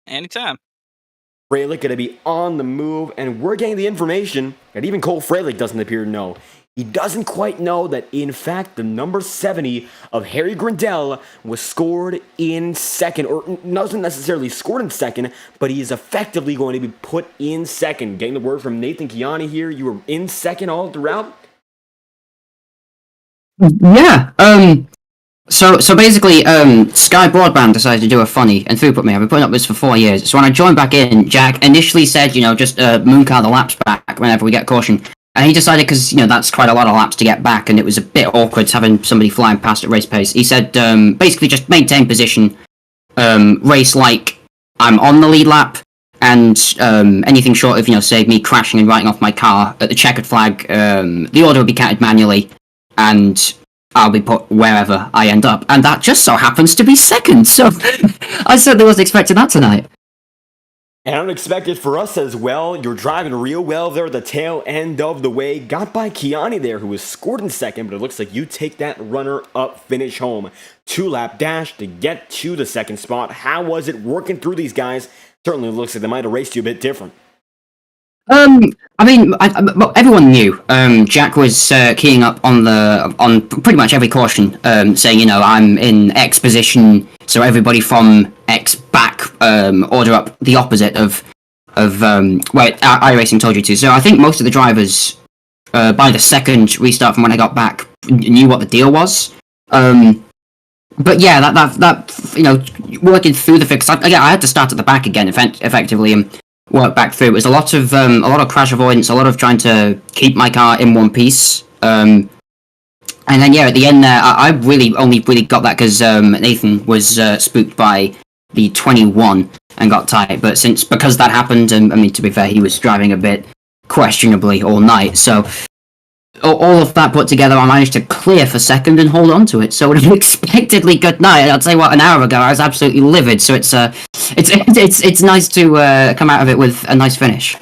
Anytime. Fralick going to be on the move, and we're getting the information that even Cole Fralick doesn't appear to know. He doesn't quite know that, in fact, the number 70 of Harry Grindell was scored in second, or wasn't necessarily scored in second, but he is effectively going to be put in second. Getting the word from Nathan Kiani here, you were in second all throughout? Yeah, so basically, Sky Broadband decided to do a funny and throughput me. I've been putting up this for 4 years. So when I joined back in, Jack initially said, just mooncar the laps back whenever we get caution. And he decided, because, that's quite a lot of laps to get back, and it was a bit awkward having somebody flying past at race pace. He said, basically just maintain position, race like I'm on the lead lap, and anything short of, say, me crashing and writing off my car at the checkered flag, the order will be counted manually, and I'll be put wherever I end up. And that just so happens to be second, so I certainly wasn't expecting that tonight. And unexpected for us as well. You're driving real well there at the tail end of the way. Got by Kiani there, who was scored in second, but it looks like you take that runner-up finish home. 2-lap dash to get to the second spot. How was it working through these guys? Certainly looks like they might have raced you a bit different. Everyone knew. Jack was keying up on pretty much every caution, saying, I'm in X position, so everybody from X back order up the opposite of where iRacing told you to. So I think most of the drivers, by the second restart from when I got back, knew what the deal was. But yeah, that working through the fix. I had to start at the back again, effectively, and work back through. It was a lot of crash avoidance, a lot of trying to keep my car in one piece. And then at the end there, I really only got that because Nathan was spooked by the 21 and got tight. But because that happened, and to be fair, he was driving a bit questionably all night. So all of that put together, I managed to clear for second and hold on to it. So an unexpectedly good night. I'll tell you what, an hour ago I was absolutely livid. So it's nice to come out of it with a nice finish.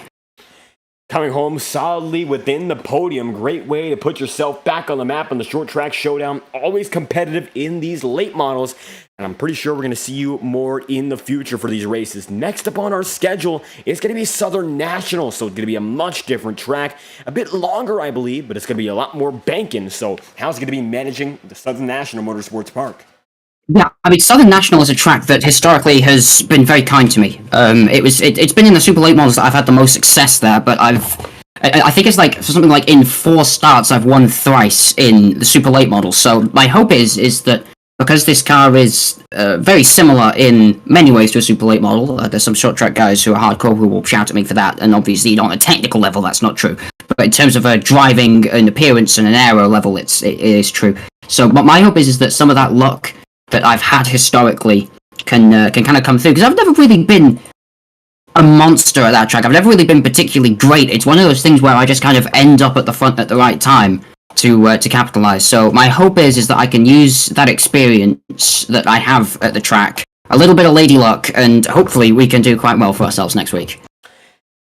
Coming home solidly within the podium. Great way to put yourself back on the map on the Short Track Showdown. Always competitive in these late models. And I'm pretty sure we're going to see you more in the future for these races. Next up on our schedule is going to be Southern National. So it's going to be a much different track. A bit longer, I believe, but it's going to be a lot more banking. So how's it going to be managing the Southern National Motorsports Park? Yeah, Southern National is a track that historically has been very kind to me. It's been in the Super Late models that I've had the most success there, but I think it's like something like in 4 starts I've won thrice in the Super Late models. So my hope is that because this car is very similar in many ways to a Super Late model, there's some short track guys who are hardcore who will shout at me for that, and obviously on a technical level that's not true. But in terms of a driving, an appearance, and an aero level, it is true. So my hope is that some of that luck that I've had historically can kind of come through, because I've never really been a monster at that track. I've never really been particularly great. It's one of those things where I just kind of end up at the front at the right time to capitalize. So my hope is that I can use that experience that I have at the track, a little bit of lady luck, and hopefully we can do quite well for ourselves next week.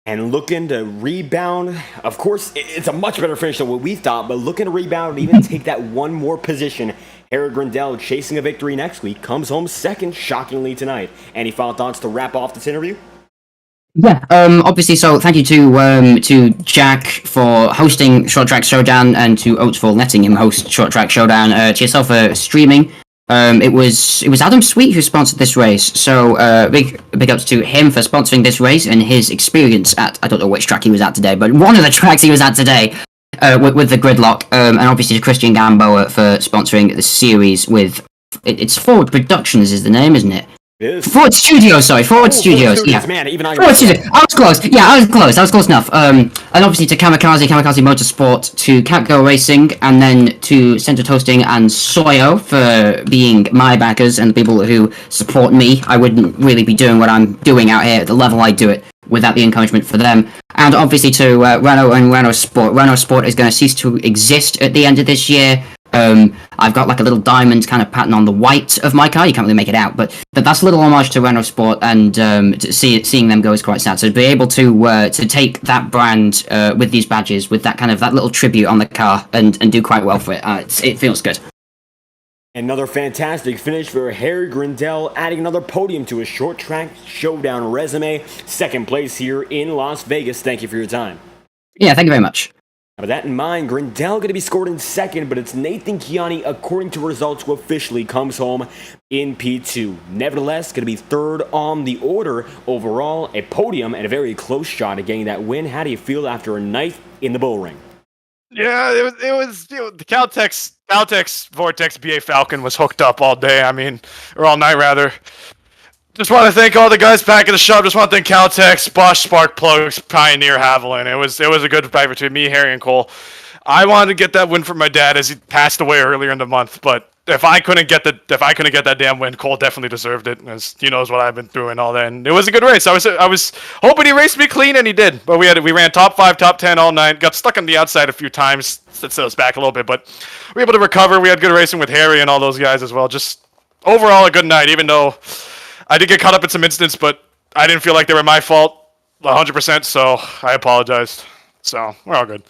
And looking to rebound. Of course, it's a much better finish than what we thought, but looking to rebound and even take that one more position. Harry Grindell, chasing a victory next week, comes home second, shockingly, tonight. Any final thoughts to wrap off this interview? Yeah, obviously, so thank you to Jack for hosting Short Track Showdown, and to Oates for letting him host Short Track Showdown, to yourself for streaming. It was Adam Sweet who sponsored this race, so big ups to him for sponsoring this race and his experience at, I don't know which track he was at today, but one of the tracks he was at today with the gridlock, and obviously to Christian Gamboa for sponsoring the series with, it's Forward Productions is the name, isn't it? Ford Studios, sorry, Ford Studios. Yeah, man. Even I Ford Studios. I was close. Yeah, I was close enough. And obviously to Kamikaze Motorsport, to Catgo Racing, and then to Center Toasting and Soyo for being my backers and the people who support me. I wouldn't really be doing what I'm doing out here at the level I do it without the encouragement for them. And obviously to Renault and Renault Sport. Renault Sport is going to cease to exist at the end of this year. I've got like a little diamond kind of pattern on the white of my car. You can't really make it out, but that's a little homage to Renault Sport, and seeing them go is quite sad. So to be able to take that brand with these badges, with that little tribute on the car, and do quite well for it, it feels good. Another fantastic finish for Harry Grindell, adding another podium to his short track showdown resume. Second place here in Las Vegas. Thank you for your time. Yeah, thank you very much. With that in mind, Grindell going to be scored in second, but it's Nathan Chiani, according to results, who officially comes home in P2. Nevertheless, going to be third on the order overall, a podium, and a very close shot at getting that win. How do you feel after a night in the Bullring? Yeah, it was the Caltex Vortex BA Falcon was hooked up all day. I mean, or all night rather. Just want to thank all the guys back at the shop. Just want to thank Caltex, Bosch, Spark Plugs, Pioneer, Haviland. It was a good fight between me, Harry, and Cole. I wanted to get that win from my dad as he passed away earlier in the month, but if I couldn't get that damn win, Cole definitely deserved it, as he knows what I've been through and all that. And it was a good race. I was hoping he raced me clean, and he did. But we ran top 5, top 10 all night. Got stuck on the outside a few times. That set us back a little bit, but we were able to recover. We had good racing with Harry and all those guys as well. Just overall a good night, even though I did get caught up in some incidents, but I didn't feel like they were my fault 100%, so I apologized. So we're all good.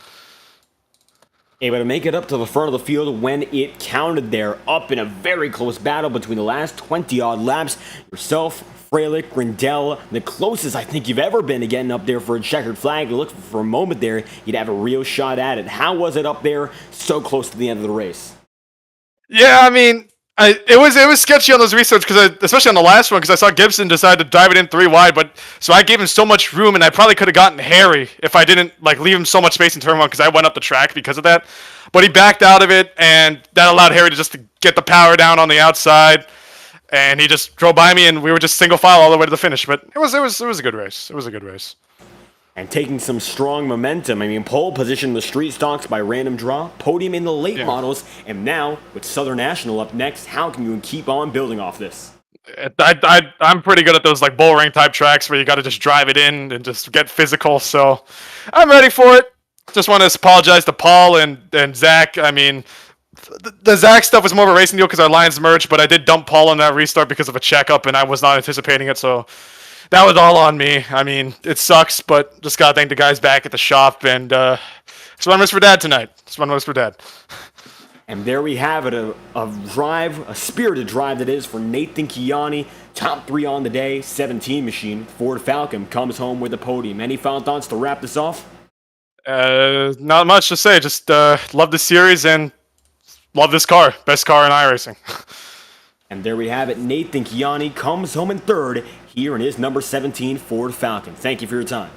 Able to make it up to the front of the field when it counted there, up in a very close battle between the last 20-odd laps. Yourself, Freilich, Grindell, the closest I think you've ever been to getting up there for a checkered flag. You look for a moment there, you'd have a real shot at it. How was it up there so close to the end of the race? Yeah, I mean, it was sketchy on those restarts, because especially on the last one, because I saw Gibson decide to drive it in 3 wide, but so I gave him so much room, and I probably could have gotten Harry if I didn't leave him so much space in turn 1, because I went up the track because of that. But he backed out of it, and that allowed Harry to get the power down on the outside, and he just drove by me, and we were just single file all the way to the finish. But it was a good race. It was a good race. And taking some strong momentum. I mean, pole position in the street stocks by random draw, podium in the late models, and now with Southern National up next, how can you keep on building off this? I'm pretty good at those Bullring type tracks where you got to just drive it in and just get physical. So I'm ready for it. Just want to apologize to Paul and Zach. I mean, the Zach stuff was more of a racing deal because our lines merged, but I did dump Paul on that restart because of a checkup, and I was not anticipating it. So that was all on me. I mean, it sucks, but just gotta thank the guys back at the shop, and just one race for Dad tonight. Just one race for Dad. And there we have it, a spirited drive that is for Nathan Chiani. Top 3 on the day, 17 machine. Ford Falcon comes home with a podium. Any final thoughts to wrap this off? Not much to say. Just love the series and love this car. Best car in iRacing. And there we have it. Nathan Chiani comes home in third here in his number 17 Ford Falcon. Thank you for your time.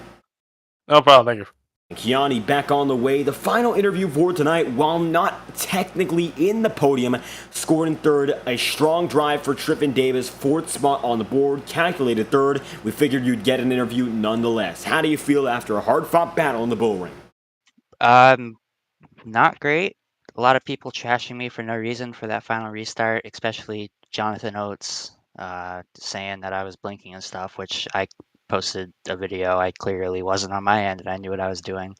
No problem. Thank you. Chiani back on the way. The final interview for tonight, while not technically in the podium, scored in third. A strong drive for Triffin Davis. Fourth spot on the board. Calculated third. We figured you'd get an interview nonetheless. How do you feel after a hard-fought battle in the Bullring? Not great. A lot of people trashing me for no reason for that final restart, especially Jonathan Oates saying that I was blinking and stuff, which I posted a video. I clearly wasn't on my end, and I knew what I was doing.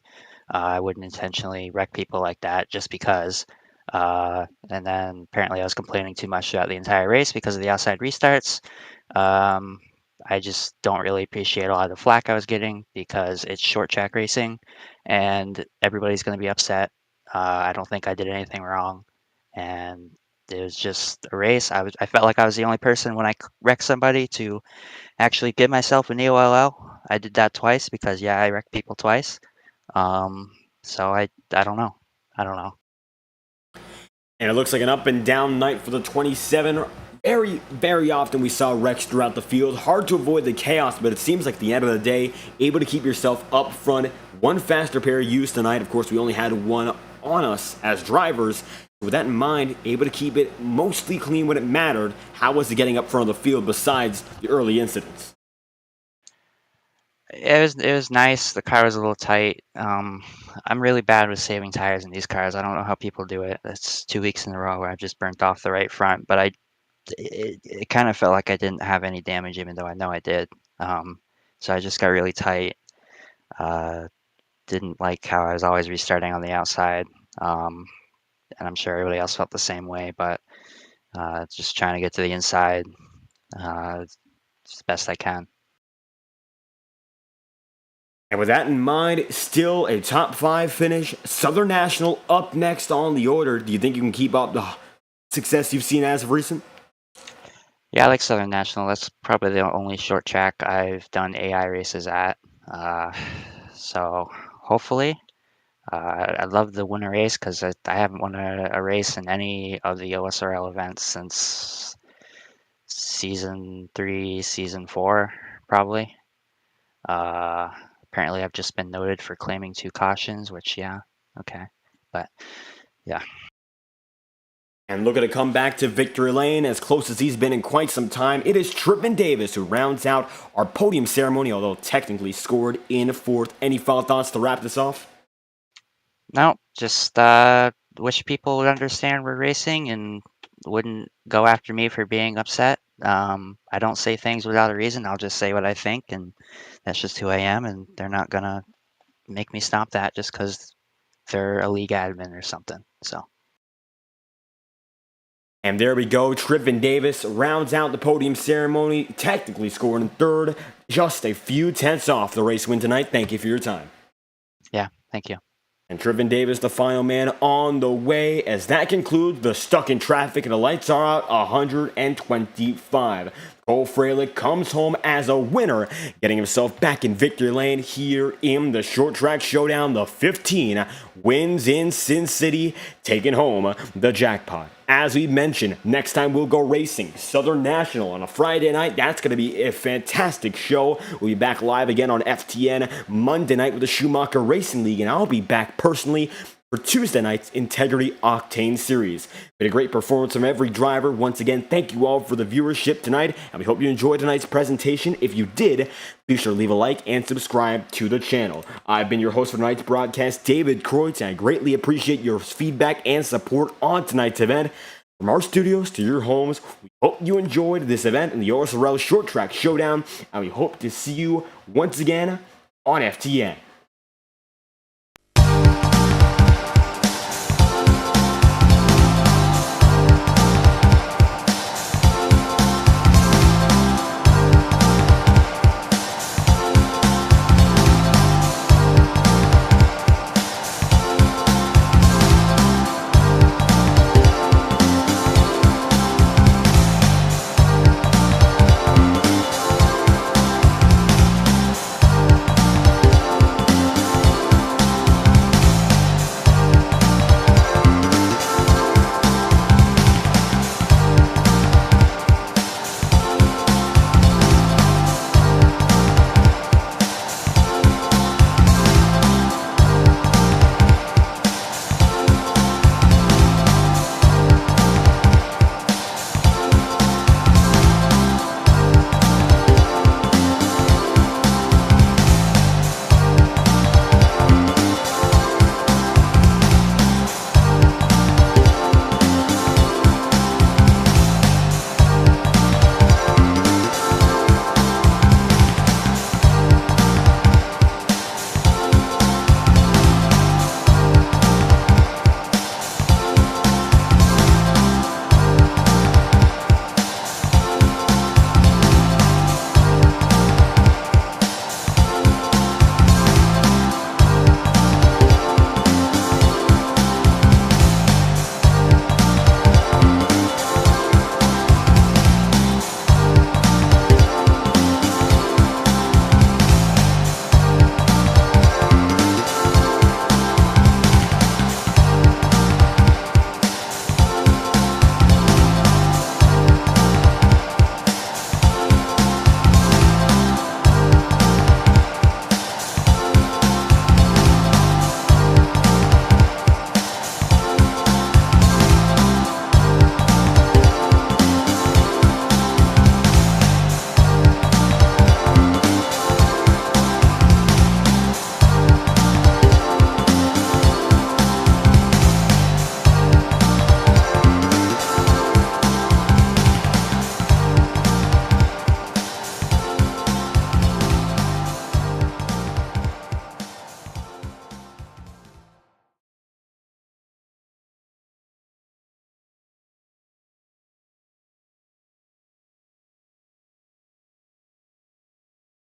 I wouldn't intentionally wreck people like that just because. And then apparently I was complaining too much throughout the entire race because of the outside restarts. I just don't really appreciate a lot of the flack I was getting because it's short track racing and everybody's going to be upset. I don't think I did anything wrong. And it was just a race. I felt like I was the only person when I wrecked somebody to actually give myself an EOLL. I did that twice because, yeah, I wrecked people twice. So I don't know. And it looks like an up and down night for the 27. Very, very often we saw wrecks throughout the field. Hard to avoid the chaos, but it seems like at the end of the day, able to keep yourself up front. One faster pair used tonight. Of course, we only had one on us as drivers. With that in mind, able to keep it mostly clean when it mattered. How was it getting up front of the field besides the early incidents? It was nice. The car was a little tight. I'm really bad with saving tires in these cars. I don't know how people do it. That's 2 weeks in a row where I've just burnt off the right front. But it kind of felt like I didn't have any damage, even though I know I did. So I just got really tight. Didn't like how I was always restarting on the outside. And I'm sure everybody else felt the same way. But just trying to get to the inside as best I can. And with that in mind, still a top 5 finish. Southern National up next on the order. Do you think you can keep up the success you've seen as of recent? Yeah, I like Southern National. That's probably the only short track I've done AI races at. So hopefully, I love the winter race because I haven't won a race in any of the OSRL events since season 3, season 4, probably. Apparently, I've just been noted for claiming 2 cautions, which, yeah, okay. But, yeah. And looking to come back to victory lane as close as he's been in quite some time, it is Trippin Davis who rounds out our podium ceremony, although technically scored in 4th. Any final thoughts to wrap this off? No, just wish people would understand we're racing and wouldn't go after me for being upset. I don't say things without a reason. I'll just say what I think, and that's just who I am, and they're not going to make me stop that just because they're a league admin or something. So. And there we go. Trippin Davis rounds out the podium ceremony, technically scoring in 3rd, just a few tenths off the race win tonight. Thank you for your time. Yeah, thank you. And Trippin Davis, the final man on the way, as that concludes the Stuck in Traffic and the Lights Are Out 125. Cole Freilich comes home as a winner, getting himself back in victory lane here in the Short Track Showdown. The 15 wins in Sin City, taking home the jackpot. As we mentioned, next time we'll go racing Southern National on a Friday night. That's going to be a fantastic show. We'll be back live again on FTN Monday night with the Schumacher Racing League, and I'll be back personally for Tuesday night's Integrity Octane Series. Been a great performance from every driver. Once again, thank you all for the viewership tonight, and we hope you enjoyed tonight's presentation. If you did, be sure to leave a like and subscribe to the channel. I've been your host for tonight's broadcast, David Kreutz, and I greatly appreciate your feedback and support on tonight's event. From our studios to your homes, we hope you enjoyed this event in the OSRL Short Track Showdown, and we hope to see you once again on FTN.